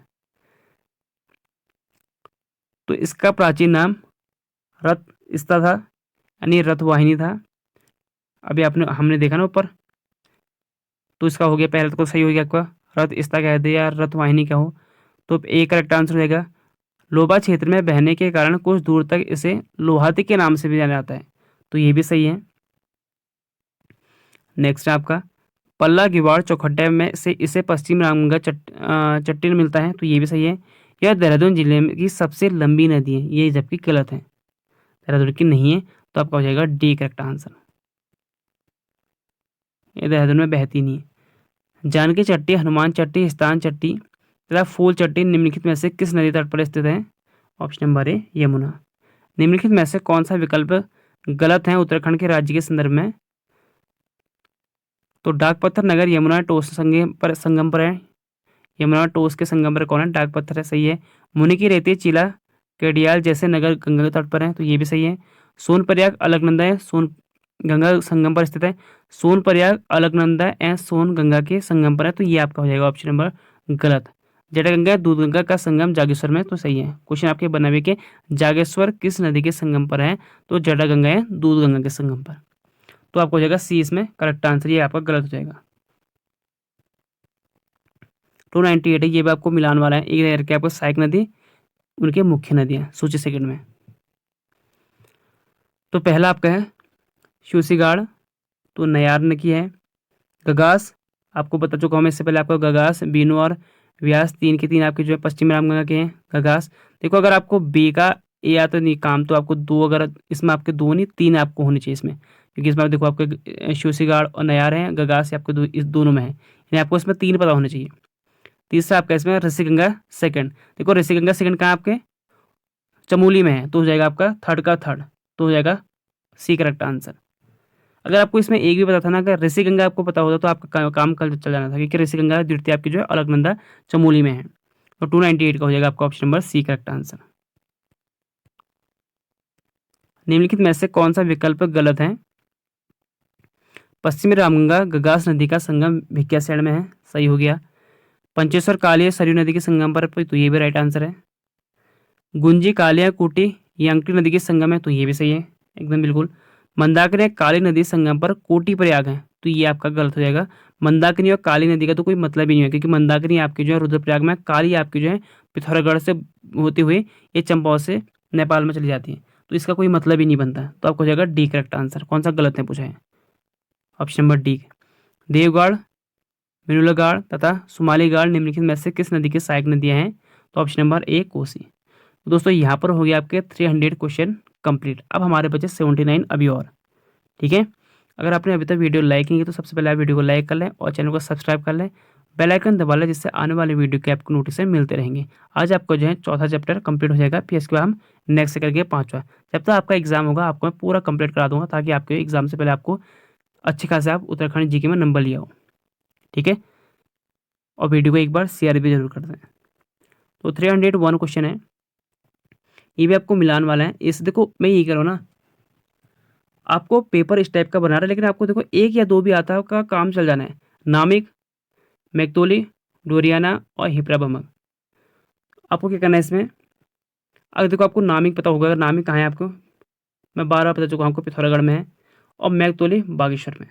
तो इसका प्राचीन नाम रथस्ता था, यानी रथवाहिनी था। अभी हमने देखा ना ऊपर, तो इसका हो गया पहले तो सही हो गया आपका, रथस्ता कह दे या रथवाहिनी क्या हो, तो ए करेक्ट आंसर हो जाएगा। लोबा क्षेत्र में बहने के कारण कुछ दूर तक इसे लोहाती के नाम से भी जाना जाता है, तो ये भी सही है। नेक्स्ट है आपका पल्ला गिवाड़ चौखट्टा में से इसे पश्चिम रामगंगा चट्टीन मिलता है, तो ये भी सही है। यह देहरादून जिले की सबसे लंबी नदी है, ये जबकि गलत है, देहरादून की नहीं है, तो आपका हो जाएगा डी करेक्ट आंसर। ये देहरादून में बहती नहीं है। जानकी चट्टी, हनुमान चट्टी, स्थान चट्टी तथा फूल चट्टी निम्नलिखित में से किस नदी तट पर स्थित है? ऑप्शन नंबर ए यमुना। निम्नलिखित में से कौन सा विकल्प गलत है उत्तराखंड के राज्य के संदर्भ में? तो डाक पत्थर नगर यमुना टोस संगम पर है। यमुना टोस के संगम पर कौन है? डाक पत्थर है, सही है। मुनि की रेती, चिला, केडियाल जैसे नगर गंगा के तट पर है, तो ये भी सही है। सोनप्रयाग अलकनंदा है, गंगा संगम पर स्थित है। सोनप्रयाग अलकनंदा एवं सोन गंगा के संगम पर है, तो ये आपका हो जाएगा ऑप्शन नंबर गलत। जटागंगा दूध गंगा का संगम जागेश्वर में, तो सही है। क्वेश्चन आपके बना हुए कि जागेश्वर किस नदी के संगम पर है? तो जटागंगा है दूध गंगा के संगम पर, तो आपको हो जाएगा सी इसमें करेक्ट आंसर, ये आपका गलत हो जाएगा। 298 है, ये भी आपको मिलान वाला है। एक करके आपको सहायक नदी, उनके मुख्य नदियाँ सूची सेकंड में। तो पहला आपका है शूसीगाड़, तो नयार की है। गगास आपको बता चुका हूँ मैं इससे पहले आपको, गगास, बीनू और व्यास तीन के तीन आपके जो है पश्चिमी रामगंगा के हैं। गगास देखो, अगर आपको बी का ए आता नहीं काम, तो आपको दो, अगर इसमें आपके दो नहीं तीन आपको होने चाहिए इसमें, क्योंकि इसमें देखो आपके शूसीगाड़ और नयार हैं, गगास आपके इस दोनों में है, यानी आपको इसमें तीन पता होने चाहिए। तीसरा आपका इसमें ऋषिगंगा सेकंड, देखो ऋषिगंगा सेकंड कहाँ आपके चमोली में है, तो हो जाएगा आपका थर्ड का थर्ड, तो हो जाएगा सी करेक्ट आंसर। अगर आपको इसमें एक भी पता था ना, अगर ऋषिगंगा आपको पता होता तो आपका काम कल चल जाना था, क्योंकि ऋषिगंगा द्वितीय आपकी जो है अलकनंदा चमोली में है, तो 298 का हो जाएगा आपका option number C correct answer. निम्नलिखित में से कौन सा विकल्प गलत है? पश्चिमी रामगंगा गगास नदी का संगम भिकियासैंण में है, सही हो गया। पंचेश्वर कालिया सरयू नदी के संगम पर, तो ये भी राइट आंसर है। गुंजी कालिया कुटी यांगटी नदी के संगम है, तो ये भी सही है एकदम बिल्कुल। मंदाकिनी काली नदी संगम पर कोटी प्रयाग है, तो ये आपका गलत हो जाएगा। मंदाकिनी और काली नदी का तो कोई मतलब ही नहीं है, क्योंकि मंदाकिनी आपकी जो है रुद्रप्रयाग में, काली आपकी जो है पिथौरागढ़ से होते हुए ये चंपावत से नेपाल में चली जाती है, तो इसका कोई मतलब ही नहीं बनता, तो आपको हो जाएगा डी करेक्ट आंसर। कौन सा गलत है पूछा है? Option number D. Devgarh Menulagad तथा सुमालीगाड़ निम्नलिखित में से किस नदी की सहायक नदियां हैं? तो ऑप्शन नंबर ए कोसी। तो दोस्तों यहाँ पर हो गया आपके 300 क्वेश्चन कंप्लीट। अब हमारे बचे 79 अभी और। ठीक है, अगर आपने अभी तक वीडियो लाइक नहीं की तो सबसे पहले आप वीडियो को लाइक कर लें और चैनल को सब्सक्राइब कर लें, बेल आइकन दबा लें, जिससे आने वाले वीडियो के आपको नोटिफिकेशन मिलते रहेंगे। आज आपको जो है चौथा चैप्टर कंप्लीट हो जाएगा, फिर इसके बाद हम नेक्स्ट से करके पाँचवा। जब तक आपका एग्जाम होगा आपको मैं पूरा कंप्लीट करा दूंगा, ताकि आपके एग्जाम से पहले आपको अच्छे खासे आप उत्तराखंड जीके में नंबर लिया हो। ठीक है, और वीडियो को एक बार शेयर भी जरूर कर दें। तो 301 क्वेश्चन है, ये भी आपको मिलान वाला है। इस देखो मैं ये करो ना, आपको पेपर इस टाइप का बना रहा है, लेकिन आपको देखो एक या दो भी आता है का काम चल जाना है। नामिक, मैक्तोली, डोरियाना और हिप्राबमक। आपको क्या करना है इसमें, अगर देखो आपको नामिक पता होगा, अगर नामिक कहाँ है आपको मैं 12 बता चुका हूँ, आपको पिथौरागढ़ में है, और मैक्तोली बागेश्वर में।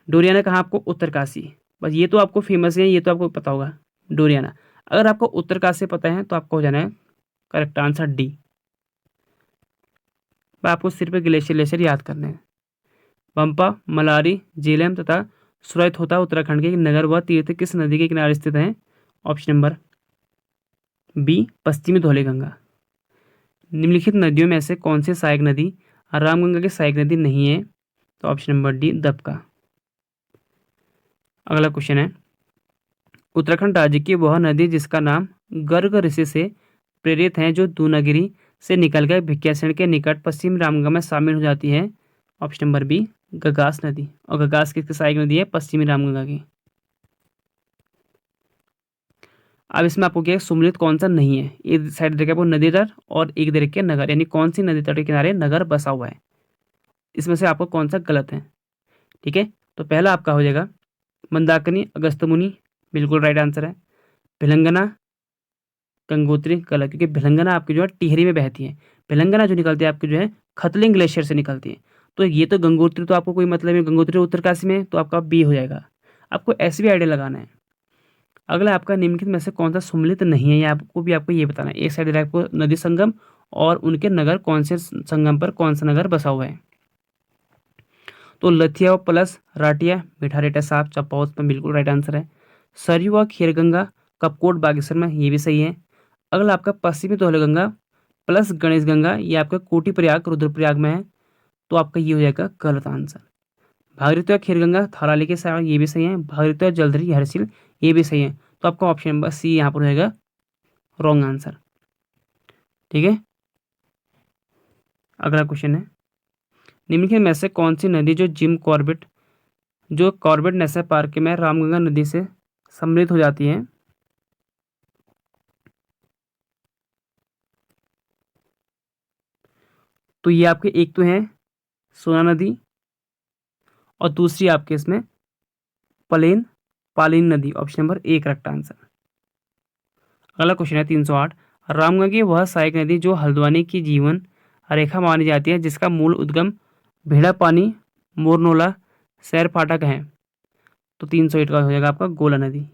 डोरियाना कहाँ आपको उत्तरकाशी। बस ये तो आपको फेमस है, ये तो आपको पता होगा डोरियाना। अगर आपको उत्तरकाशी पता है तो आपको हो जाना है करेक्ट आंसर डी। आपको सिर्फ ग्लेशियर ग्लेशियर याद करने हैं। पंपा, मलारी, झेलम तथा सुरैतहोता उत्तराखंड के नगर व तीर्थ किस नदी के किनारे स्थित हैं? ऑप्शन नंबर बी पश्चिमी धौलीगंगा। निम्नलिखित नदियों में से कौन सी सहायक नदी रामगंगा की सहायक नदी नहीं है? तो ऑप्शन नंबर डी दपका। अगला क्वेश्चन है, उत्तराखंड राज्य की वह नदी जिसका नाम गर्ग ऋषि से प्रेरित है, जो दूनागिरी से निकलकर भिक्यासेन के निकट पश्चिम रामगंगा में शामिल हो जाती है? ऑप्शन नंबर बी गगास नदी। और गगास किसकी सहायक नदी है? पश्चिमी रामगंगा की। अब इसमें आपको क्या सुमलित कौन सा नहीं है? एक साइड देखिए आपको नदी तट और एक देखिए नगर, यानी कौन सी नदी तट के किनारे नगर बसा हुआ है, इसमें से आपको कौन सा गलत है? ठीक है, तो पहला आपका हो जाएगा मंदाकिनी अगस्त्यमुनि, बिल्कुल राइट आंसर है। भिलंगना गंगोत्री गलत, क्योंकि भिलंगना आपकी जो है टिहरी में बहती है। भिलंगना जो निकलती है आपकी जो है खतलिंग ग्लेशियर से निकलती है। तो ये तो गंगोत्री तो आपको कोई मतलब नहीं, गंगोत्री उत्तरकाशी में, तो आपका बी हो जाएगा। आपको ऐसे भी आइडिया लगाना है। अगला आपका निम्नलिखित में से कौन सा सुमलित नहीं है, या आपको ये बताना है। एक साइड आपको नदी संगम और उनके नगर कौन से संगम पर कौन सा नगर बसा हुआ है? तो लथिया प्लस राटिया, मिठारेटा साहब चंपावत में बिल्कुल राइट आंसर है। सरयू व खीरगंगा कपकोट बागेश्वर में, ये भी सही है। अगला आपका पश्चिमी धौलगंगा प्लस गणेश गंगा, ये आपका कोटी प्रयाग रुद्रप्रयाग में है, तो आपका ये हो जाएगा गलत आंसर। भागीरथी और खीरगंगा थराली के साथ, ये भी सही है। भागीरथी और जलधरी हरसिल, ये भी सही है। तो आपका ऑप्शन नंबर सी यहाँ पर हो जाएगा रॉन्ग आंसर। ठीक है, अगला क्वेश्चन है, निम्नलिखित में से कौन सी नदी जो कॉर्बेट नेशनल पार्क में रामगंगा नदी से सम्मिलित हो जाती है? तो ये आपके एक तो है सोना नदी, और दूसरी आपके इसमें पालीन नदी। Option number A correct answer. अगला क्वेश्चन है 308, रामगंगा की वह सहायक नदी जो हल्द्वानी की जीवन रेखा मानी जाती है, जिसका मूल उद्गम भेड़ा पानी मोरनोला सैर फाटक है? तो 308 का हो जाएगा आपका गोला नदी।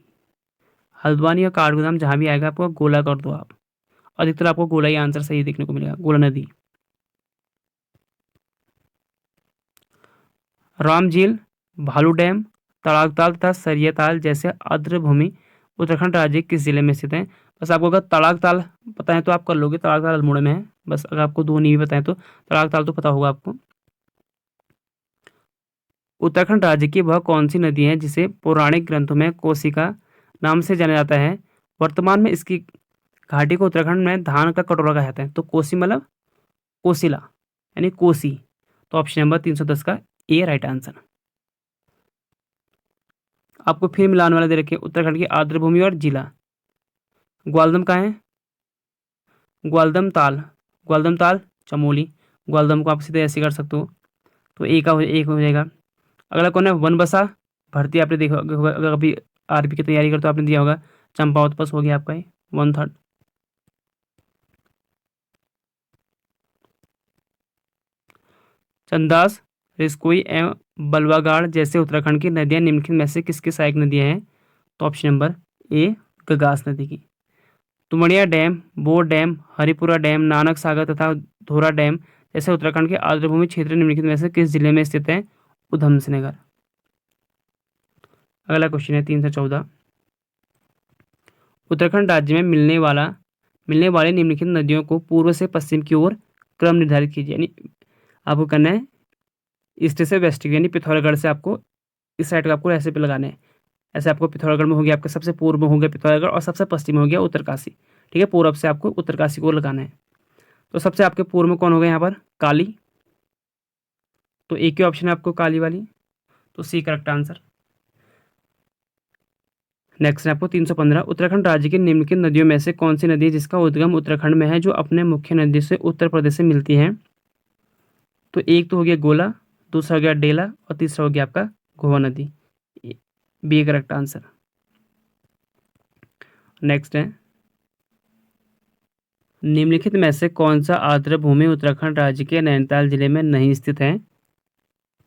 हल्द्वानी और काठगोदाम जहाँ भी आएगा आपको गोला कर दो आप, अधिकतर आपको गोला ही आंसर सही देखने को मिलेगा, गोला नदी। राम झील, भालू डैम, तड़ाक ताल तथा सरिया ताल जैसे आर्द्र भूमि उत्तराखंड राज्य किस जिले में स्थित है? बस आपको अगर तड़ाक ताल पता है तो आप कर लोगे, तड़ाक ताल अल्मोड़ा में है। बस अगर आपको दो नहीं भी पता है तो तड़ाक ताल तो पता होगा आपको। उत्तराखंड राज्य की वह कौन सी नदी है जिसे पौराणिक ग्रंथों में कोसी का नाम से जाना जाता है? वर्तमान में इसकी घाटी को उत्तराखंड में धान का कटोरा कहा जाता है। तो कोसी मतलब कोसिला, यानी कोसी। तो ऑप्शन नंबर 310 का ए राइट आंसर। आपको फिर मिलाने वाला दे रखे उत्तराखंड की आर्द्र भूमि और जिला। ग्वालदम कहाँ है? ग्वालदम ताल चमोली। ग्वालदम को आप सीधे ऐसे कर सकते हो, तो एक हो जाएगा। अगला कौन है? वन बसा भर्ती, आपने देखा होगा, अगर अभी आरबी की तैयारी करते तो आपने दिया होगा। चंपावत पास हो गया आपका ये 1/3। चंदास, रिस्कोई एवं बलवागाड़ जैसे उत्तराखंड की नदियां निम्नलिखित में से किसकी सहायक नदियां हैं? तो ऑप्शन नंबर ए गगास नदी की। Tumaria dam, Baur dam, Haripura dam, Nanak Sagar तथा धोरा डैम जैसे उत्तराखंड के आर्द्रभूमि क्षेत्र निम्नलिखित में से किस जिले में स्थित है? उधम सिंह नगर। अगला क्वेश्चन है 314। उत्तराखंड राज्य में मिलने वाली निम्नलिखित नदियों को पूर्व से पश्चिम की ओर क्रम निर्धारित कीजिए। यानी आपको करना है ईस्ट से वेस्ट की, यानी पिथौरागढ़ से आपको इस साइड का आपको ऐसे पे लगाना है। ऐसे आपको पिथौरागढ़ में हो गया आपका, सबसे पूर्व में हो गया पिथौरागढ़ और सबसे पश्चिम में हो गया उत्तरकाशी। ठीक है, पूरब से आपको उत्तरकाशी को लगाना है। तो सबसे आपके पूर्व में कौन हो गया यहाँ पर? काली। तो एक ही ऑप्शन है आपको काली वाली, तो सी करेक्ट आंसर। नेक्स्ट है आपको 315। उत्तराखंड राज्य की निम्नलिखित नदियों में से कौन सी नदी है जिसका उद्गम उत्तराखंड में है, जो अपने मुख्य नदी से उत्तर प्रदेश से मिलती है? तो एक तो हो गया गोला, दूसरा हो गया डेला और तीसरा हो गया आपका गोवा नदी। B correct answer. नेक्स्ट है, निम्नलिखित में से कौन सा आर्द्र भूमि उत्तराखंड राज्य के नैनीताल जिले में नहीं स्थित है?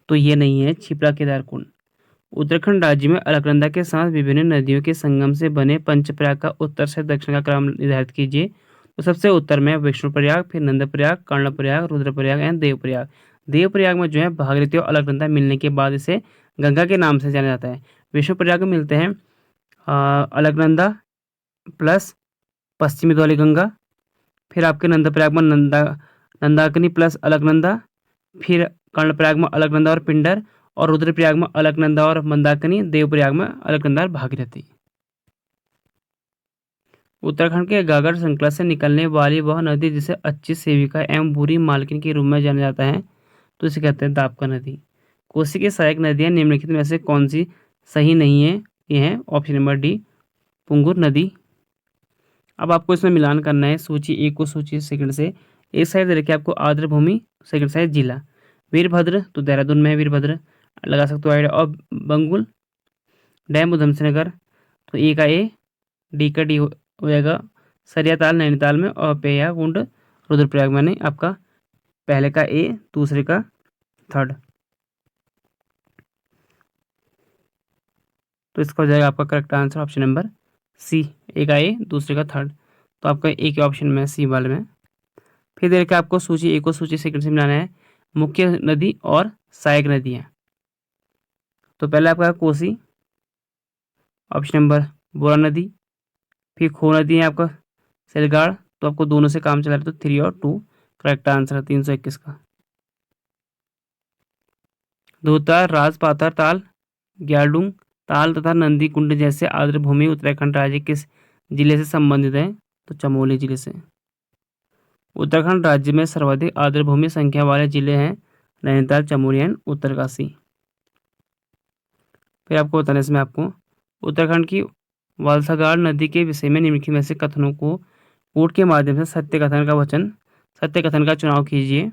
तो ये नहीं है छिपरा केदारकुंड। उत्तराखंड राज्य में अलकनंदा के साथ विभिन्न नदियों के संगम से बने पंचप्रयाग का उत्तर से दक्षिण का क्रम निर्धारित कीजिए। तो सबसे उत्तर में विष्णुप्रयाग, फिर नंदप्रयाग, कर्णप्रयाग, रुद्रप्रयाग एंड देवप्रयाग। देवप्रयाग में जो है भागीरथी और अलकनंदा मिलने के बाद इसे गंगा के नाम से जाना जाता है। विष्णुप्रयाग में मिलते हैं अलकनंदा प्लस पश्चिमी धौली गंगा, फिर आपके नंदप्रयाग में नंदाकिनी प्लस अलकनंदा, फिर कर्णप्रयाग में अलकनंदा और पिंडर, और रुद्रप्रयाग में अलकनंदा और मंदाकिनी, देवप्रयाग में अलकनंदा और भागीरथी। उत्तराखंड के गागर श्रृंखला से निकलने वाली वह नदी जिसे अच्छी सेविका एवं बुरी मालकिन के रूप में जाना जाता है, तो इसे कहते हैं दापका नदी। कोसी की सहायक नदियां निम्नलिखित में से कौन सी सही नहीं है? ये है ऑप्शन नंबर डी, पुंगुर नदी। अब आपको इसमें मिलान करना है सूची एक को सूची सेकंड से। एक साइड दे रखी है आपको आर्द्र भूमि, सेकंड साइड जिला। वीरभद्र तो देहरादून में है, वीरभद्र लगा सकते हो आइडिया। और बंगुल डैम उधमसिंह नगर, तो ए का ए, डी का डी हो जाएगा। सरियाताल नैनीताल में, और पेया कुंड रुद्रप्रयाग में। नहीं, आपका पहले का ए, दूसरे का थर्ड, तो इसका हो जाएगा आपका correct answer option number C, एक का ए, दूसरे का थर्ड। तो आपका एक ही ऑप्शन में सी वाले में। फिर देख के आपको सूची एक को सूची सेकंड से मिलाना है मुख्य नदी और सहायक नदियाँ। तो पहले आपका कोसी, ऑप्शन नंबर बोरा नदी, फिर खो नदी है आपका सेलगाड़। तो आपको दोनों से काम चला रहा है, तो 3 और 2 करेक्ट आंसर है 321 का। धोतार, राजपाथर ताल, ग्यालडुंग ताल तथा नंदी कुंड जैसे आर्द्र भूमि उत्तराखंड राज्य किस जिले से संबंधित है? तो चमोली जिले से। उत्तराखंड राज्य में सर्वाधिक आर्द्र भूमि संख्या वाले जिले हैं नैनीताल, चमोली एंड उत्तरकाशी। फिर आपको बताना इसमें आपको उत्तराखंड की वालसागाड़ नदी के विषय में निम्नलिखित में से कथनों को कूट के माध्यम से सत्य कथन का चुनाव कीजिए।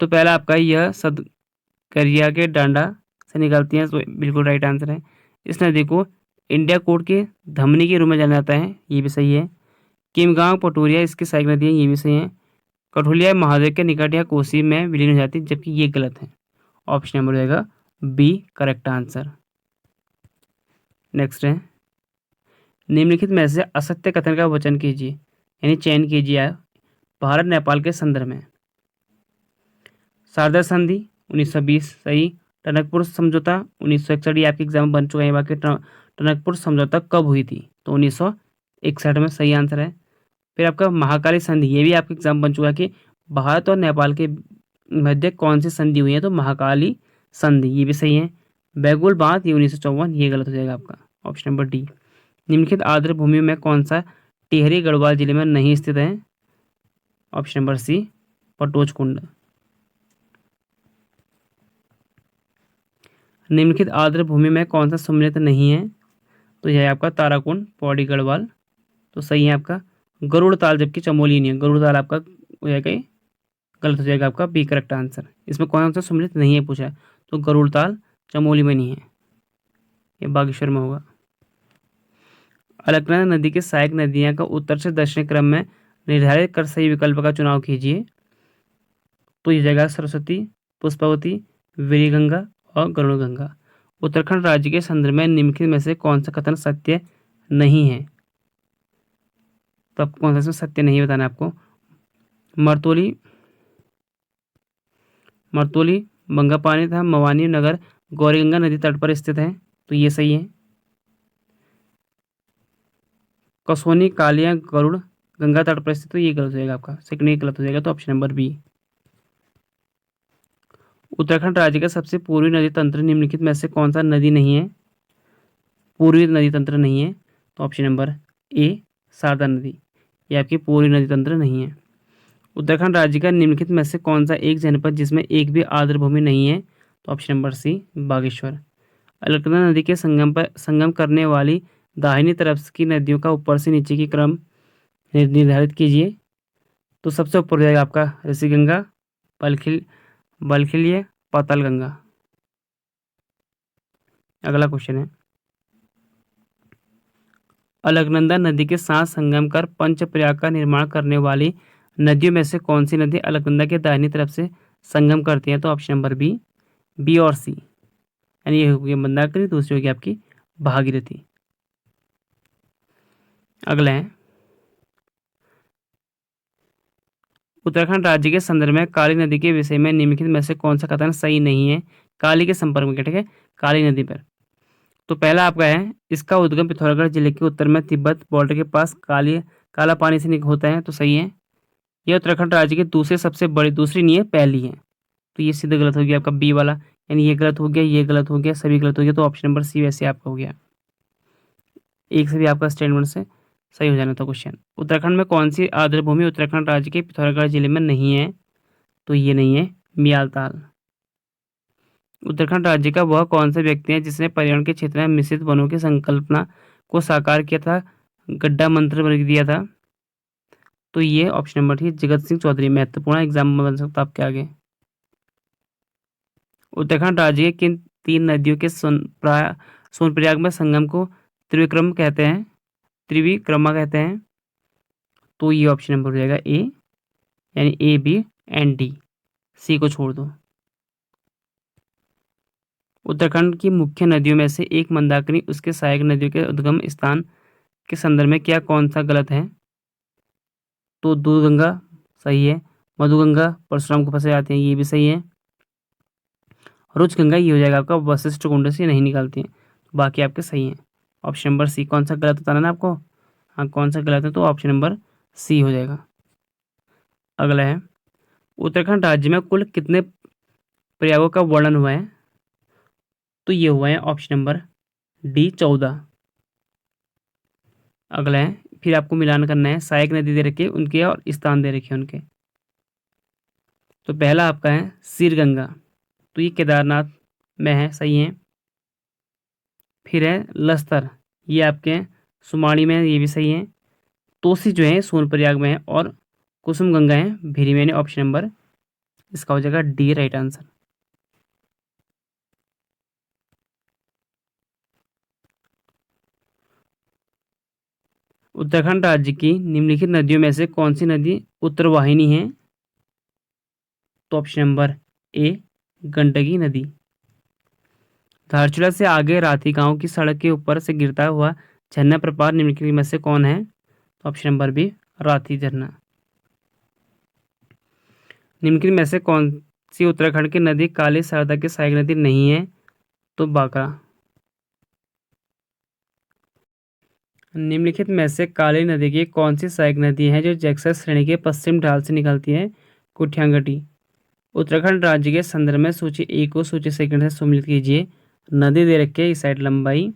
तो पहला आपका यह सदकरिया के डांडा से निकलती है, तो बिल्कुल राइट आंसर है। इस नदी को इंडिया कोट के धमनी के रूप में जाना जाता है, ये भी सही है। किमगांव पटोरिया इसकी सहायक नदी है, ये भी सही है। कठुलिया महादेव के निकट या कोसी में विलीन हो जाती है, जबकि ये गलत है। ऑप्शन नंबर रहेगा बी करेक्ट आंसर। नेक्स्ट है, निम्नलिखित में से असत्य कथन का वचन कीजिए, यानी चयन कीजिए भारत नेपाल के संदर्भ में। शारदा संधि 1920 सही। टनकपुर समझौता 1961, ये आपके एग्जाम में बन चुका है। बाकी टनकपुर समझौता कब हुई थी? तो 1961 में, सही आंसर है। फिर आपका महाकाली संधि, ये भी आपके एग्जाम बन चुका है कि भारत और नेपाल के मध्य कौन सी संधि हुई है? तो महाकाली संधि, ये भी सही है। बैगुल बांध, ये 1954, ये गलत हो जाएगा आपका ऑप्शन नंबर डी। निम्नलिखित आर्द्र भूमि में कौन सा टिहरी गढ़वाल जिले में नहीं स्थित है? ऑप्शन नंबर सी पटोच कुंड। निम्नलिखित आर्द्र भूमि में कौन सा सम्मिलित नहीं है? तो यह है आपका ताराकुंड, पौड़ी गढ़वाल, तो सही है आपका गरुड़ ताल, जबकि चमोली नहीं है। गरुड़ ताल आपका हो जाएगा, गलत हो जाएगा आपका बी करेक्ट आंसर। इसमें कौन सा सम्मिलित नहीं है पूछा है, तो गरुड़ ताल चमोली में नहीं है, ये बागेश्वर में होगा। अलकनंदा नदी की सहायक नदियां का उत्तर से दक्षिण क्रम में निर्धारित कर सही विकल्प का चुनाव कीजिए। तो ये जगह सरस्वती, पुष्पावती, वीरगंगा और गरुड़गंगा। उत्तराखंड राज्य के संदर्भ में निम्नलिखित में से कौन सा कथन सत्य नहीं है? तो आपको कौन सा इसमें सत्य नहीं बताना है आपको। मरतोली बंगापानी तथा मवानी नगर गौरीगंगा नदी तट पर स्थित है, तो ये सही है। कसोनी, कालिया, गरुड़ गंगा तट पर स्थित, तो ये गलत हो जाएगा आपका, सेकंड ये गलत हो जाएगा, तो ऑप्शन नंबर बी। उत्तराखंड राज्य का सबसे पूर्वी नदी तंत्र निम्नलिखित में से कौन सा नदी नहीं है, पूर्वी नदी तंत्र नहीं है, तो ऑप्शन नंबर ए शारदा नदी, ये आपकी पूर्वी नदी तंत्र नहीं है। उत्तराखंड राज्य का निम्नलिखित में से कौन सा एक जनपद जिसमें एक भी आर्द्र भूमि नहीं है, तो option number C Bageshwar. Alaknanda नदी के संगम करने वाली दाहिनी तरफ की नदियों का ऊपर से नीचे की क्रम निर्धारित कीजिए। तो सबसे ऊपर हो जाएगा आपका ऋषिगंगा, बलखिल बलखिलिय, पाताल गंगा। अगला क्वेश्चन है, अलकनंदा नदी के साथ संगम कर पंचप्रयाग का निर्माण करने वाली नदियों में से कौन सी नदी अलकनंदा के दाहिनी तरफ से संगम करती है, तो ऑप्शन नंबर बी, बी और सी, यानी ये होगी मंदाकिनी, दूसरी होगी आपकी भागीरथी। अगला है, उत्तराखंड राज्य के संदर्भ में काली नदी के विषय में निम्नलिखित में से कौन सा कथन सही नहीं है, काली के संपर्क में, ठीक है, काली नदी पर। तो पहला आपका है, इसका उद्गम पिथौरागढ़ जिले के उत्तर में तिब्बत बॉर्डर के पास काला पानी से होता है, तो सही है। यह उत्तराखंड राज्य की दूसरी सबसे बड़ी, दूसरी नहीं है पहली है, तो ये सीधा गलत हो गया आपका बी वाला, यानी ये गलत हो गया, ये गलत हो गया, सभी गलत हो गया, तो ऑप्शन नंबर सी वैसे आपका हो गया। एक से भी आपका स्टेटमेंट से सही हो जाना था क्वेश्चन। उत्तराखंड में कौन सी आर्द्र भूमि उत्तराखंड राज्य के पिथौरागढ़ जिले में नहीं है, तो ये नहीं है मियालताल। उत्तराखंड राज्य का वह कौन सा व्यक्ति है जिसने पर्यावरण के क्षेत्र में मिश्रित वनों की संकल्पना को साकार किया था, गड्ढा मंत्र बना दिया था, तो ये ऑप्शन नंबर थी जगत सिंह चौधरी। महत्वपूर्ण एग्जाम में बन सकता आपके आगे। उत्तराखंड राज्य के किन तीन नदियों के सोनप्रयाग में संगम को त्रिविक्रम कहते हैं, त्रिविक्रमा कहते हैं, तो ये ऑप्शन नंबर हो जाएगा ए, यानी ए, बी एंड डी, सी को छोड़ दो। उत्तराखंड की मुख्य नदियों में से एक मंदाकिनी उसके सहायक नदियों के उद्गम स्थान के संदर्भ में क्या कौन सा गलत है, तो दूधगंगा सही है, मधुगंगा परशुराम गुफा से आते हैं, ये भी सही है, रुचगंगा ये हो जाएगा आपका वशिष्ठ कुंड से नहीं निकालती हैं, बाकी आपके सही हैं। ऑप्शन नंबर सी, कौन सा गलत बताना ना आपको, हाँ कौन सा गलत है, तो ऑप्शन नंबर सी हो जाएगा। अगला है, उत्तराखंड राज्य में कुल कितने प्रयागों का वर्णन हुआ है, तो ये हुआ है ऑप्शन नंबर डी 14। अगला है, फिर आपको मिलान करना है, सहायक नदी दे रखे उनके और स्थान दे रखे उनके। तो पहला आपका है सिरगंगा, तो ये केदारनाथ में है, सही है। फिर है लस्तर, ये आपके सुमाड़ी में है, ये भी सही है। तोसी जो है सोनप्रयाग में है, और कुसुम गंगा है भिरी में, ऑप्शन नंबर इसका हो जाएगा डी राइट आंसर। उत्तराखंड राज्य की निम्नलिखित नदियों में से कौन सी नदी उत्तरवाहिनी है, तो ऑप्शन नंबर ए गंडकी नदी। धारचूला से आगे राती गांव की सड़क के ऊपर से गिरता हुआ झरना प्रपात निम्नलिखित में से कौन है, तो ऑप्शन नंबर बी राती झरना। निम्नलिखित में से कौन सी उत्तराखंड की नदी काली शारदा की सहायक नदी नहीं है, तो बांका। निम्नलिखित में से काली नदी की कौन सी सहायक नदी है जो जैक्सस श्रेणी के पश्चिम ढाल से निकलती है, कुठियांगटी। उत्तराखंड राज्य के संदर्भ में सूची ए को सूची सेकंड से सम्मिलित कीजिए। नदी दे रखी है इस साइड लंबाई,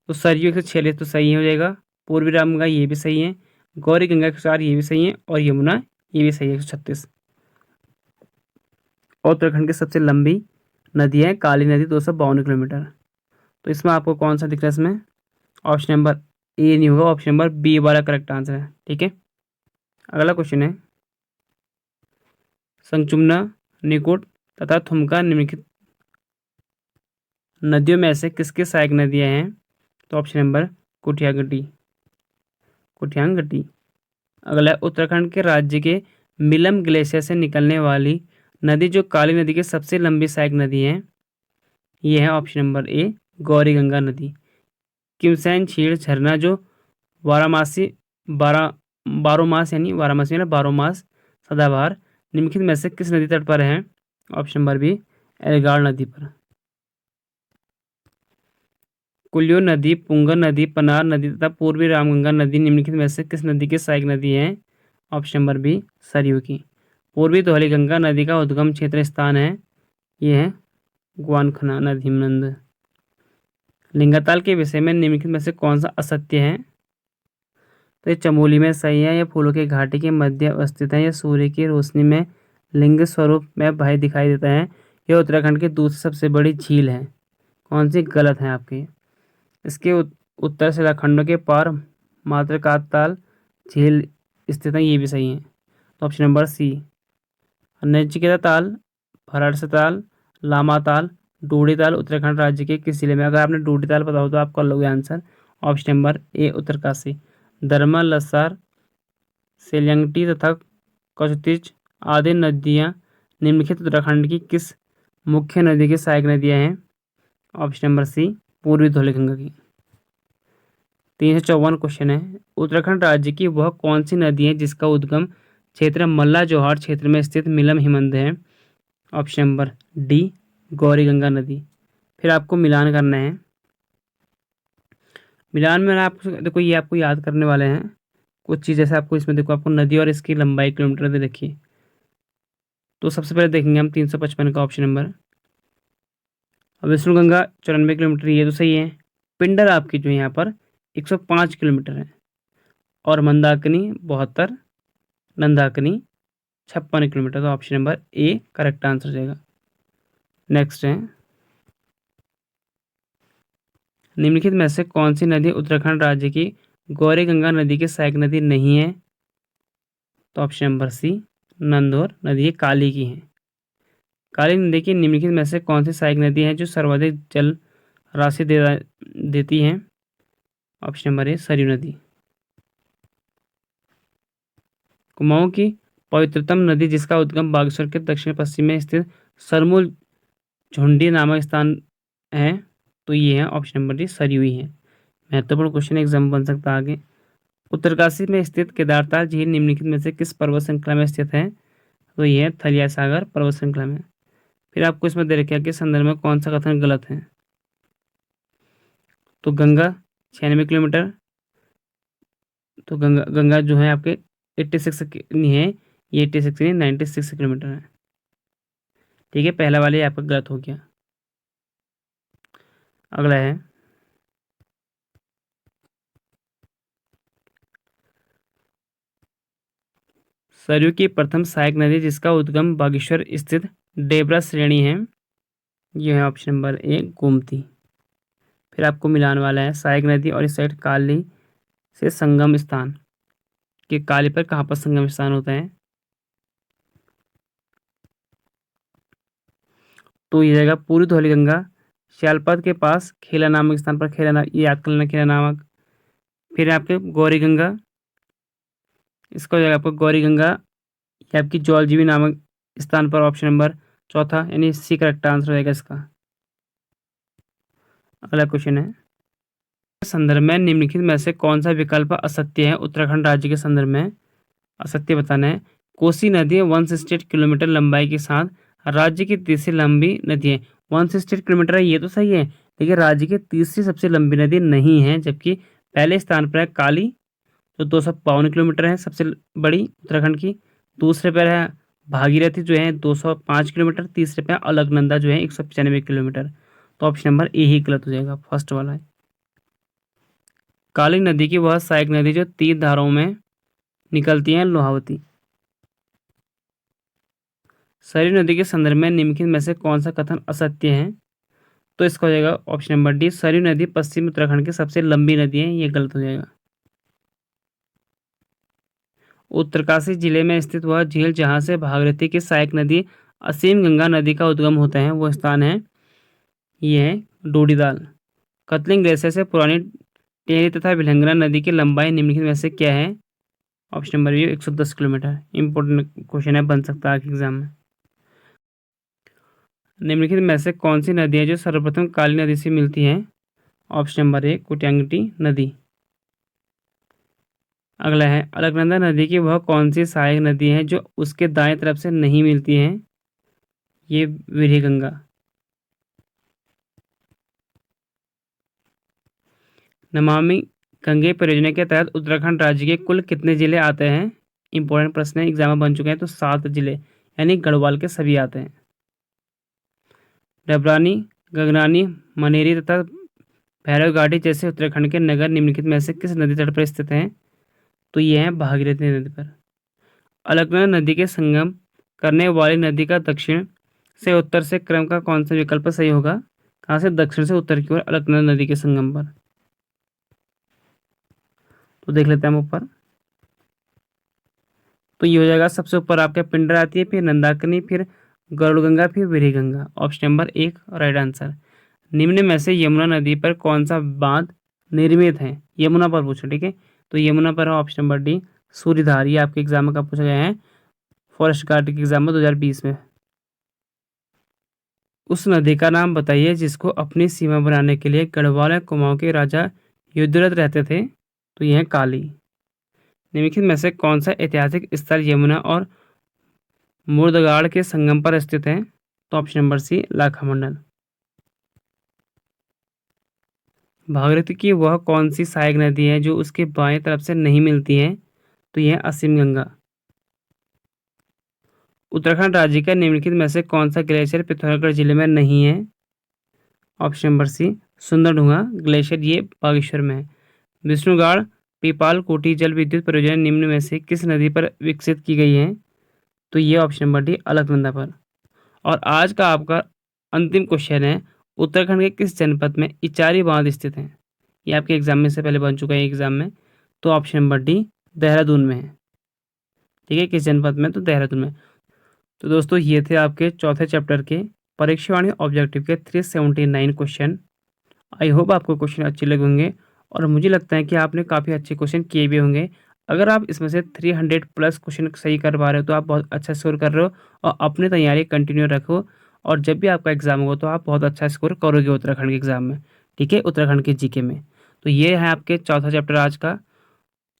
तो सरयू 146 तो सही हो जाएगा, पूर्वी रामगंगा ये भी सही है, गौरी गंगा 104 ये भी सही है, और यमुना ये भी सही है 136। और उत्तराखंड की सबसे लंबी नदी है काली नदी 252 किलोमीटर। तो इसमें आपको कौन सा दिख रहा है, इसमें ऑप्शन नंबर ए नहीं होगा, ऑप्शन नंबर बी वाला करेक्ट आंसर है, ठीक है। अगला क्वेश्चन है, संचुमना, निकुट तथा थुमका निम्नलिखित नदियों में से किसकी सहायक नदियां हैं, तो ऑप्शन नंबर कुठियागटी, कुठियांगटी। अगला, उत्तराखंड के राज्य के मिलम ग्लेशियर से निकलने वाली नदी जो काली नदी की सबसे लंबी सहायक नदी है, ये है ऑप्शन नंबर ए गौरी गंगा नदी। किमसैन झील झरना जो वाराणसी बारह मास यानी वाराणसी में बारह मास सदाबहार निम्नलिखित में से किस नदी तट पर है, ऑप्शन नंबर बी एल्गार नदी पर। कुल्लू नदी, पुंगा नदी, पनार नदी तथा पूर्वी रामगंगा नदी निम्नलिखित में से किस नदी की सहायक नदी है? ऑप्शन नंबर बी सरयू की। पूर्वी धौलीगंगा नदी का उद्गम क्षेत्र स्थान है, ये है ग्वानखना नदी नंद। लिंगाताल के विषय में निम्नलिखित में से कौन सा असत्य है? तो ये चमोली में सही है, ये फूलों की घाटी के मध्य अवस्थित है, ये सूर्य की रोशनी में लिंग स्वरूप में भाई दिखाई देता है, यह उत्तराखंड की दूसरी सबसे बड़ी झील है। कौन सी गलत है आपकी? इसके उत्तर शिलाखंडों के पार मातृकाताल झील स्थित है, ये भी सही है। तो ऑप्शन नंबर सी नचिकेता ताल, भराड़सा ताल, लामा ताल, डूडी ताल उत्तराखंड राज्य के किस जिले में? अगर आपने डूडी ताल पता हो तो आप कर लोगे आंसर। ऑप्शन नंबर ए उत्तरकाशी। दरमा, लसार, सेलियंगटी तथा कचुतिच आदि नदियाँ निम्नलिखित उत्तराखंड की किस मुख्य नदी की सहायक नदियाँ हैं? ऑप्शन नंबर सी पूर्वी धौलीगंगा की। 354 क्वेश्चन है, उत्तराखंड राज्य की वह कौन सी नदी है जिसका उद्गम क्षेत्र मल्ला जोहार क्षेत्र में स्थित मिलम हिमंद है? Option number D Gauri Ganga नदी। फिर आपको मिलान करना है। मिलान में आपको देखो ये आपको याद करने वाले हैं कुछ चीज़, जैसे आपको इसमें देखो आपको नदी और इसकी लंबाई किलोमीटर दे रखी है। तो सबसे पहले देखेंगे हम 355 का ऑप्शन नंबर। अब विष्णुगंगा 94 किलोमीटर, ये तो सही है। पिंडर आपकी जो यहाँ पर 105 किलोमीटर है, और मंदाकिनी 72, नंदाकिनी 56 किलोमीटर। तो option number A correct answer जाएगा। नेक्स्ट है, निम्नलिखित में से कौन सी नदी उत्तराखंड राज्य की गौरी गंगा नदी की सहायक नदी नहीं है? तो ऑप्शन नंबर सी नंदौर नदी ये काली की है। काली नदी की निम्नलिखित में से कौन सी सहायक नदी है जो सर्वाधिक जल राशि देती है? ऑप्शन नंबर ए सरयू नदी। कुमाऊं की पवित्रतम नदी जिसका उद्गम बागेश्वर के दक्षिण पश्चिम में स्थित सरमूल झुंडी नामक स्थान है, तो ये है ऑप्शन नंबर डी सरयू ही है। महत्वपूर्ण क्वेश्चन एग्जाम बन सकता है आगे। उत्तरकाशी में स्थित केदारताल झील निम्नलिखित में से किस पर्वत श्रृंखला में स्थित है? तो ये है थलिया सागर पर्वत श्रृंखला में। फिर आपको इसमें दे रखा है कि संदर्भ में कौन सा कथन गलत है? तो गंगा 96 किलोमीटर, तो गंगा जो है आपके 86 नहीं है, ये 86 नहीं 96 किलोमीटर है। ठीक है, पहला वाले आपका गलत हो गया। अगला है, सरयू की प्रथम सहायक नदी जिसका उद्गम बागेश्वर स्थित डेबरा श्रेणी है, यह है ऑप्शन नंबर ए गोमती। फिर आपको मिलान वाला है सहायक नदी और इस साइड काली से संगम स्थान, कि काली पर कहाँ पर संगम स्थान होता है? तो ये जाएगा पूर्वी धौलीगंगा श्यालपद के पास खेला नामक स्थान पर, खेला ये याद कर लेना, खेला नामक। फिर आपके गौरी गंगा, इसका हो जाएगा आपको गौरी गंगा, ये आपकी जौलजीबी नामक स्थान पर, ऑप्शन नंबर चौथा यानी सी करेक्ट आंसर रहेगा इसका। अगला क्वेश्चन है, संदर्भ में निम्नलिखित में से कौन सा विकल्प असत्य है? उत्तराखंड राज्य के संदर्भ में असत्य बताना है। कोसी नदी 168 किलोमीटर लंबाई के साथ राज्य की तीसरी लंबी नदी है। 168 किलोमीटर है, ये तो सही है, लेकिन राज्य की तीसरी सबसे लंबी नदी नहीं है, जबकि पहले स्थान पर है काली जो 252 किलोमीटर है सबसे बड़ी उत्तराखंड की। दूसरे पर है भागीरथी जो है 205 किलोमीटर। तीसरे पे अलकनंदा जो है 195 किलोमीटर। तो ऑप्शन नंबर ए ही गलत हो जाएगा, फर्स्ट वाला है। काली नदी की वह सहायक नदी जो 3 धाराओं में निकलती है, लोहावती। सरयू नदी के संदर्भ में निम्नलिखित में से कौन सा कथन असत्य है? तो इसका हो जाएगा ऑप्शन नंबर डी सरयू नदी पश्चिमी उत्तराखंड की सबसे लंबी नदी है, ये गलत हो जाएगा। उत्तरकाशी जिले में स्थित वह झील जहां से भागीरथी की सहायक नदी असीम गंगा नदी का उद्गम होता है, वो स्थान है, ये है डोडीदाल। कतलिंग ग्लेशियर से पुरानी टेहरी तथा विलंगना नदी की लंबाई निम्नलिखित में से क्या है? ऑप्शन नंबर ए 110 किलोमीटर। इंपॉर्टेंट क्वेश्चन है, बन सकता है एग्जाम में। निम्नलिखित में से कौन सी नदी है जो सर्वप्रथम काली नदी से मिलती है? ऑप्शन नंबर ए कुट्यांगटी नदी। अगला है, अलकनंदा नदी की वह कौन सी सहायक नदी है जो उसके दाएं तरफ से नहीं मिलती है? ये विरही गंगा। नमामि गंगे परियोजना के तहत उत्तराखंड राज्य के कुल कितने जिले आते हैं? इंपॉर्टेंट प्रश्न है, एग्जाम में बन चुके हैं। तो 7 जिले यानी गढ़वाल के सभी आते हैं। डबरानी, गगनानी, मनेरी तथा भैरव घाटी जैसे उत्तराखंड के नगर निम्नलिखित में से किस नदी तट पर स्थित हैं? तो ये है भागीरथी नदी पर। अलकनंदा नदी के संगम करने वाली नदी का दक्षिण से उत्तर से क्रम का कौन सा विकल्प सही होगा? कहाँ से दक्षिण से उत्तर की ओर अलकनंदा नदी के संगम पर। तो देख लेते हैं हम ऊपर। तो ये हो जाएगा, सबसे ऊपर आपके पिंडर आती है, फिर नंदाकिनी, फिर गरुड़गंगा, फिर Veerganga. Option number 1 right answer. निम्न में से यमुना नदी पर कौन सा बांध निर्मित है? यमुना पर पूछा, ठीक है। तो यमुना पर है ऑप्शन नंबर डी सूर्यधार। ये आपके एग्जाम में कब पूछा गया है? फॉरेस्ट गार्ड के एग्जाम में 2020 में। उस नदी का नाम बताइए जिसको अपनी सीमा बनाने के लिए गढ़वाल या कुमाऊं के राजा युद्धरत रहते थे। तो यह है काली। निम्नलिखित में से कौन सा ऐतिहासिक स्थल यमुना और मुर्दगाड़ के संगम पर स्थित है? तो ऑप्शन नंबर सी लाखा मंडल। भागीरथी की वह कौन सी सहायक नदी है जो उसके बाएं तरफ से नहीं मिलती है? तो यह असीम गंगा। उत्तराखंड राज्य का निम्नलिखित में से कौन सा ग्लेशियर पिथौरागढ़ जिले में नहीं है? Option number C Sunderdhunga glacier, ये बागेश्वर में है। विष्णुगाड़ पीपाल कोटी जल विद्युत परियोजना निम्न में से किस नदी पर विकसित की गई है? तो ये ऑप्शन नंबर डी अलकनंदा पर। और आज का आपका अंतिम क्वेश्चन है, उत्तराखंड के किस जनपद में इचारी बांध स्थित है? ये आपके एग्जाम में से पहले बन चुका है एग्जाम में। तो ऑप्शन नंबर डी देहरादून में है, ठीक है। किस जनपद में? तो देहरादून में। तो दोस्तों ये थे आपके चौथे चैप्टर के परीक्षावाणी ऑब्जेक्टिव के 379 क्वेश्चन। आई होप आपको क्वेश्चन अच्छे लगे होंगे और मुझे लगता है कि आपने काफ़ी अच्छे क्वेश्चन किए भी होंगे। अगर आप इसमें से 300 प्लस क्वेश्चन सही कर पा रहे हो तो आप बहुत अच्छा स्कोर कर रहे हो और अपनी तैयारी कंटिन्यू रखो। और जब भी आपका एग्जाम होगा तो आप बहुत अच्छा स्कोर करोगे उत्तराखंड के एग्जाम में, ठीक है, उत्तराखंड के जीके में। तो ये है आपके चौथा चैप्टर आज का।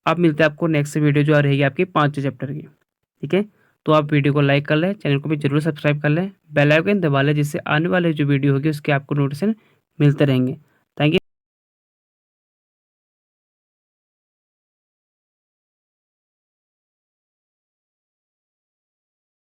आप मिलते हैं आपको नेक्स्ट वीडियो जो आ रहेगी आपकी 5वें चैप्टर की, ठीक है। तो आप वीडियो को लाइक कर लें, चैनल को भी जरूर सब्सक्राइब कर लें, बेल आइकन दबा लें, जिससे आने वाले जो वीडियो होगी उसके आपको नोटिफिकेशन मिलते रहेंगे।